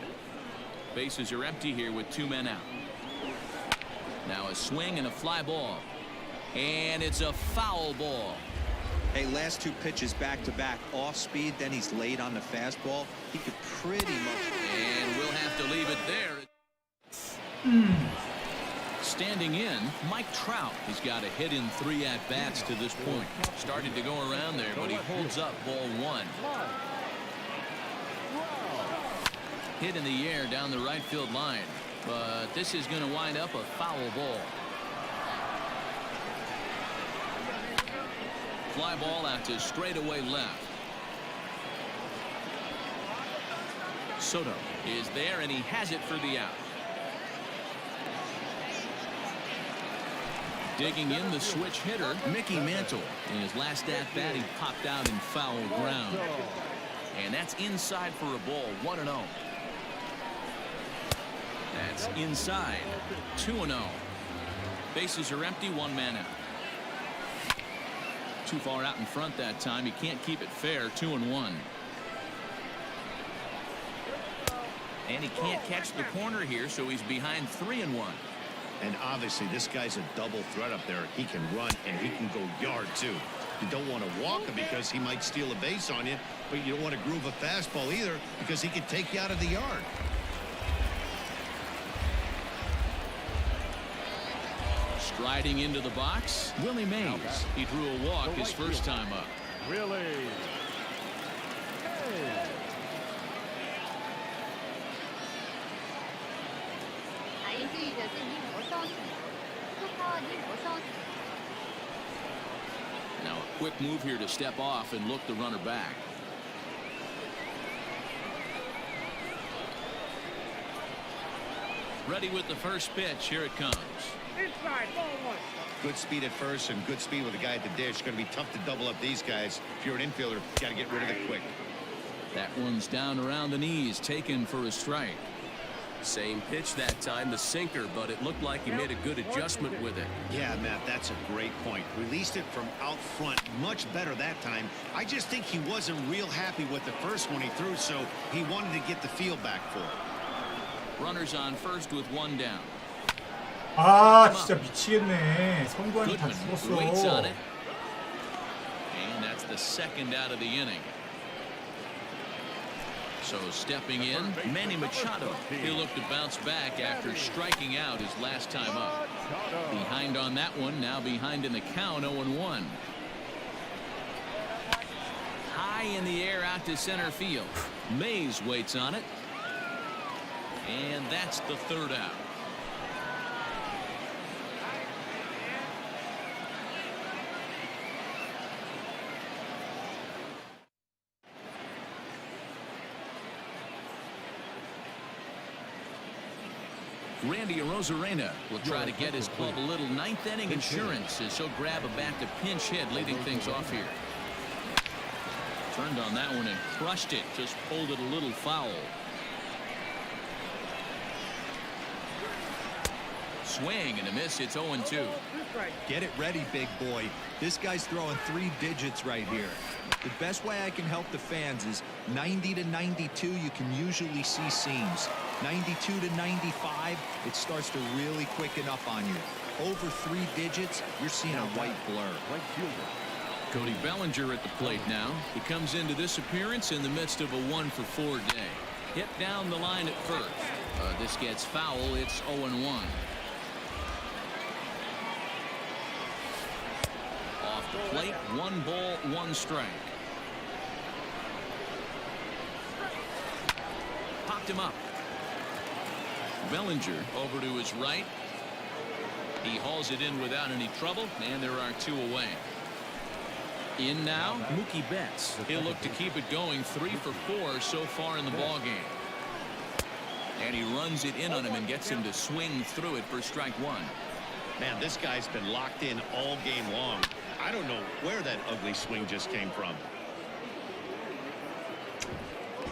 Bases are empty here with 2 men out. Now a swing and a fly ball. And it's a foul ball. Hey, last 2 pitches back to back, off speed, then he's late on the fastball. He could pretty much. And we'll have to leave it there. Standing in, Mike Trout. He's got a hit in 3 at-bats to this point. Started to go around there, but he holds up ball 1. Hit in the air down the right field line, but this is going to wind up a foul ball. Fly ball out to straightaway left. Soto is there, and he has it for the out. Digging in the switch hitter, Mickey Mantle. In his last at-bat, he popped out in foul ground. And that's inside for a ball, 1-0. That's inside, 2-0. Bases are empty, one man out. Too far out in front that time. He can't keep it fair, 2-1. And he can't catch the corner here, so he's behind 3-1. And obviously this guy's a double threat up there. He can run and he can go yard too. You don't want to walk him because he might steal a base on you, but you don't want to groove a fastball either because he can take you out of the yard. Striding into the box, Willie Mays. He drew a walk his first time up. Willie. Now a quick move here to step off and look the runner back. Ready with the first pitch. Here it comes. Inside, ball one. Good speed at first and good speed with the guy at the dish. It's going to be tough to double up these guys. If you're an infielder, you got to get rid of it quick. That one's down around the knees, taken for a strike. Same pitch that time, the sinker, but it looked like he made a good adjustment with it. Yeah, Matt, that's a great point. Released it from out front much better that time. I just think he wasn't real happy with the first one he threw, so he wanted to get the feel back for it. Runners on first with one down. 아 진짜 미치겠네. 선관이 다 Goodman waits on 죽었어. it. And that's the second out of the inning. So stepping in, Manny Machado. He'll look to bounce back after striking out his last time up. Behind on that one, now behind in the count, 0-1. High in the air out to center field. Mays waits on it. And that's the third out. Randy Arozarena will try to get his club a little ninth inning insurance as he'll grab a bat to pinch hit, leading things off here. Turned on that one and crushed it, just pulled it a little foul. Swing and a miss. It's 0-2. Get it ready, big boy. This guy's throwing 3 digits right here. The best way I can help the fans is 90 to 92. You can usually see seams. 92 to 95, it starts to really quicken up on you. Over 3 digits, you're seeing a white blur. Right fielder. Cody Bellinger at the plate now. He comes into this appearance in the midst of a 1-for-4 day. Hit down the line at first. This gets foul. It's 0-1. Off the plate, 1 ball, 1 strike. Popped him up. Bellinger over to his right. He hauls it in without any trouble, and there are 2 away. In now, Mookie Betts. He'll look to keep it going, 3 for 4 so far in the ballgame. And he runs it in on him and gets him to swing through it for strike 1. Man, this guy's been locked in all game long. I don't know where that ugly swing just came from.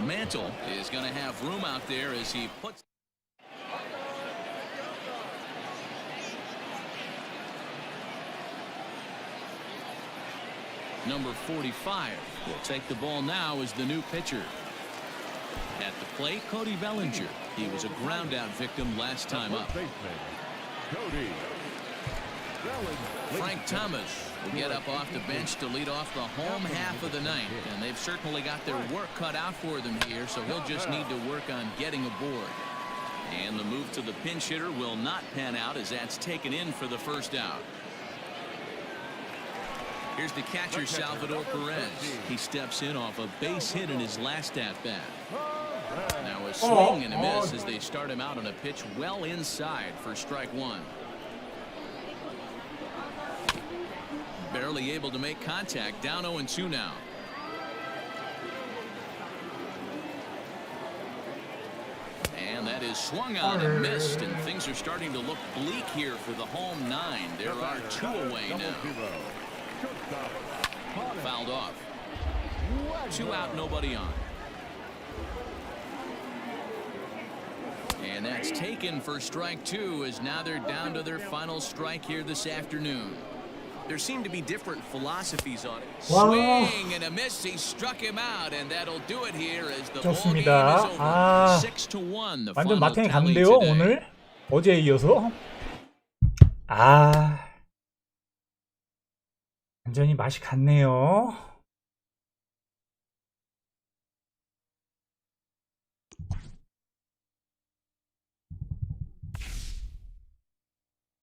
Mantle is going to have room out there as he puts. Number 45 will take the ball now as the new pitcher. At the plate, Cody Bellinger. He was a ground out victim last time up. Baseman, Cody Bellinger. Frank Thomas will get up off the bench to lead off the home half of the ninth, and they've certainly got their work cut out for them here, so he'll just need to work on getting aboard. And the move to the pinch hitter will not pan out as that's taken in for the first out. Here's the catcher, Salvador Perez. He steps in off a base hit in his last at-bat. Now a swing and a miss as they start him out on a pitch well inside for strike one. Barely able to make contact. Down 0-2 now. And that is swung on and missed, and things are starting to look bleak here for the home nine. There are 2 away now. Fouled off. 2 out, nobody on. And that's taken for strike 2, as now they're down to their final strike here this afternoon. There seem to be different philosophies on it. Swing and a miss. He struck him out, and that'll do it here as the ball game is 좋습니다. over. 아, 6-1 the 완전 final 마탱이 tally 갔는데요, today. 오늘? 어제에 이어서? 아, 완전히 맛이 갔네요.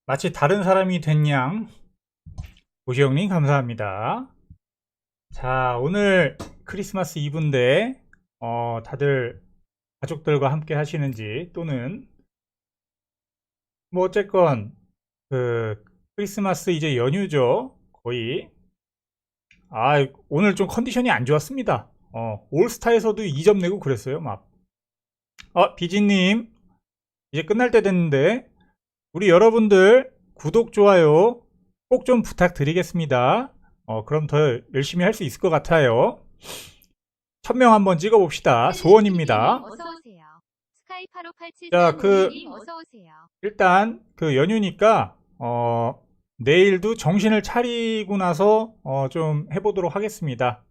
마치 다른 사람이 된 양. 고시형님 감사합니다. 자, 오늘 크리스마스 이브인데 다들 가족들과 함께 하시는지, 또는 뭐 어쨌건 그 크리스마스 이제 연휴죠, 거의. 아, 오늘 좀 컨디션이 안 좋았습니다. 올스타에서도 2점 내고 그랬어요, 막. 비지님 이제 끝날 때 됐는데 우리 여러분들 구독, 좋아요 꼭 좀 부탁드리겠습니다. 그럼 더 열심히 할 수 있을 것 같아요. 1000명 한번 찍어봅시다. 소원입니다. 어서오세요. 스카이 8587 자, 어서오세요. 일단 그 연휴니까 내일도 정신을 차리고 나서 좀 해보도록 하겠습니다.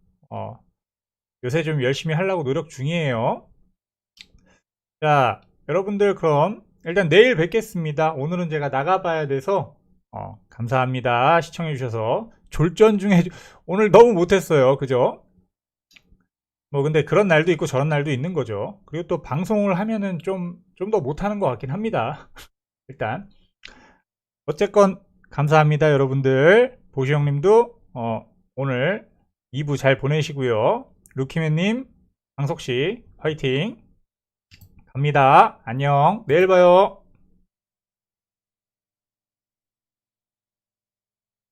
요새 좀 열심히 하려고 노력 중이에요. 자, 여러분들 그럼 일단 내일 뵙겠습니다. 오늘은 제가 나가봐야 돼서 감사합니다. 시청해주셔서. 졸전 중에 오늘 너무 못했어요. 그죠? 뭐 근데 그런 날도 있고 저런 날도 있는 거죠. 그리고 또 방송을 하면은 좀 더 못하는 것 같긴 합니다. 일단 어쨌건 감사합니다, 여러분들. 보시 형님도 오늘 2부 잘 보내시고요. 루키맨님, 강석씨 화이팅. 갑니다. 안녕. 내일 봐요.